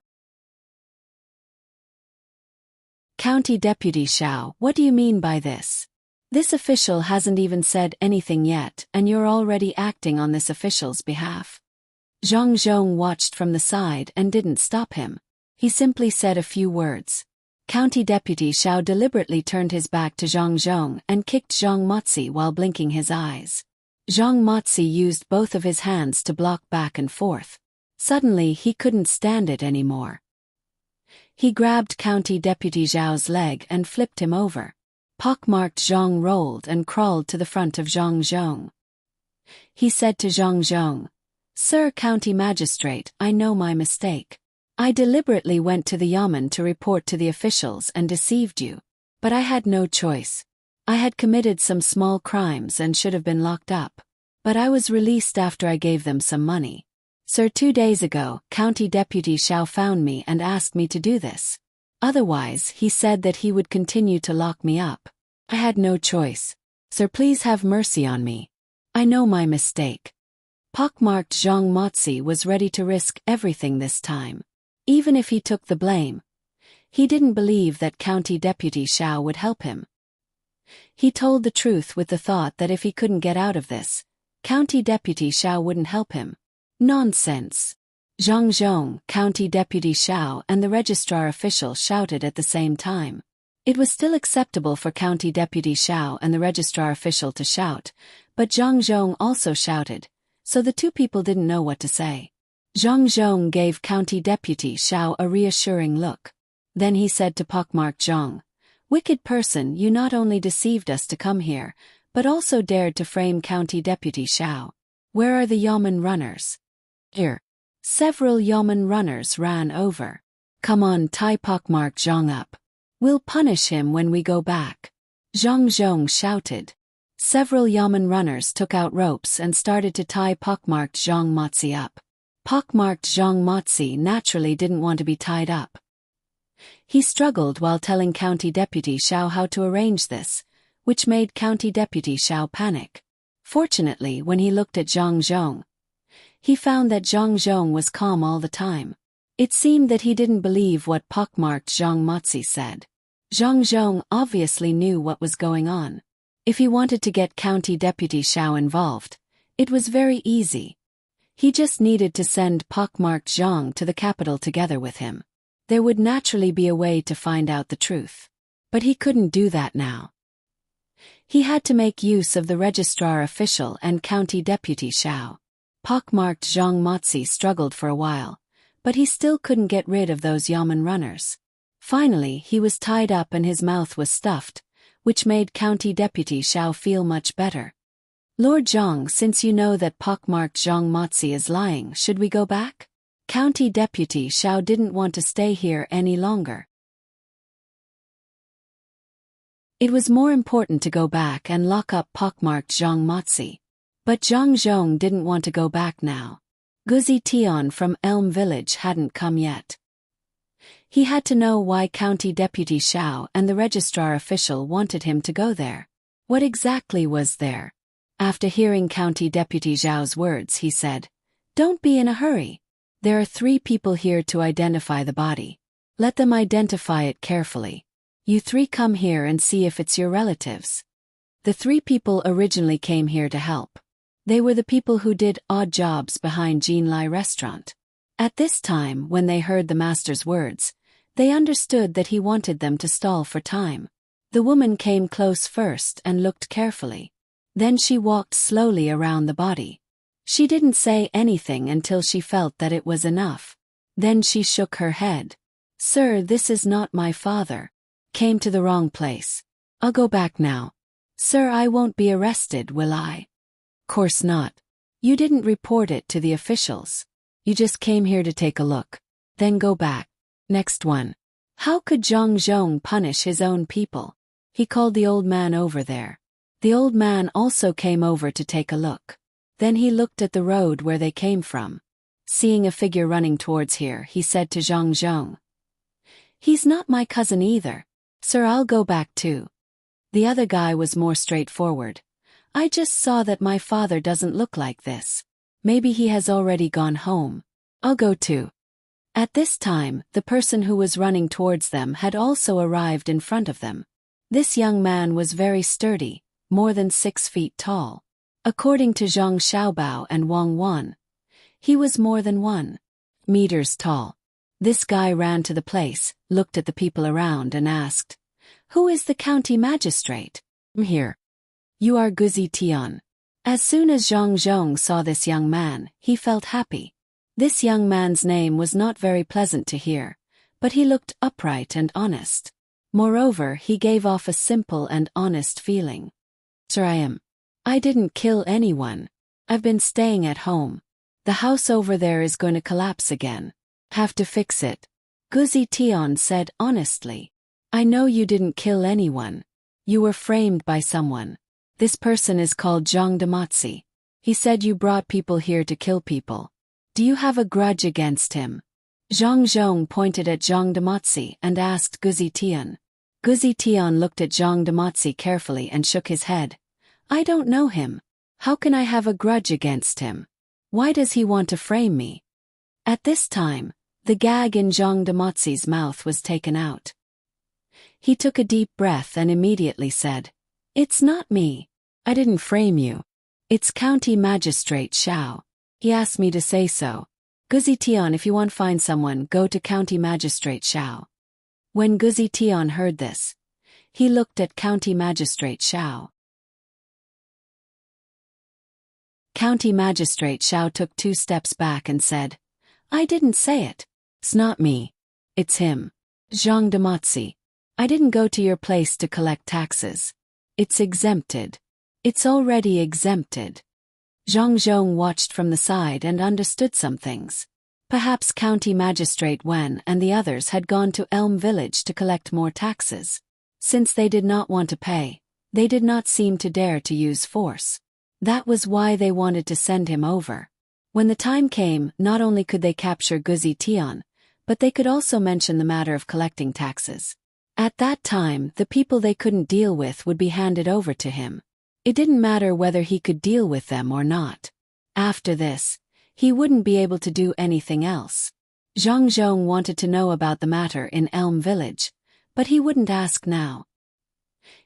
"County Deputy Xiao, what do you mean by this? This official hasn't even said anything yet and you're already acting on this official's behalf." Zhang Zhong watched from the side and didn't stop him. He simply said a few words. County Deputy Xiao deliberately turned his back to Zhang Zhong and kicked Zhang Mozi while blinking his eyes. Zhang Mozi used both of his hands to block back and forth. Suddenly he couldn't stand it anymore. He grabbed County Deputy Zhao's leg and flipped him over. Pockmarked Zhang rolled and crawled to the front of Zhang Zhong. He said to Zhang Zhong, "Sir County Magistrate, I know my mistake. I deliberately went to the Yamen to report to the officials and deceived you. But I had no choice. I had committed some small crimes and should have been locked up. But I was released after I gave them some money. Sir, 2 days ago, County Deputy Xiao found me and asked me to do this. Otherwise, he said that he would continue to lock me up. I had no choice. Sir, please have mercy on me. I know my mistake." Pockmarked Zhang Mozi was ready to risk everything this time. Even if he took the blame, he didn't believe that County Deputy Xiao would help him. He told the truth with the thought that if he couldn't get out of this, County Deputy Xiao wouldn't help him. Nonsense! Zhang Zhong, County Deputy Xiao and the registrar official shouted at the same time. It was still acceptable for County Deputy Xiao and the registrar official to shout, but Zhang Zhong also shouted, so the two people didn't know what to say. Zhang Zhong gave County Deputy Xiao a reassuring look. Then he said to pockmarked Zhang, "Wicked person, you not only deceived us to come here, but also dared to frame County Deputy Xiao. Where are the Yamen runners?" "Here." Several Yamen runners ran over. "Come on, tie pockmarked Zhang up. We'll punish him when we go back." Zhang Zhong shouted. Several Yamen runners took out ropes and started to tie pockmarked Zhang Motzi up. Pockmarked Zhang Motzi naturally didn't want to be tied up. He struggled while telling County Deputy Xiao how to arrange this, which made County Deputy Xiao panic. Fortunately, when he looked at Zhang Zhong, he found that Zhang Zhong was calm all the time. It seemed that he didn't believe what pockmarked Zhang Motzi said. Zhang Zhong obviously knew what was going on. If he wanted to get County Deputy Xiao involved, it was very easy. He just needed to send pockmarked Zhang to the capital together with him. There would naturally be a way to find out the truth. But he couldn't do that now. He had to make use of the registrar official and County Deputy Xiao. Pockmarked Zhang Motzi struggled for a while, but he still couldn't get rid of those Yamen runners. Finally, he was tied up and his mouth was stuffed, which made County Deputy Xiao feel much better. "Lord Zhang, since you know that pockmarked Zhang Motzi is lying, should we go back?" County Deputy Xiao didn't want to stay here any longer. It was more important to go back and lock up pockmarked Zhang Motzi. But Zhang Zhong didn't want to go back now. Guzi Tian from Elm Village hadn't come yet. He had to know why County Deputy Xiao and the registrar official wanted him to go there. What exactly was there? After hearing County Deputy Xiao's words, he said, "Don't be in a hurry. There are 3 people here to identify the body. Let them identify it carefully. You 3 come here and see if it's your relatives." The 3 people originally came here to help. They were the people who did odd jobs behind Jinlai restaurant. At this time, when they heard the master's words, they understood that he wanted them to stall for time. The woman came close first and looked carefully. Then she walked slowly around the body. She didn't say anything until she felt that it was enough. Then she shook her head. "Sir, this is not my father. Came to the wrong place. I'll go back now." "Sir, I won't be arrested, will I?" "Course not. You didn't report it to the officials. You just came here to take a look. Then go back." Next one. How could Zhang Zhong punish his own people? He called the old man over there. The old man also came over to take a look. Then he looked at the road where they came from. Seeing a figure running towards here, he said to Zhang Zhong, "He's not my cousin either. Sir, I'll go back too." The other guy was more straightforward. "I just saw that my father doesn't look like this. Maybe he has already gone home. I'll go too." At this time, the person who was running towards them had also arrived in front of them. This young man was very sturdy, more than 6 feet tall. According to Zhang Xiaobao and Wang Wan, he was more than 1 meters tall. This guy ran to the place, looked at the people around and asked, "Who is the county magistrate?" "I'm here." "You are Guzi Tian." As soon as Zhang Zhong saw this young man, he felt happy. This young man's name was not very pleasant to hear, but he looked upright and honest. Moreover, he gave off a simple and honest feeling. "Sir, I didn't kill anyone. I've been staying at home. The house over there is going to collapse again. Have to fix it." Guzi Tian said honestly. "I know you didn't kill anyone. You were framed by someone. This person is called Zhang Damotzi. He said you brought people here to kill people. Do you have a grudge against him?" Zhang Zhong pointed at Zhang Damotzi and asked Guzi Tian. Guzi Tian looked at Zhang Damotzi carefully and shook his head. "I don't know him. How can I have a grudge against him? Why does he want to frame me?" At this time, The gag in Zhang Damozi's mouth was taken out. He took a deep breath and immediately said, "It's not me. I didn't frame you. It's County Magistrate Xiao. He asked me to say so. Guzi Tian, if you want to find someone, go to County Magistrate Xiao." When Guzi Tian heard this, he looked at County Magistrate Xiao. County Magistrate Xiao took 2 steps back and said, "I didn't say it. It's not me. It's him. Zhang Damozi. I didn't go to your place to collect taxes. It's exempted. It's already exempted." Zhang Zhong watched from the side and understood some things. Perhaps County Magistrate Wen and the others had gone to Elm Village to collect more taxes. Since they did not want to pay, they did not seem to dare to use force. That was why they wanted to send him over. When the time came, not only could they capture Guzi Tian, but they could also mention the matter of collecting taxes. At that time, the people they couldn't deal with would be handed over to him. It didn't matter whether he could deal with them or not. After this, he wouldn't be able to do anything else. Zhang Zhong wanted to know about the matter in Elm Village, but he wouldn't ask now.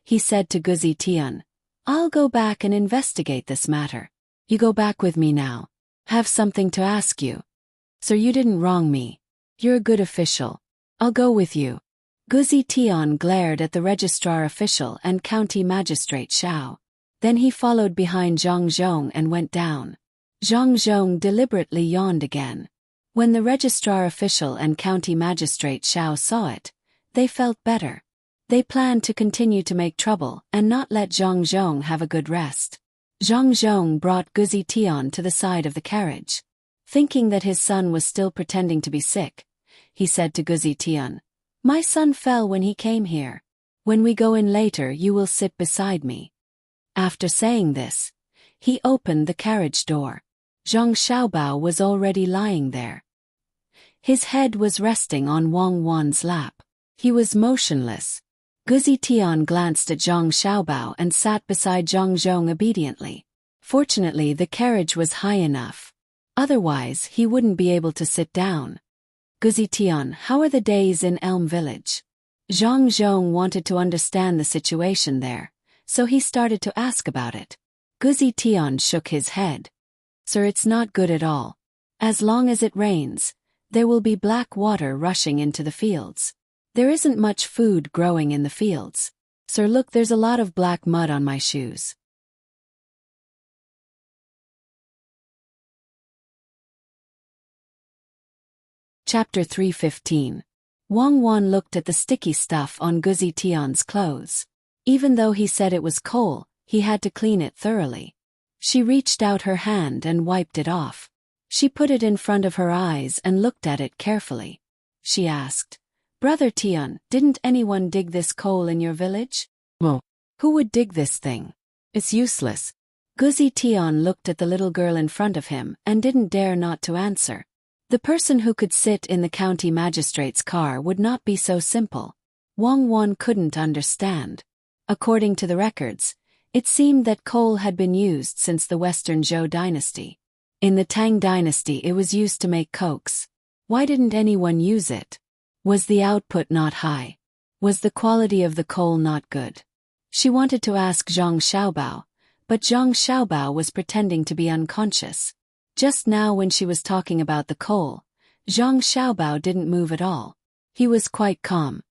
He said to Guzi Tian, "I'll go back and investigate this matter. You go back with me now. Have something to ask you. Sir, you didn't wrong me. You're a good official. I'll go with you." Guzi Tian glared at the registrar official and County Magistrate Xiao. Then he followed behind Zhang Zhong and went down. Zhang Zhong deliberately yawned again. When the registrar official and County Magistrate Xiao saw it, they felt better. They planned to continue to make trouble and not let Zhang Zhong have a good rest. Zhang Zhong brought Guzi Tian to the side of the carriage. Thinking that his son was still pretending to be sick, he said to Guzi Tian, "My son fell when he came here. When we go in later, you will sit beside me." After saying this, he opened the carriage door. Zhang Xiaobao was already lying there. His head was resting on Wang Wan's lap. He was motionless. Guzi Tian glanced at Zhang Xiaobao and sat beside Zhang Zhong obediently. Fortunately, the carriage was high enough. Otherwise, he wouldn't be able to sit down. "Guzi Tian, how are the days in Elm Village?" Zhang Zhong wanted to understand the situation there, so he started to ask about it. Guzi Tian shook his head. "Sir, it's not good at all. As long as it rains, there will be black water rushing into the fields. There isn't much food growing in the fields. Sir, look, there's a lot of black mud on my shoes." Chapter 315. Wang Wan looked at the sticky stuff on Guzi Tian's clothes. Even though he said it was coal, he had to clean it thoroughly. She reached out her hand and wiped it off. She put it in front of her eyes and looked at it carefully. She asked, "Brother Tian, didn't anyone dig this coal in your village?" "Well, who would dig this thing? It's useless." Guzi Tian looked at the little girl in front of him and didn't dare not to answer. The person who could sit in the county magistrate's car would not be so simple. Wang Wan couldn't understand. According to the records, it seemed that coal had been used since the Western Zhou dynasty. In the Tang dynasty it was used to make cokes. Why didn't anyone use it? Was the output not high? Was the quality of the coal not good? She wanted to ask Zhang Xiaobao, but Zhang Xiaobao was pretending to be unconscious. Just now when she was talking about the coal, Zhang Xiaobao didn't move at all. He was quite calm.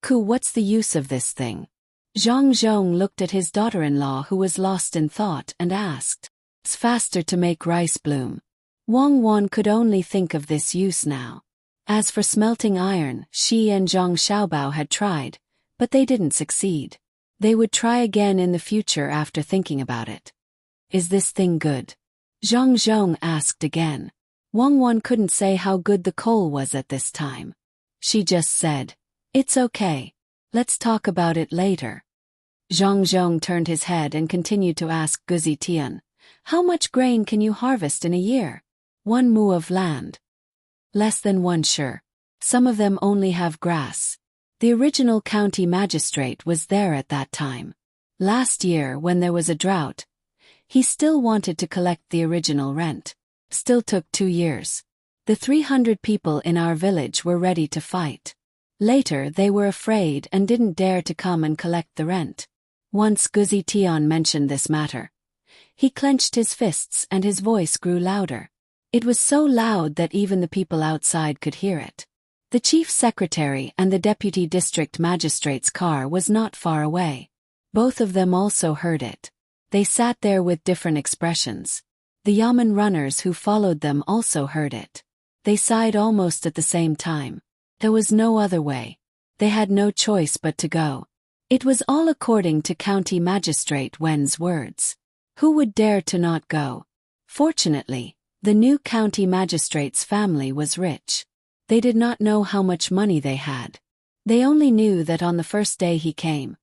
What's the use of this thing?" Zhang Zhong looked at his daughter-in-law who was lost in thought and asked, "It's faster to make rice bloom." Wang Wan could only think of this use now. As for smelting iron, she and Zhang Xiaobao had tried, but they didn't succeed. They would try again in the future after thinking about it. "Is this thing good?" Zhang Zhong asked again. Wang Wan couldn't say how good the coal was at this time. She just said, "It's okay. Let's talk about it later." Zhang Zhong turned his head and continued to ask Guzi Tian, "How much grain can you harvest in a year?" "1 mu of land." "Less than 1 sure. Some of them only have grass." The original county magistrate was there at that time. Last year, when there was a drought, he still wanted to collect the original rent. Still took 2 years. The 300 people in our village were ready to fight. Later they were afraid and didn't dare to come and collect the rent. Once Guzi Tian mentioned this matter. He clenched his fists and his voice grew louder. It was so loud that even the people outside could hear it. The chief secretary and the deputy district magistrate's car was not far away. Both of them also heard it. They sat there with different expressions. The yamen runners who followed them also heard it. They sighed almost at the same time. There was no other way. They had no choice but to go. It was all according to County Magistrate Wen's words. Who would dare to not go? Fortunately, the new county magistrate's family was rich. They did not know how much money they had. They only knew that on the first day he came,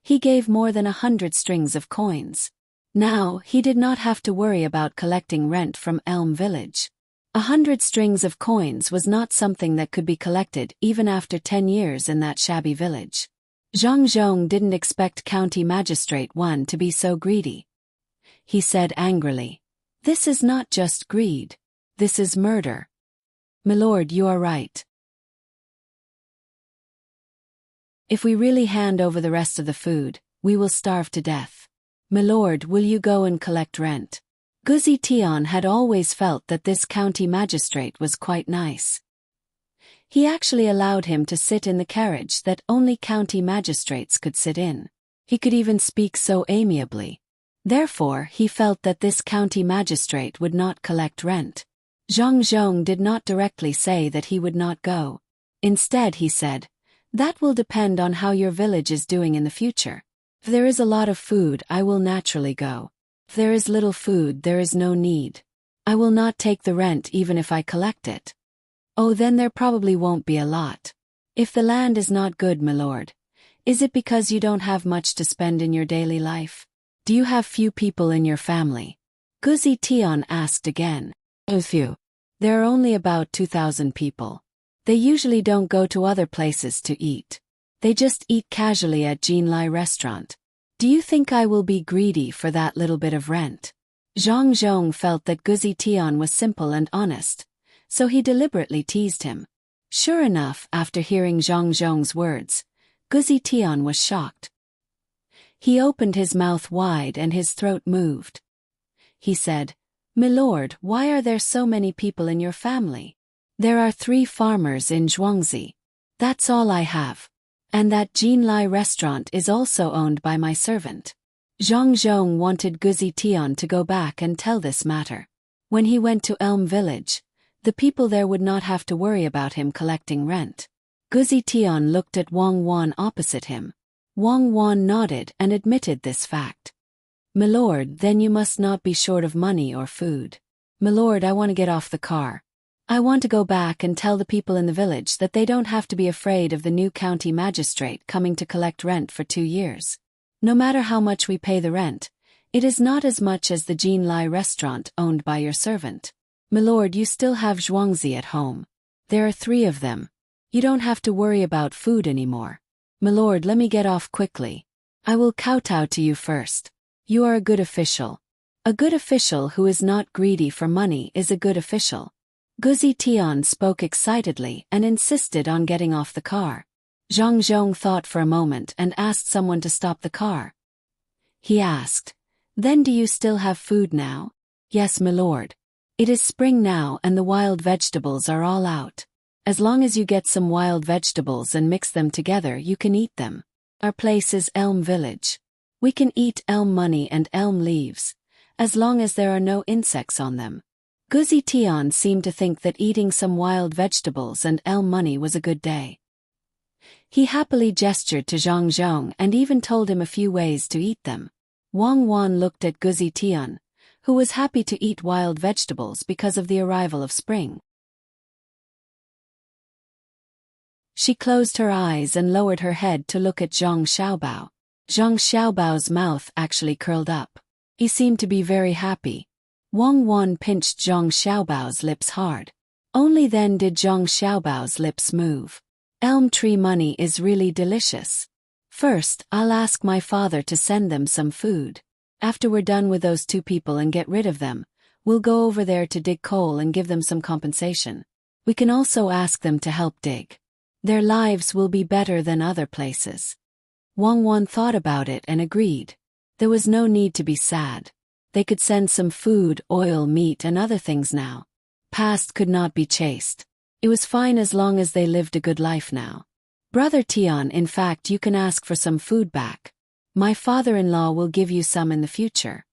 he gave more than 100 strings of coins. Now, he did not have to worry about collecting rent from Elm Village. 100 strings of coins was not something that could be collected even after 10 years in that shabby village. Zhang Zhong didn't expect County Magistrate Wen to be so greedy. He said angrily, "This is not just greed. This is murder." "Milord, you are right. If we really hand over the rest of the food, we will starve to death. Milord, will you go and collect rent?" Guzi Tian had always felt that this county magistrate was quite nice. He actually allowed him to sit in the carriage that only county magistrates could sit in. He could even speak so amiably. Therefore, he felt that this county magistrate would not collect rent. Zhang Zhong did not directly say that he would not go. Instead, he said, "That will depend on how your village is doing in the future. If there is a lot of food, I will naturally go. If there is little food, there is no need. I will not take the rent even if I collect it." "Oh, then there probably won't be a lot. If the land is not good, milord, is it because you don't have much to spend in your daily life? Do you have few people in your family?" Guzi Tian asked again. "Oh, few. There are only about 2,000 people. They usually don't go to other places to eat. They just eat casually at Jinlai restaurant. Do you think I will be greedy for that little bit of rent?" Zhang Zhong felt that Guzi Tian was simple and honest, so he deliberately teased him. Sure enough, after hearing Zhang Zhong's words, Guzi Tian was shocked. He opened his mouth wide and his throat moved. He said, "Milord, why are there so many people in your family? There are 3 farmers in Zhuangzi. That's all I have. And that Jinlai restaurant is also owned by my servant." Zhang Zhong wanted Guzi Tian to go back and tell this matter. When he went to Elm Village, the people there would not have to worry about him collecting rent. Guzi Tian looked at Wang Wan opposite him. Wang Wan nodded and admitted this fact. "Milord, then you must not be short of money or food." "Milord, I want to get off the car. I want to go back and tell the people in the village that they don't have to be afraid of the new county magistrate coming to collect rent for 2 years. No matter how much we pay the rent, it is not as much as the Jinlai restaurant owned by your servant. Milord, you still have Zhuangzi at home. There are 3 of them. You don't have to worry about food anymore. Milord, let me get off quickly. I will kowtow to you first. You are a good official. A good official who is not greedy for money is a good official." Guzi Tian spoke excitedly and insisted on getting off the car. Zhang Zhong thought for a moment and asked someone to stop the car. He asked, "Then do you still have food now?" "Yes, milord. It is spring now and the wild vegetables are all out. As long as you get some wild vegetables and mix them together, you can eat them. Our place is Elm Village. We can eat elm money and elm leaves, as long as there are no insects on them." Guzi Tian seemed to think that eating some wild vegetables and elm money was a good day. He happily gestured to Zhang Zhong and even told him a few ways to eat them. Wang Wan looked at Guzi Tian, who was happy to eat wild vegetables because of the arrival of spring. She closed her eyes and lowered her head to look at Zhang Xiaobao. Zhang Xiaobao's mouth actually curled up. He seemed to be very happy. Wang Wan pinched Zhang Xiaobao's lips hard. Only then did Zhang Xiaobao's lips move. "Elm tree money is really delicious. First, I'll ask my father to send them some food. After we're done with those 2 people and get rid of them, We'll go over there to dig coal and give them some compensation. We can also ask them to help dig. Their lives will be better than other places. Wang Wan thought about it and agreed. There was no need to be sad. They could send some food, oil, meat and other things now. Past could not be chased. It was fine as long as they lived a good life now. Brother Tian, in fact you can ask for some food back. My father-in-law will give you some in the future.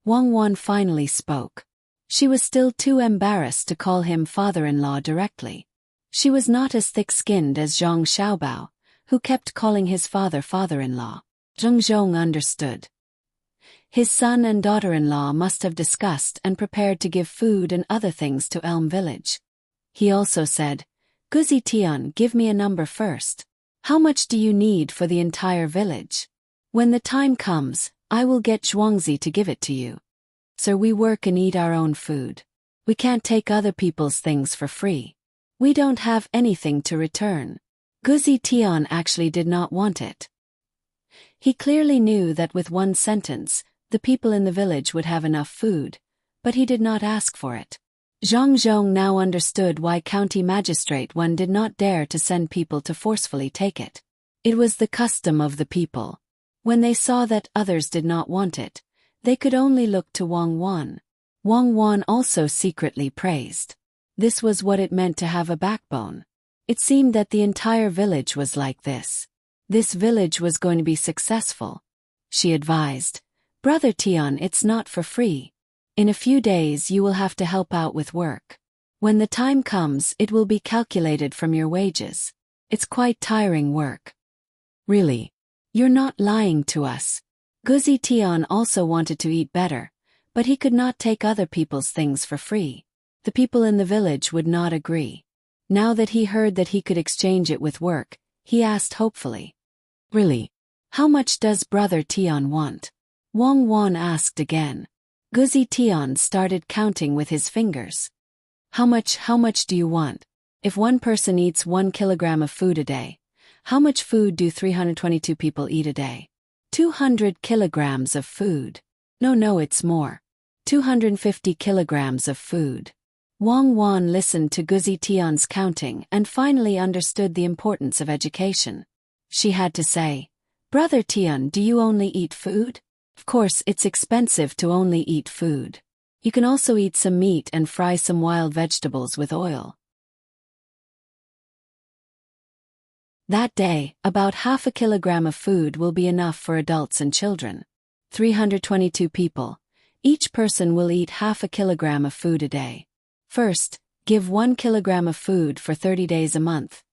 Wang Wan finally spoke. She was still too embarrassed to call him father-in-law directly. She was not as thick-skinned as Zhang Xiaobao, who kept calling his father father-in-law. Zheng Zhong understood. His son and daughter-in-law must have discussed and prepared to give food and other things to Elm Village. He also said, Guzi Tian, give me a number first. How much do you need for the entire village? When the time comes, I will get Zhuangzi to give it to you. Sir, we work and eat our own food. We can't take other people's things for free. We don't have anything to return. Guzi Tian actually did not want it. He clearly knew that with one sentence, the people in the village would have enough food, but he did not ask for it. Zhang Zhong now understood why County Magistrate Wen did not dare to send people to forcefully take it. It was the custom of the people. When they saw that others did not want it, they could only look to Wang Wan. Wang Wan also secretly praised. This was what it meant to have a backbone. It seemed that the entire village was like this. This village was going to be successful. She advised, Brother Tian, it's not for free. In a few days you will have to help out with work. When the time comes, it will be calculated from your wages. It's quite tiring work. Really? You're not lying to us. Guzi Tian also wanted to eat better, but he could not take other people's things for free. The people in the village would not agree. Now that he heard that he could exchange it with work, he asked hopefully. Really? How much does Brother Tian want? Wang Wan asked again. Guzi Tian started counting with his fingers. How much do you want? If one person eats 1 kilogram of food a day, how much food do 322 people eat a day? 200 kilograms of food. No, it's more. 250 kilograms of food. Wang Wan listened to Guzi Tian's counting and finally understood the importance of education. She had to say, Brother Tian, do you only eat food? Of course, it's expensive to only eat food. You can also eat some meat and fry some wild vegetables with oil. That day, about half a kilogram of food will be enough for adults and children. 322 people. Each person will eat half a kilogram of food a day. First, give 1 kilogram of food for 30 days a month.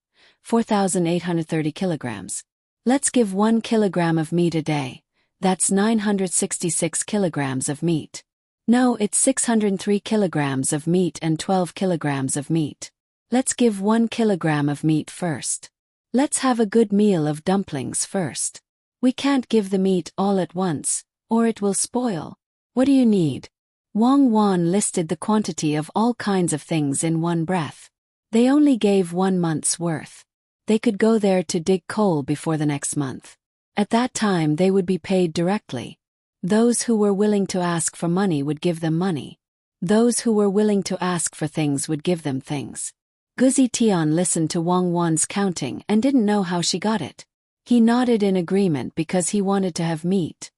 4,830 kilograms. Let's give 1 kilogram of meat a day. That's 966 kilograms of meat. No, it's 603 kilograms of meat and 12 kilograms of meat. Let's give 1 kilogram of meat first. Let's have a good meal of dumplings first. We can't give the meat all at once, or it will spoil. What do you need? Wang Wan listed the quantity of all kinds of things in one breath. They only gave 1 month's worth. They could go there to dig coal before the next month. At that time they would be paid directly. Those who were willing to ask for money would give them money. Those who were willing to ask for things would give them things. Guzi Tian listened to Wang Wan's counting and didn't know how she got it. He nodded in agreement because he wanted to have meat.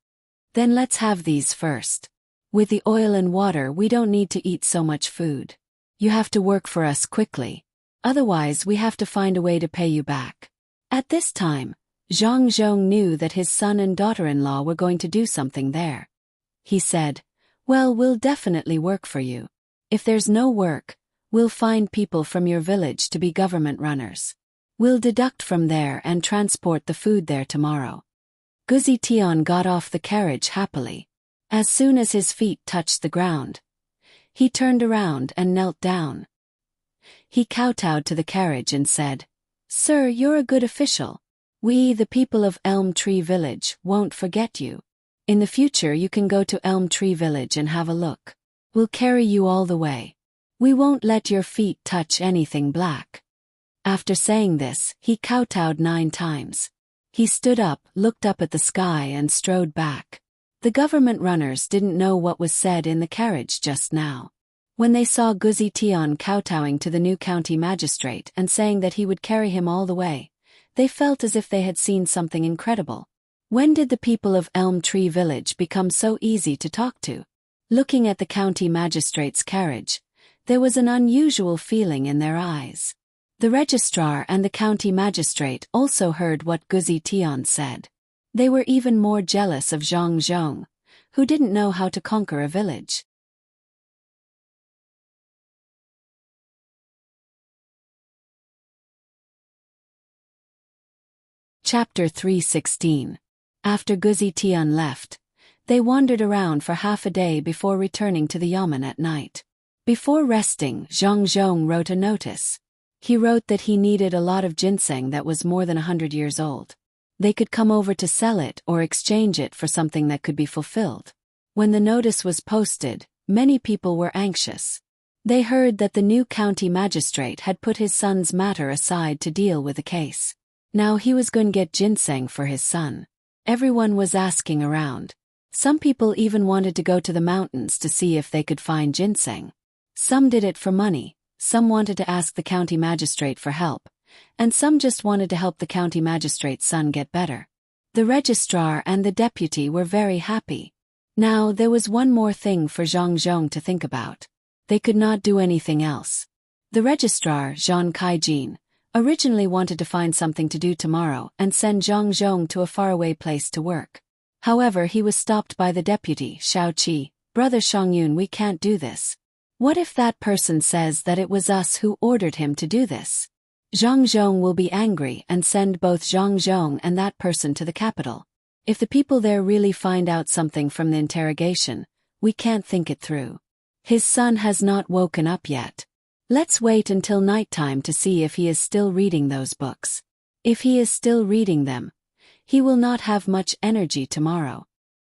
Then let's have these first. With the oil and water we don't need to eat so much food. You have to work for us quickly. Otherwise we have to find a way to pay you back. At this time, Zhang Zhong knew that his son and daughter-in-law were going to do something there. He said, Well, we'll definitely work for you. If there's no work, we'll find people from your village to be government runners. We'll deduct from there and transport the food there tomorrow. Guzi Tian got off the carriage happily. As soon as his feet touched the ground, he turned around and knelt down. He kowtowed to the carriage and said, Sir, you're a good official. We, the people of Elm Tree Village, won't forget you. In the future you can go to Elm Tree Village and have a look. We'll carry you all the way. We won't let your feet touch anything black. After saying this, he kowtowed 9 times. He stood up, looked up at the sky and strode back. The government runners didn't know what was said in the carriage just now. When they saw Guzi Tian kowtowing to the new county magistrate and saying that he would carry him all the way, they felt as if they had seen something incredible. When did the people of Elm Tree Village become so easy to talk to? Looking at the county magistrate's carriage, there was an unusual feeling in their eyes. The registrar and the county magistrate also heard what Guzi Tian said. They were even more jealous of Zhang Zhong, who didn't know how to conquer a village. Chapter 316. After Guzi Tian left, they wandered around for half a day before returning to the yamen at night. Before resting, Zhang Zhong wrote a notice. He wrote that he needed a lot of ginseng that was more than 100 years old. They could come over to sell it or exchange it for something that could be fulfilled. When the notice was posted, many people were anxious. They heard that the new county magistrate had put his son's matter aside to deal with the case. Now he was going to get ginseng for his son. Everyone was asking around. Some people even wanted to go to the mountains to see if they could find ginseng. Some did it for money, some wanted to ask the county magistrate for help, and some just wanted to help the county magistrate's son get better. The registrar and the deputy were very happy. Now there was one more thing for Zhang Zhong to think about. They could not do anything else. The registrar, Zhang Kaijin, originally wanted to find something to do tomorrow and send Zhang Zhong to a faraway place to work. However, he was stopped by the deputy, Xiao Qi. Brother Shangyun, we can't do this. What if that person says that it was us who ordered him to do this? Zhang Zhong will be angry and send both Zhang Zhong and that person to the capital. If the people there really find out something from the interrogation, we can't think it through. His son has not woken up yet. Let's wait until nighttime to see if he is still reading those books. If he is still reading them, he will not have much energy tomorrow.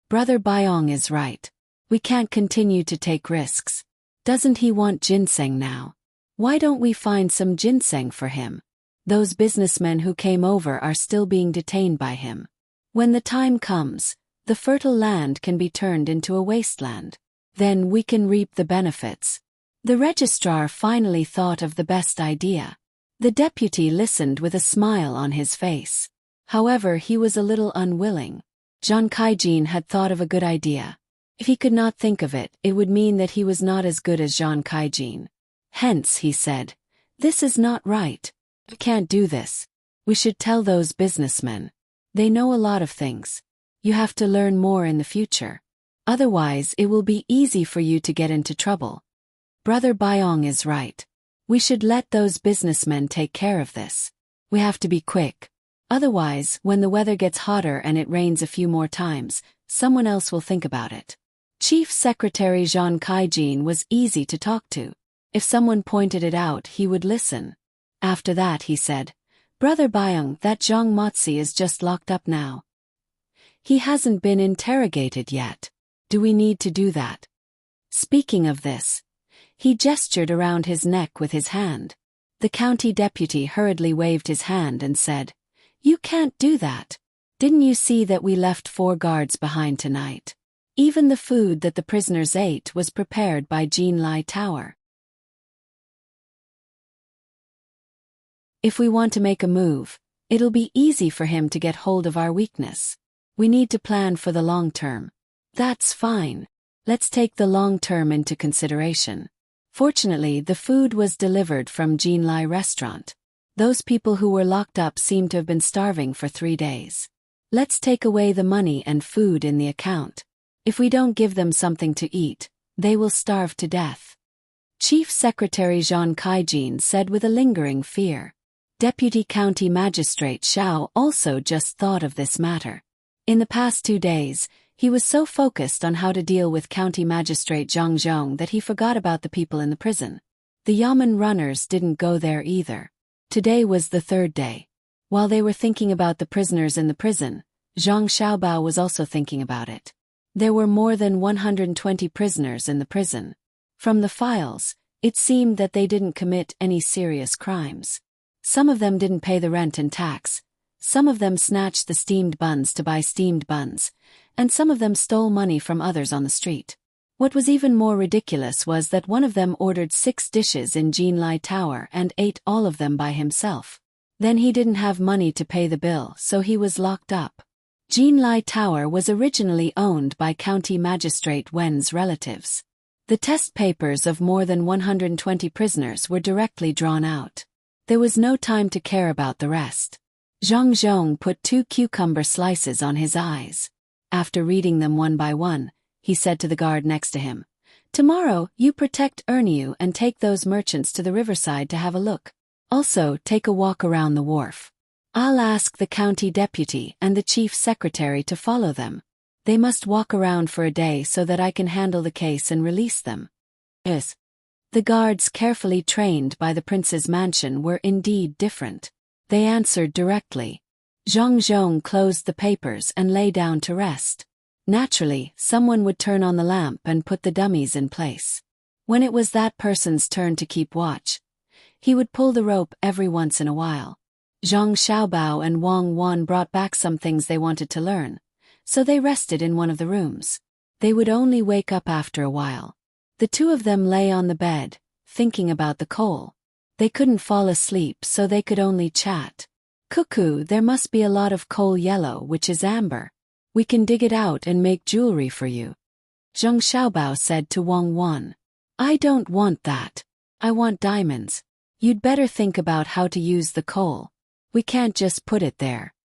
Brother Byong is right. We can't continue to take risks. Doesn't he want ginseng now? Why don't we find some ginseng for him? Those businessmen who came over are still being detained by him. When the time comes, the fertile land can be turned into a wasteland. Then we can reap the benefits. The registrar finally thought of the best idea. The deputy listened with a smile on his face. However, he was a little unwilling. Zhang Kaijin had thought of a good idea. If he could not think of it, it would mean that he was not as good as Zhang Kaijin. Hence, he said, this is not right. We can't do this. We should tell those businessmen. They know a lot of things. You have to learn more in the future. Otherwise, it will be easy for you to get into trouble. Brother Byong is right. We should let those businessmen take care of this. We have to be quick. Otherwise, when the weather gets hotter and it rains a few more times, someone else will think about it. Chief Secretary Zhang Kaijin was easy to talk to. If someone pointed it out, he would listen. After that, he said, Brother Byong, that Zhang Motzi is just locked up now. He hasn't been interrogated yet. Do we need to do that? Speaking of this, he gestured around his neck with his hand. The county deputy hurriedly waved his hand and said, You can't do that. Didn't you see that we left 4 guards behind tonight? Even the food that the prisoners ate was prepared by Jin Lai Tower. If we want to make a move, it'll be easy for him to get hold of our weakness. We need to plan for the long term. That's fine. Let's take the long term into consideration. Fortunately, the food was delivered from Jin Lai restaurant. Those people who were locked up seem to have been starving for 3 days. Let's take away the money and food in the account. If we don't give them something to eat, they will starve to death. Chief Secretary Zhang Kaijin said with a lingering fear. Deputy County Magistrate Xiao also just thought of this matter. In the past 2 days, he was so focused on how to deal with County Magistrate Zhang Zhong that he forgot about the people in the prison. The yamen runners didn't go there either. Today was the 3rd day. While they were thinking about the prisoners in the prison, Zhang Xiaobao was also thinking about it. There were more than 120 prisoners in the prison. From the files, it seemed that they didn't commit any serious crimes. Some of them didn't pay the rent and tax, Some of them snatched the steamed buns to buy steamed buns, and some of them stole money from others on the street. What was even more ridiculous was that one of them ordered 6 dishes in Jinlai Tower and ate all of them by himself. Then he didn't have money to pay the bill, so he was locked up. Jinlai Tower was originally owned by County Magistrate Wen's relatives. The test papers of more than 120 prisoners were directly drawn out. There was no time to care about the rest. Zhang Zhong put 2 cucumber slices on his eyes. After reading them one by one, he said to the guard next to him, "Tomorrow, you protect Erniu and take those merchants to the riverside to have a look. Also, take a walk around the wharf. I'll ask the county deputy and the chief secretary to follow them. They must walk around for a day so that I can handle the case and release them." Yes. The guards carefully trained by the prince's mansion were indeed different. They answered directly. Zhang Zhong closed the papers and lay down to rest. Naturally, someone would turn on the lamp and put the dummies in place. When it was that person's turn to keep watch, he would pull the rope every once in a while. Zhang Xiaobao and Wang Wan brought back some things they wanted to learn, so they rested in one of the rooms. They would only wake up after a while. The 2 of them lay on the bed, thinking about the coal. They couldn't fall asleep, so they could only chat. "Cuckoo, there must be a lot of coal yellow, which is amber. We can dig it out and make jewelry for you," Zhang Xiaobao said to Wang Wan. "I don't want that. I want diamonds. You'd better think about how to use the coal. We can't just put it there."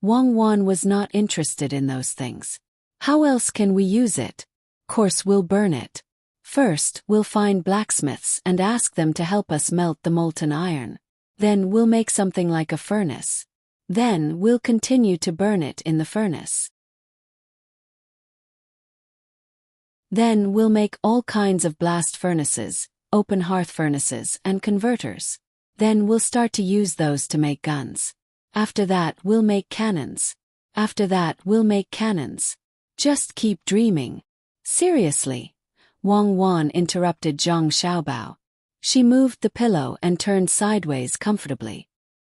Wang Wan was not interested in those things. "How else can we use it? Course we'll burn it. First, we'll find blacksmiths and ask them to help us melt the molten iron. Then we'll make something like a furnace. Then we'll continue to burn it in the furnace. Then we'll make all kinds of blast furnaces, open hearth furnaces, and converters. Then we'll start to use those to make guns. After that we'll make cannons. After that we'll make cannons. Just keep dreaming." "Seriously?" Wang Wan interrupted Zhang Xiaobao. She moved the pillow and turned sideways comfortably.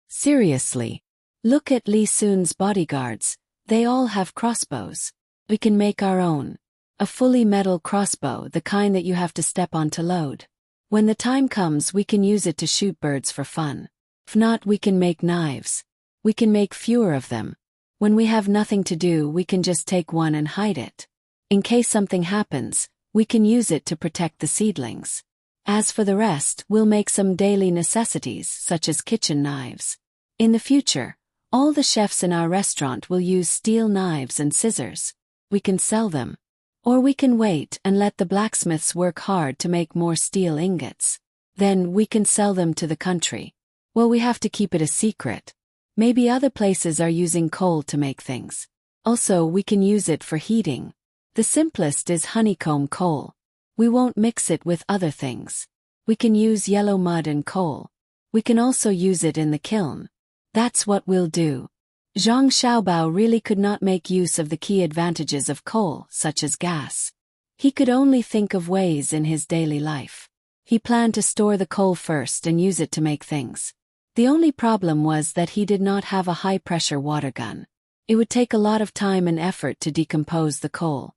"Seriously? Look at Li Sun's bodyguards, they all have crossbows. We can make our own. A fully metal crossbow, the kind that you have to step on to load. When the time comes we can use it to shoot birds for fun. If not, we can make knives. We can make fewer of them. When we have nothing to do we can just take one and hide it. In case something happens, we can use it to protect the seedlings. As for the rest, we'll make some daily necessities such as kitchen knives. In the future, all the chefs in our restaurant will use steel knives and scissors. We can sell them. Or we can wait and let the blacksmiths work hard to make more steel ingots. Then we can sell them to the country. Well, we have to keep it a secret. Maybe other places are using coal to make things. Also, we can use it for heating. The simplest is honeycomb coal. We won't mix it with other things. We can use yellow mud and coal. We can also use it in the kiln. That's what we'll do." Zhang Xiaobao really could not make use of the key advantages of coal, such as gas. He could only think of ways in his daily life. He planned to store the coal first and use it to make things. The only problem was that he did not have a high-pressure water gun. It would take a lot of time and effort to decompose the coal.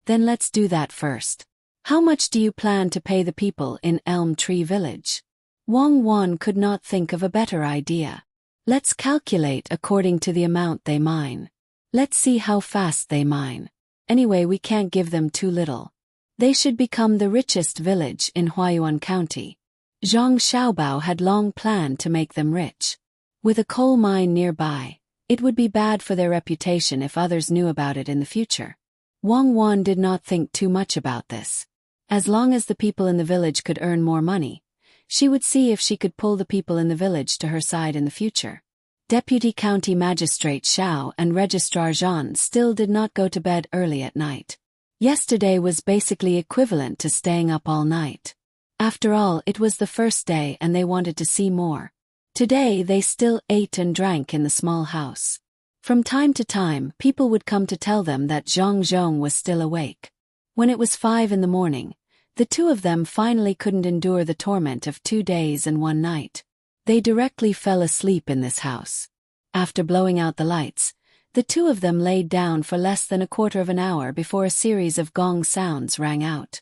"Then let's do that first. How much do you plan to pay the people in Elm Tree Village?" Wang Wan could not think of a better idea. "Let's calculate according to the amount they mine. Let's see how fast they mine. Anyway, we can't give them too little. They should become the richest village in Huayuan County." Zhang Xiaobao had long planned to make them rich. With a coal mine nearby, it would be bad for their reputation if others knew about it in the future. Wang Wan did not think too much about this. As long as the people in the village could earn more money, she would see if she could pull the people in the village to her side in the future. Deputy County Magistrate Xiao and Registrar Zhan still did not go to bed early at night. Yesterday was basically equivalent to staying up all night. After all, it was the first day and they wanted to see more. Today they still ate and drank in the small house. From time to time, people would come to tell them that Zhang Zhong was still awake. When it was 5 in the morning, the 2 of them finally couldn't endure the torment of 2 days and 1 night. They directly fell asleep in this house. After blowing out the lights, the two of them laid down for less than a quarter of an hour before a series of gong sounds rang out.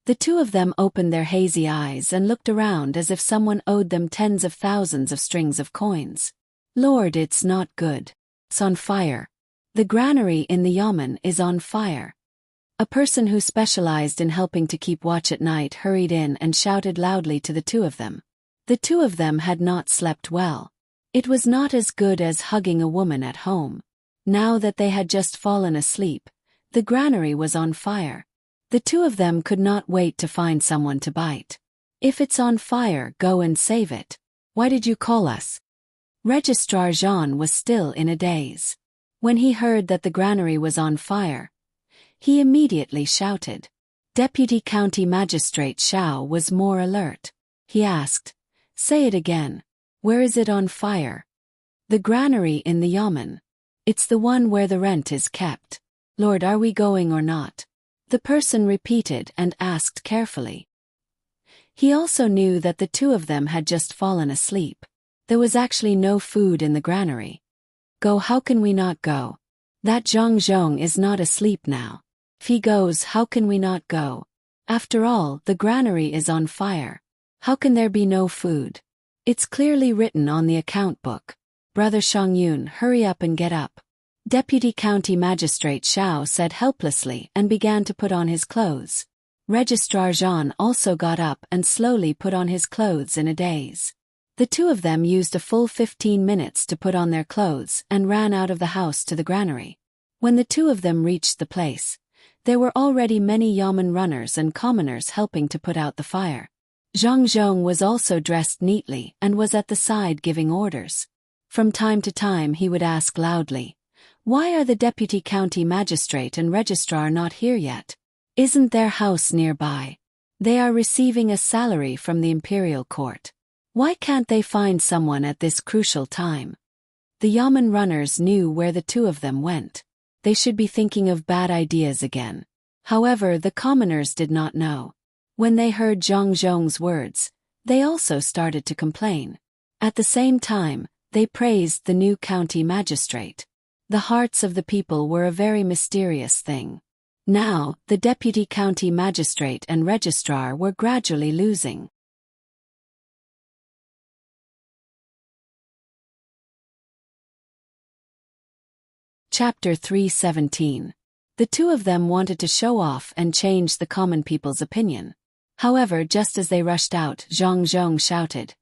The two of them opened their hazy eyes and looked around as if someone owed them tens of thousands of strings of coins. Lord, it's not good. It's on fire. The granary in the yamen is on fire. A person who specialized in helping to keep watch at night hurried in and shouted loudly to the two of them. The two of them had not slept well. It was not as good as hugging a woman at home. Now that they had just fallen asleep, the granary was on fire. The two of them could not wait to find someone to bite. If it's on fire, go and save it. Why did you call us? Registrar Jean was still in a daze. When he heard that the granary was on fire, he immediately shouted. Deputy County Magistrate Xiao was more alert. He asked, "Say it again. Where is it on fire?" "The granary in the yamen. It's the one where the rent is kept." "Lord, are we going or not?" the person repeated and asked carefully. He also knew that the two of them had just fallen asleep. There was actually no food in the granary. "Go, how can we not go? That Zhong is not asleep now. If he goes, how can we not go? After all, the granary is on fire. How can there be no food? It's clearly written on the account book." "Brother Shangyun, hurry up and get up." Deputy County Magistrate Xiao said helplessly and began to put on his clothes. Registrar Jean also got up and slowly put on his clothes in a daze. The two of them used a full 15 minutes to put on their clothes and ran out of the house to the granary. When the two of them reached the place, there were already many yamen runners and commoners helping to put out the fire. Zhang was also dressed neatly and was at the side giving orders. From time to time he would ask loudly, "Why are the Deputy County Magistrate and Registrar not here yet? Isn't their house nearby? They are receiving a salary from the Imperial Court. Why can't they find someone at this crucial time?" The yamen runners knew where the two of them went. They should be thinking of bad ideas again. However, the commoners did not know. When they heard Zhang's words, they also started to complain. At the same time, they praised the new county magistrate. The hearts of the people were a very mysterious thing. Now, the deputy county magistrate and registrar were gradually losing. Chapter 317. The two of them wanted to show off and change the common people's opinion. However, just as they rushed out, Zhang shouted,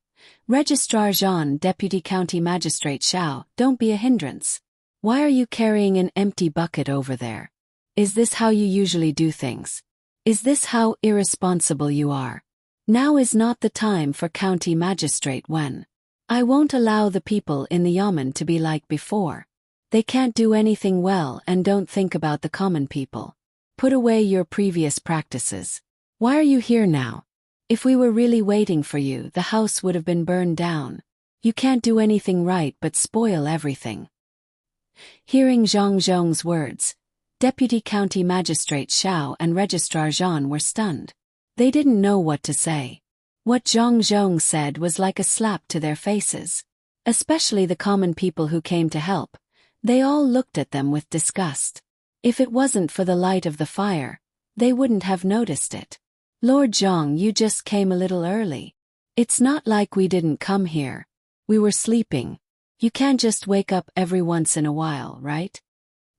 "Registrar Jean, Deputy County Magistrate Xiao, don't be a hindrance. Why are you carrying an empty bucket over there? Is this how you usually do things? Is this how irresponsible you are? Now is not the time for county magistrate when. I won't allow the people in the yamen to be like before. They can't do anything well and don't think about the common people. Put away your previous practices. Why are you here now? If we were really waiting for you, the house would have been burned down. You can't do anything right but spoil everything." Hearing Zhang's words, Deputy County Magistrate Xiao and Registrar Jean were stunned. They didn't know what to say. What Zhang said was like a slap to their faces. Especially the common people who came to help. They all looked at them with disgust. If it wasn't for the light of the fire, they wouldn't have noticed it. "Lord Zhang, you just came a little early. It's not like we didn't come here. We were sleeping. You can't just wake up every once in a while, right?"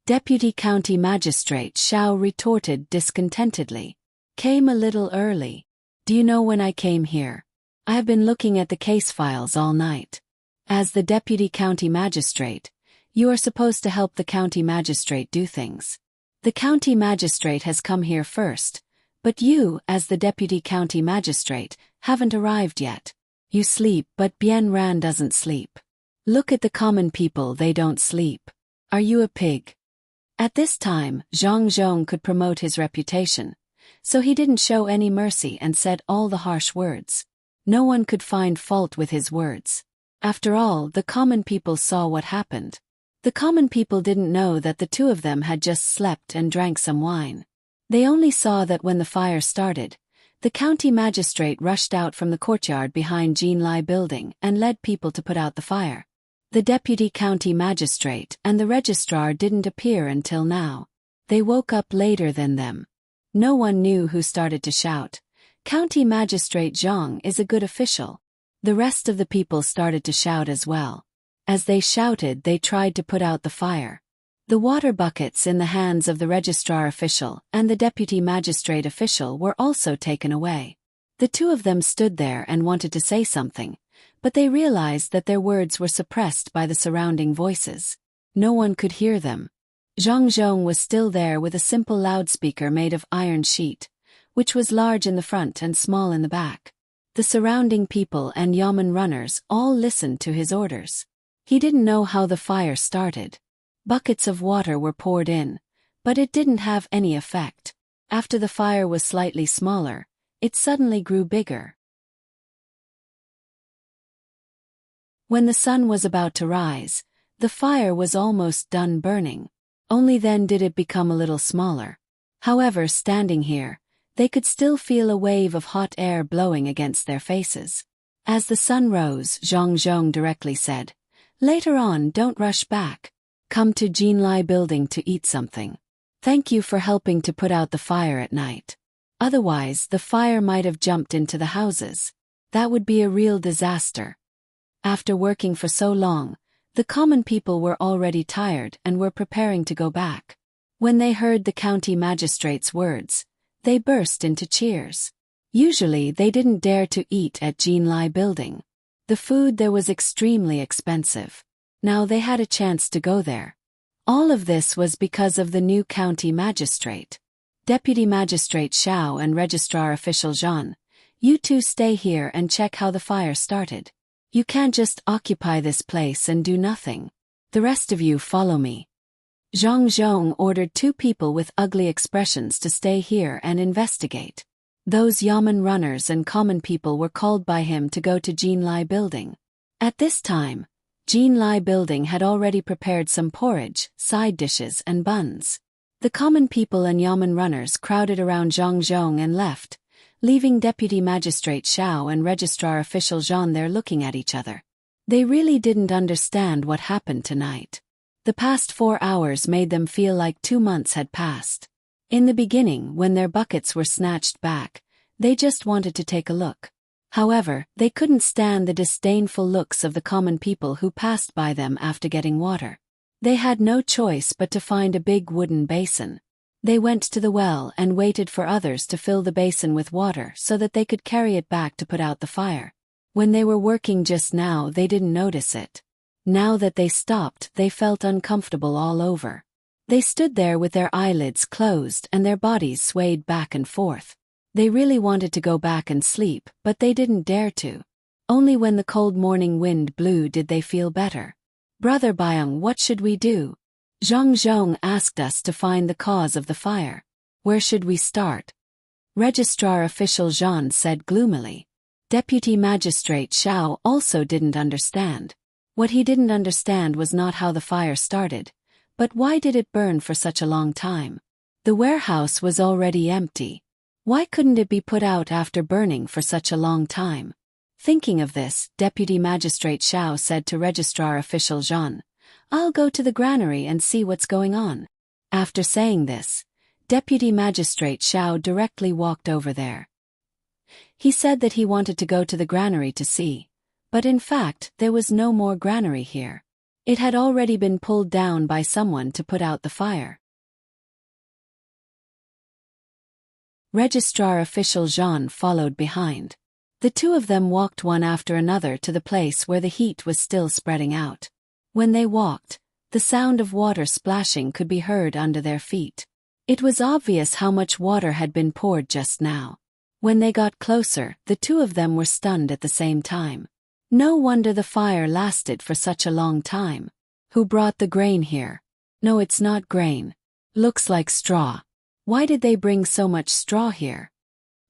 Deputy County Magistrate Xiao retorted discontentedly. "Came a little early. Do you know when I came here? I have been looking at the case files all night. As the Deputy County Magistrate, you are supposed to help the County Magistrate do things. The County Magistrate has come here first, but you, as the Deputy County Magistrate, haven't arrived yet. You sleep, but Bien Ran doesn't sleep. Look at the common people, they don't sleep. Are you a pig?" At this time, Zhang could promote his reputation, so he didn't show any mercy and said all the harsh words. No one could find fault with his words. After all, the common people saw what happened. The common people didn't know that the two of them had just slept and drank some wine. They only saw that when the fire started, The county magistrate rushed out from the courtyard behind Jinlai building and led people to put out the fire. The deputy county magistrate and the registrar didn't appear until now. They woke up later than them. No one knew who started to shout, "County Magistrate Zhang is a good official." The rest of the people started to shout as well. As they shouted, they tried to put out the fire. The water buckets in the hands of the registrar official and the deputy magistrate official were also taken away. The two of them stood there and wanted to say something, but they realized that their words were suppressed by the surrounding voices. No one could hear them. Zhang Zhong was still there with a simple loudspeaker made of iron sheet, which was large in the front and small in the back. The surrounding people and yamen runners all listened to his orders. He didn't know how the fire started. Buckets of water were poured in, but it didn't have any effect. After the fire was slightly smaller, it suddenly grew bigger. When the sun was about to rise, the fire was almost done burning. Only then did it become a little smaller. However, standing here, they could still feel a wave of hot air blowing against their faces. As the sun rose, Zhang Zhong directly said, "Later on, don't rush back. Come to Jinlai building to eat something. Thank you for helping to put out the fire at night. Otherwise, the fire might have jumped into the houses. That would be a real disaster." After working for so long, the common people were already tired and were preparing to go back. When they heard the county magistrate's words, they burst into cheers. Usually they didn't dare to eat at Jinlai building. The food there was extremely expensive. Now they had a chance to go there. All of this was because of the new county magistrate. Deputy Magistrate Xiao and Registrar Official Zhan, you two stay here and check how the fire started. You can't just occupy this place and do nothing. The rest of you follow me. Zhang Zhong ordered two people with ugly expressions to stay here and investigate. Those yamen runners and common people were called by him to go to Jinlai building. At this time, Jinlai building had already prepared some porridge, side dishes and buns. The common people and yamen runners crowded around Zhang Zhong and left, leaving Deputy Magistrate Xiao and Registrar Official Zhan there looking at each other. They really didn't understand what happened tonight. The past 4 hours made them feel like 2 months had passed. In the beginning, when their buckets were snatched back, they just wanted to take a look. However, they couldn't stand the disdainful looks of the common people who passed by them after getting water. They had no choice but to find a big wooden basin. They went to the well and waited for others to fill the basin with water so that they could carry it back to put out the fire. When they were working just now, they didn't notice it. Now that they stopped, they felt uncomfortable all over. They stood there with their eyelids closed and their bodies swayed back and forth. They really wanted to go back and sleep, but they didn't dare to. Only when the cold morning wind blew did they feel better. "Brother Byung, what should we do? Zhang Zhong asked us to find the cause of the fire. Where should we start?" Registrar Official Zhan said gloomily. Deputy Magistrate Xiao also didn't understand. What he didn't understand was not how the fire started, but why did it burn for such a long time? The warehouse was already empty. Why couldn't it be put out after burning for such a long time? Thinking of this, Deputy Magistrate Xiao said to Registrar Official Zhan, "I'll go to the granary and see what's going on." After saying this, Deputy Magistrate Xiao directly walked over there. He said that he wanted to go to the granary to see, but in fact there was no more granary here. It had already been pulled down by someone to put out the fire. Registrar Official Zhan followed behind. The two of them walked one after another to the place where the heat was still spreading out. When they walked, the sound of water splashing could be heard under their feet. It was obvious how much water had been poured just now. When they got closer, the two of them were stunned at the same time. No wonder the fire lasted for such a long time. Who brought the grain here? No, it's not grain. Looks like straw. Why did they bring so much straw here?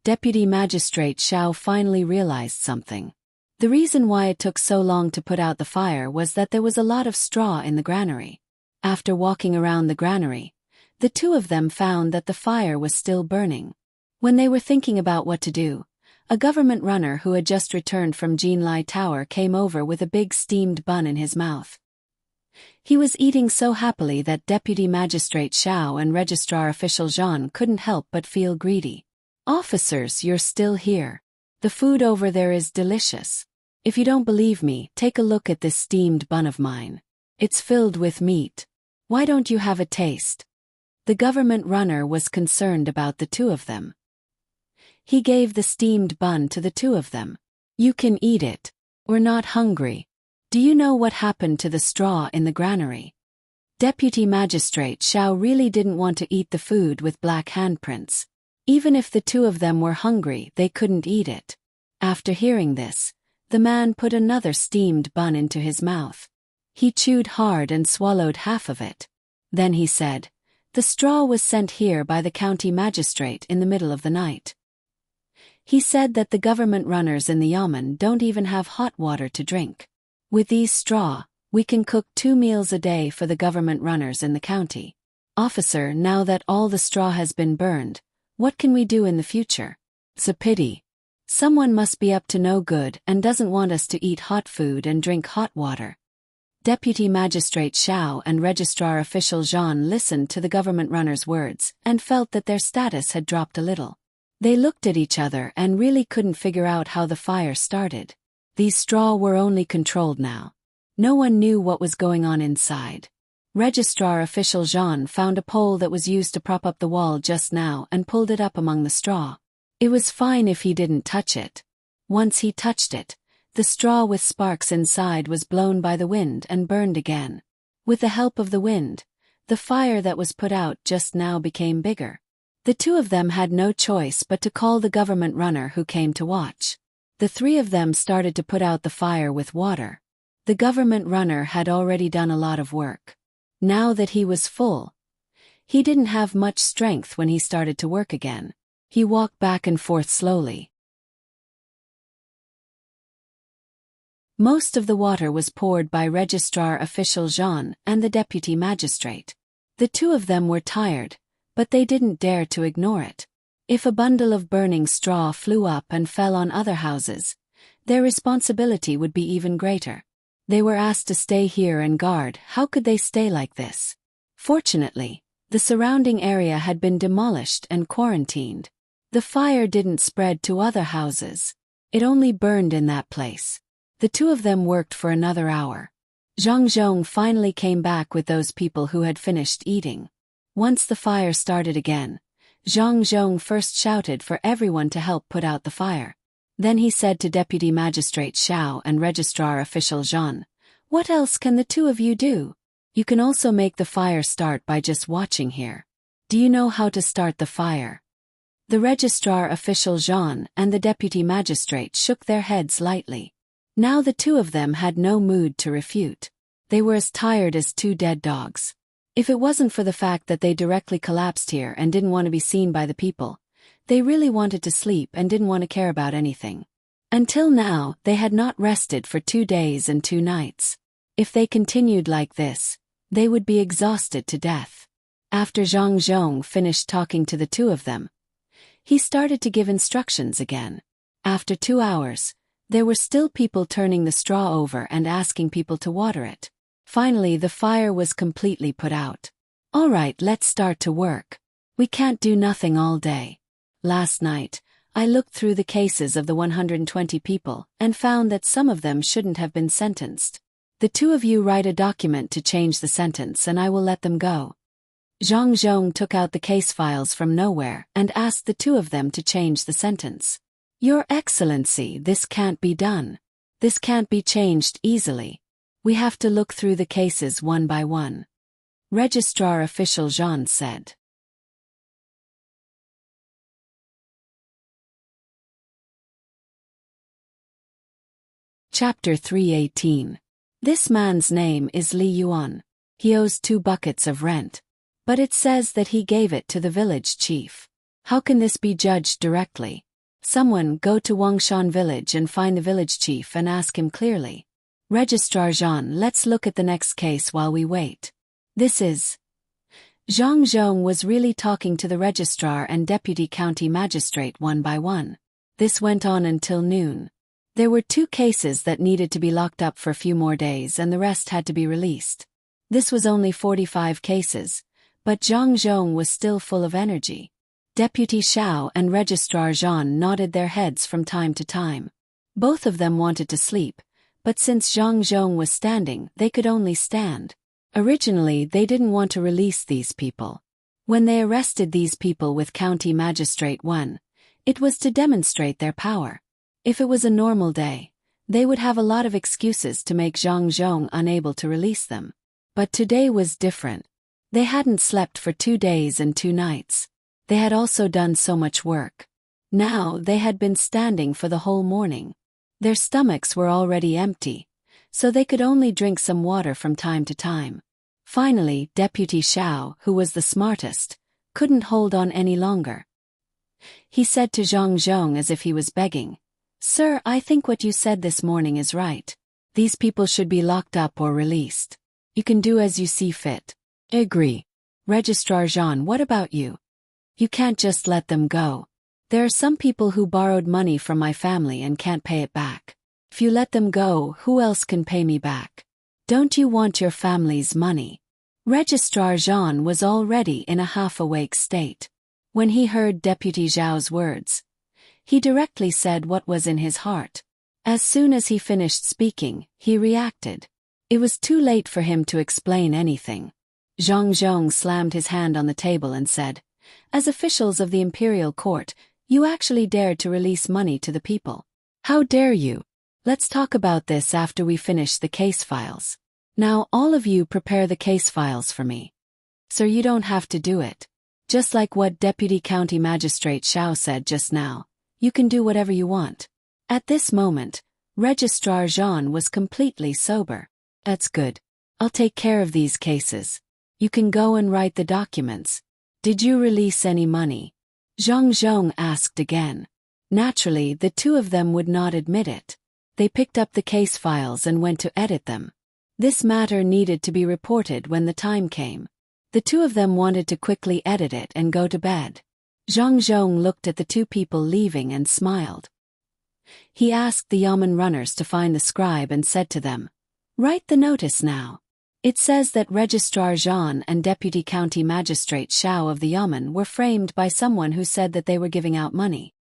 Deputy Magistrate Xiao finally realized something. The reason why it took so long to put out the fire was that there was a lot of straw in the granary. After walking around the granary, the two of them found that the fire was still burning. When they were thinking about what to do, a government runner who had just returned from Jinlai Tower came over with a big steamed bun in his mouth. He was eating so happily that Deputy Magistrate Xiao and Registrar Official Zhan couldn't help but feel greedy. "Officers, you're still here. The food over there is delicious. If you don't believe me, take a look at this steamed bun of mine. It's filled with meat. Why don't you have a taste?" The government runner was concerned about the two of them. He gave the steamed bun to the two of them. "You can eat it. We're not hungry. Do you know what happened to the straw in the granary?" Deputy Magistrate Xiao really didn't want to eat the food with black handprints. Even if the two of them were hungry, they couldn't eat it. After hearing this, the man put another steamed bun into his mouth. He chewed hard and swallowed half of it. Then he said, "The straw was sent here by the county magistrate in the middle of the night. He said that the government runners in the yamen don't even have hot water to drink. With these straw, we can cook 2 meals a day for the government runners in the county. Officer, now that all the straw has been burned, what can we do in the future? It's a pity. Someone must be up to no good and doesn't want us to eat hot food and drink hot water." Deputy Magistrate Xiao and Registrar Official Zhan listened to the government runners' words and felt that their status had dropped a little. They looked at each other and really couldn't figure out how the fire started. These straw were only controlled now. No one knew what was going on inside. Registrar Official Zhan found a pole that was used to prop up the wall just now and pulled it up among the straw. It was fine if he didn't touch it. Once he touched it, the straw with sparks inside was blown by the wind and burned again. With the help of the wind, the fire that was put out just now became bigger. The two of them had no choice but to call the government runner who came to watch. The three of them started to put out the fire with water. The government runner had already done a lot of work. Now that he was full, he didn't have much strength when he started to work again. He walked back and forth slowly. Most of the water was poured by Registrar Official Zhan and the Deputy Magistrate. The two of them were tired, but they didn't dare to ignore it. If a bundle of burning straw flew up and fell on other houses, their responsibility would be even greater. They were asked to stay here and guard. How could they stay like this? Fortunately, the surrounding area had been demolished and quarantined. The fire didn't spread to other houses. It only burned in that place. The two of them worked for another hour. Zhang Zhong finally came back with those people who had finished eating. Once the fire started again, Zhang Zhong first shouted for everyone to help put out the fire. Then he said to Deputy Magistrate Xiao and Registrar Official Zhan, "What else can the two of you do? You can also make the fire start by just watching here. Do you know how to start the fire?" The Registrar Official Zhan and the Deputy Magistrate shook their heads lightly. Now the two of them had no mood to refute. They were as tired as two dead dogs. If it wasn't for the fact that they directly collapsed here and didn't want to be seen by the people, they really wanted to sleep and didn't want to care about anything. Until now, they had not rested for 2 days and 2 nights. If they continued like this, they would be exhausted to death. After Zhang Zhong finished talking to the two of them, he started to give instructions again. After 2 hours, there were still people turning the straw over and asking people to water it. Finally, the fire was completely put out. "All right, let's start to work. We can't do nothing all day. Last night, I looked through the cases of the 120 people and found that some of them shouldn't have been sentenced. The two of you write a document to change the sentence and I will let them go." Zhang Zhong took out the case files from nowhere and asked the two of them to change the sentence. "Your Excellency, this can't be done. This can't be changed easily. We have to look through the cases one by one," Registrar Official Zhan said. Chapter 318. This man's name is Li Yuan. He owes 2 buckets of rent. But it says that he gave it to the village chief. How can this be judged directly? Someone go to Wangshan village and find the village chief and ask him clearly. Registrar Zhan, let's look at the next case while we wait. This is... Zhang Zhong was really talking to the registrar and deputy county magistrate one by one. This went on until noon. There were 2 cases that needed to be locked up for a few more days and the rest had to be released. This was only 45 cases, but Zhang Zhong was still full of energy. Deputy Xiao and Registrar Zhan nodded their heads from time to time. Both of them wanted to sleep, but since Zhang Zhong was standing, they could only stand. Originally, they didn't want to release these people. When they arrested these people with County Magistrate 1, it was to demonstrate their power. If it was a normal day, they would have a lot of excuses to make Zhang Zhong unable to release them. But today was different. They hadn't slept for 2 days and 2 nights. They had also done so much work. Now they had been standing for the whole morning. Their stomachs were already empty, so they could only drink some water from time to time. Finally, Deputy Xiao, who was the smartest, couldn't hold on any longer. He said to Zhang Zhong as if he was begging, "Sir, I think what you said this morning is right. These people should be locked up or released. You can do as you see fit." "Agree. Registrar Zhan, what about you? You can't just let them go. There are some people who borrowed money from my family and can't pay it back. If you let them go, who else can pay me back? Don't you want your family's money?" Registrar Zhan was already in a half-awake state. When he heard Deputy Zhao's words, he directly said what was in his heart. As soon as he finished speaking, he reacted. It was too late for him to explain anything. Zhang Zhong slammed his hand on the table and said, "As officials of the imperial court, you actually dared to release money to the people. How dare you? Let's talk about this after we finish the case files. Now all of you prepare the case files for me. Sir, you don't have to do it. Just like what Deputy County Magistrate Xiao said just now, you can do whatever you want." At this moment, Registrar Zhan was completely sober. "That's good. I'll take care of these cases. You can go and write the documents. Did you release any money?" Zhang Zhong asked again. Naturally, the 2 of them would not admit it. They picked up the case files and went to edit them. This matter needed to be reported when the time came. The 2 of them wanted to quickly edit it and go to bed. Zhang Zhong looked at the 2 people leaving and smiled. He asked the Yamen runners to find the scribe and said to them, "Write the notice now. It says that Registrar Zhan and Deputy County Magistrate Xiao of the Yamen were framed by someone who said that they were giving out money.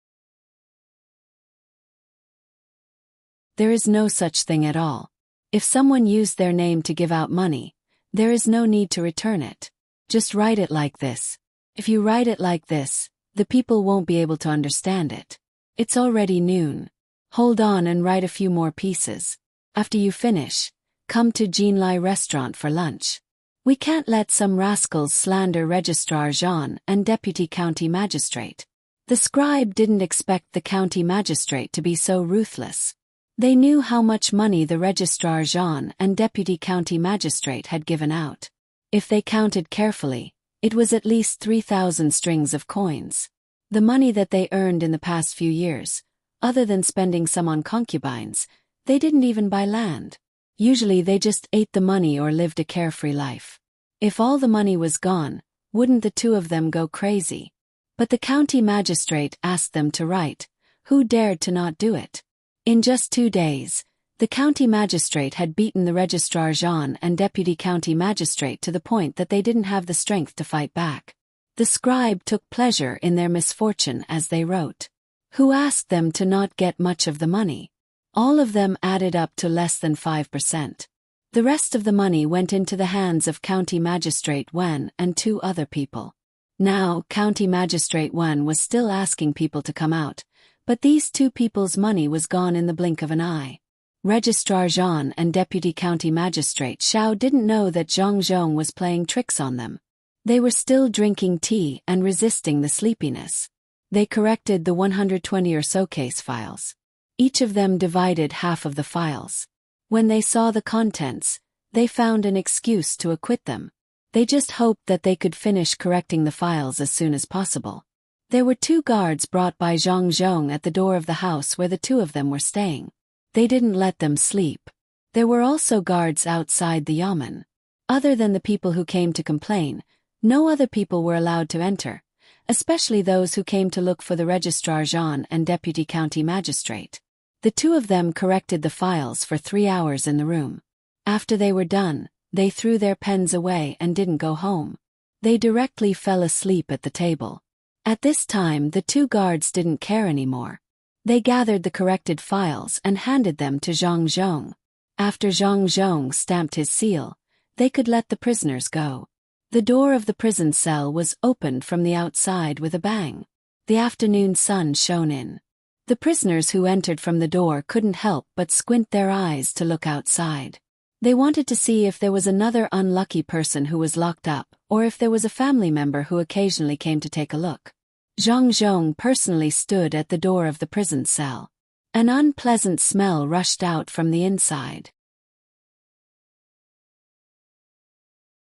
There is no such thing at all. If someone used their name to give out money, there is no need to return it. Just write it like this. If you write it like this, the people won't be able to understand it. It's already noon. Hold on and write a few more pieces. After you finish, come to Jinlai restaurant for lunch. We can't let some rascals slander Registrar Zhan and Deputy County Magistrate." The scribe didn't expect the county magistrate to be so ruthless. They knew how much money the Registrar Zhan and Deputy County Magistrate had given out. If they counted carefully, it was at least 3,000 strings of coins. The money that they earned in the past few years, other than spending some on concubines, they didn't even buy land. Usually they just ate the money or lived a carefree life. If all the money was gone, wouldn't the 2 of them go crazy? But the county magistrate asked them to write. Who dared to not do it? In just 2 days, the county magistrate had beaten the Registrar Zhan and Deputy County Magistrate to the point that they didn't have the strength to fight back. The scribe took pleasure in their misfortune as they wrote. Who asked them to not get much of the money? All of them added up to less than 5%. The rest of the money went into the hands of County Magistrate Wen and 2 other people. Now, County Magistrate Wen was still asking people to come out, but these 2 people's money was gone in the blink of an eye. Registrar Zhan and Deputy County Magistrate Xiao didn't know that Zhang Zhong was playing tricks on them. They were still drinking tea and resisting the sleepiness. They corrected the 120 or so case files. Each of them divided half of the files. When they saw the contents, they found an excuse to acquit them. They just hoped that they could finish correcting the files as soon as possible. There were 2 guards brought by Zhang Zhong at the door of the house where the 2 of them were staying. They didn't let them sleep. There were also guards outside the yamen. Other than the people who came to complain, No other people were allowed to enter, especially those who came to look for the Registrar Jean and Deputy County Magistrate. The two of them corrected the files for 3 hours in the room. After they were done, they threw their pens away and didn't go home. They directly fell asleep at the table. At this time, the two guards didn't care anymore. They gathered the corrected files and handed them to Zhang Zhong. After Zhang Zhong stamped his seal, they could let the prisoners go. The door of the prison cell was opened from the outside with a bang. The afternoon sun shone in. The prisoners who entered from the door couldn't help but squint their eyes to look outside. They wanted to see if there was another unlucky person who was locked up, or if there was a family member who occasionally came to take a look. Zhang Zhong personally stood at the door of the prison cell. An unpleasant smell rushed out from the inside.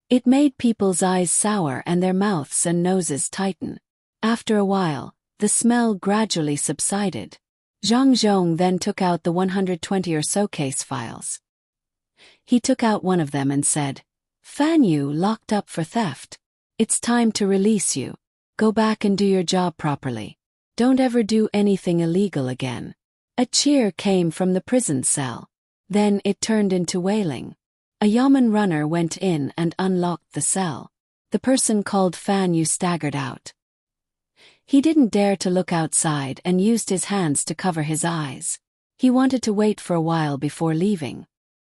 It made people's eyes sour and their mouths and noses tighten. After a while, the smell gradually subsided. Zhang Zhong then took out the 120 or so case files. He took out one of them and said, "Fan Yu locked up for theft. It's time to release you. Go back and do your job properly. Don't ever do anything illegal again." A cheer came from the prison cell. Then it turned into wailing. A yamen runner went in and unlocked the cell. The person called Fan Yu staggered out. He didn't dare to look outside and used his hands to cover his eyes. He wanted to wait for a while before leaving.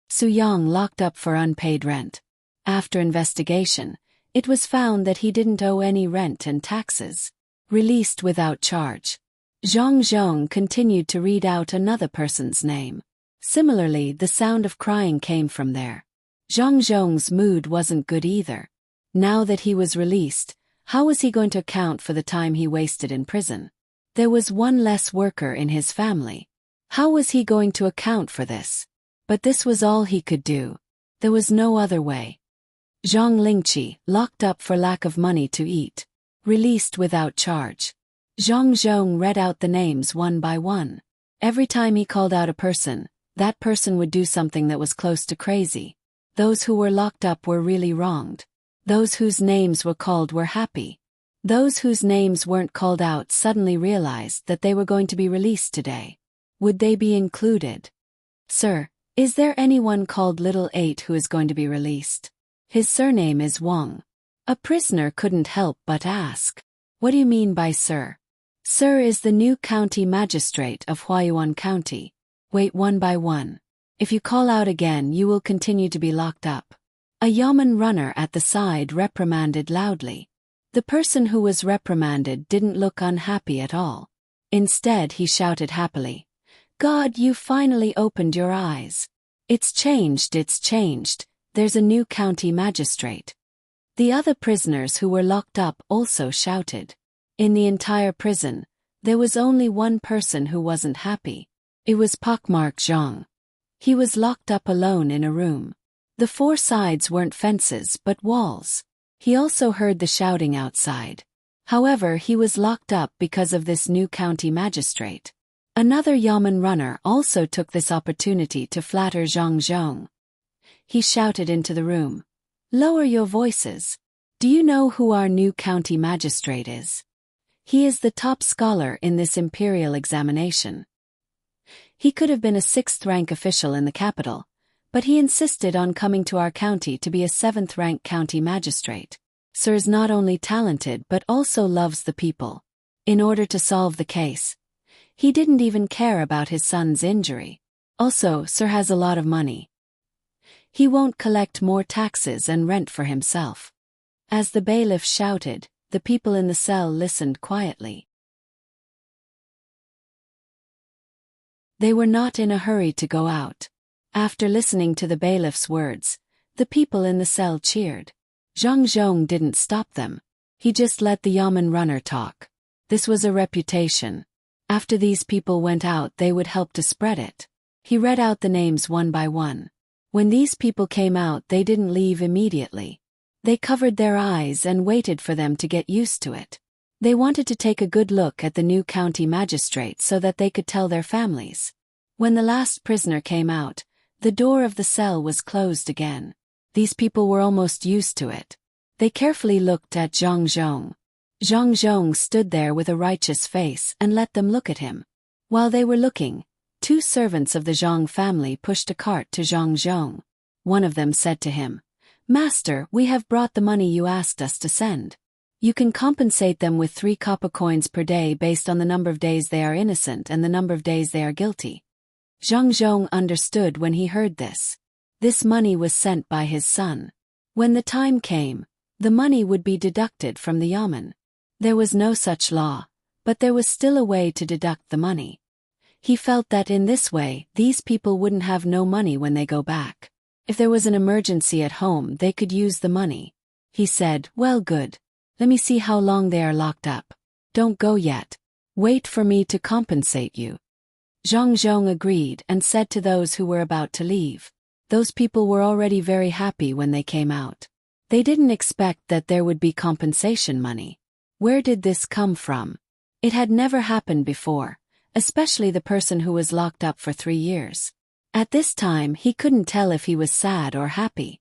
Su Yang locked up for unpaid rent. After investigation, it was found that he didn't owe any rent and taxes. Released without charge. Zhang Zhong continued to read out another person's name. Similarly, the sound of crying came from there. Zhang Zhong's mood wasn't good either. Now that he was released, how was he going to account for the time he wasted in prison? There was one less worker in his family. How was he going to account for this? But this was all he could do. There was no other way. Zhang Lingqi, locked up for lack of money to eat. Released without charge. Zhang Zhong read out the names one by one. Every time he called out a person, that person would do something that was close to crazy. Those who were locked up were really wronged. Those whose names were called were happy. Those whose names weren't called out suddenly realized that they were going to be released today. Would they be included? "Sir, is there anyone called Little 8 who is going to be released? His surname is Wang." A prisoner couldn't help but ask. "What do you mean by sir?" "Sir is the new county magistrate of Huayuan County. Wait one by one. If you call out again, you will continue to be locked up." A yamen runner at the side reprimanded loudly. The person who was reprimanded didn't look unhappy at all. Instead, he shouted happily, "God, you finally opened your eyes. It's changed, it's changed. There's a new county magistrate." The other prisoners who were locked up also shouted. In the entire prison, there was only one person who wasn't happy. It was Pockmark Zhang. He was locked up alone in a room. The four sides weren't fences but walls. He also heard the shouting outside. However, he was locked up because of this new county magistrate. Another yamen runner also took this opportunity to flatter Zhang Zhong. He shouted into the room, "Lower your voices. Do you know who our new county magistrate is? He is the top scholar in this imperial examination. He could have been a 6th-rank official in the capital, but he insisted on coming to our county to be a 7th-rank county magistrate. Sir is not only talented but also loves the people. In order to solve the case, he didn't even care about his son's injury. Also, Sir has a lot of money. He won't collect more taxes and rent for himself." As the bailiff shouted, the people in the cell listened quietly. They were not in a hurry to go out. After listening to the bailiff's words, the people in the cell cheered. Zhang Zhong didn't stop them. He just let the yamen runner talk. This was a reputation. After these people went out, they would help to spread it. He read out the names one by one. When these people came out, they didn't leave immediately. They covered their eyes and waited for them to get used to it. They wanted to take a good look at the new county magistrate so that they could tell their families. When the last prisoner came out, the door of the cell was closed again. These people were almost used to it. They carefully looked at Zhang Zhong. Zhang Zhong stood there with a righteous face and let them look at him. While they were looking, 2 servants of the Zhang family pushed a cart to Zhang Zhong. One of them said to him, "Master, we have brought the money you asked us to send. You can compensate them with 3 copper coins per day based on the number of days they are innocent and the number of days they are guilty." Zhang Zhong understood when he heard this. This money was sent by his son. When the time came, the money would be deducted from the yamen. There was no such law, but there was still a way to deduct the money. He felt that in this way, these people wouldn't have no money when they go back. If there was an emergency at home, they could use the money. He said, "Well, good. Let me see how long they are locked up. Don't go yet. Wait for me to compensate you." Zhang Zhong agreed and said to those who were about to leave. Those people were already very happy when they came out. They didn't expect that there would be compensation money. Where did this come from? It had never happened before, especially the person who was locked up for 3 years. At this time he couldn't tell if he was sad or happy.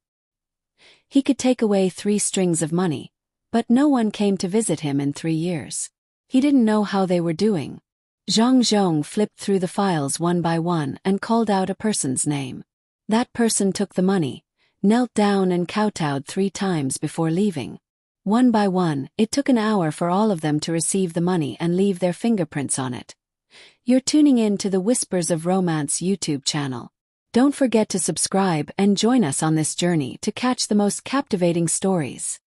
He could take away 3 strings of money, but no one came to visit him in 3 years. He didn't know how they were doing. Zhang Zhong flipped through the files one by one and called out a person's name. That person took the money, knelt down and kowtowed 3 times before leaving. One by one, it took an hour for all of them to receive the money and leave their fingerprints on it. You're tuning in to the Whispers of Romance YouTube channel. Don't forget to subscribe and join us on this journey to catch the most captivating stories.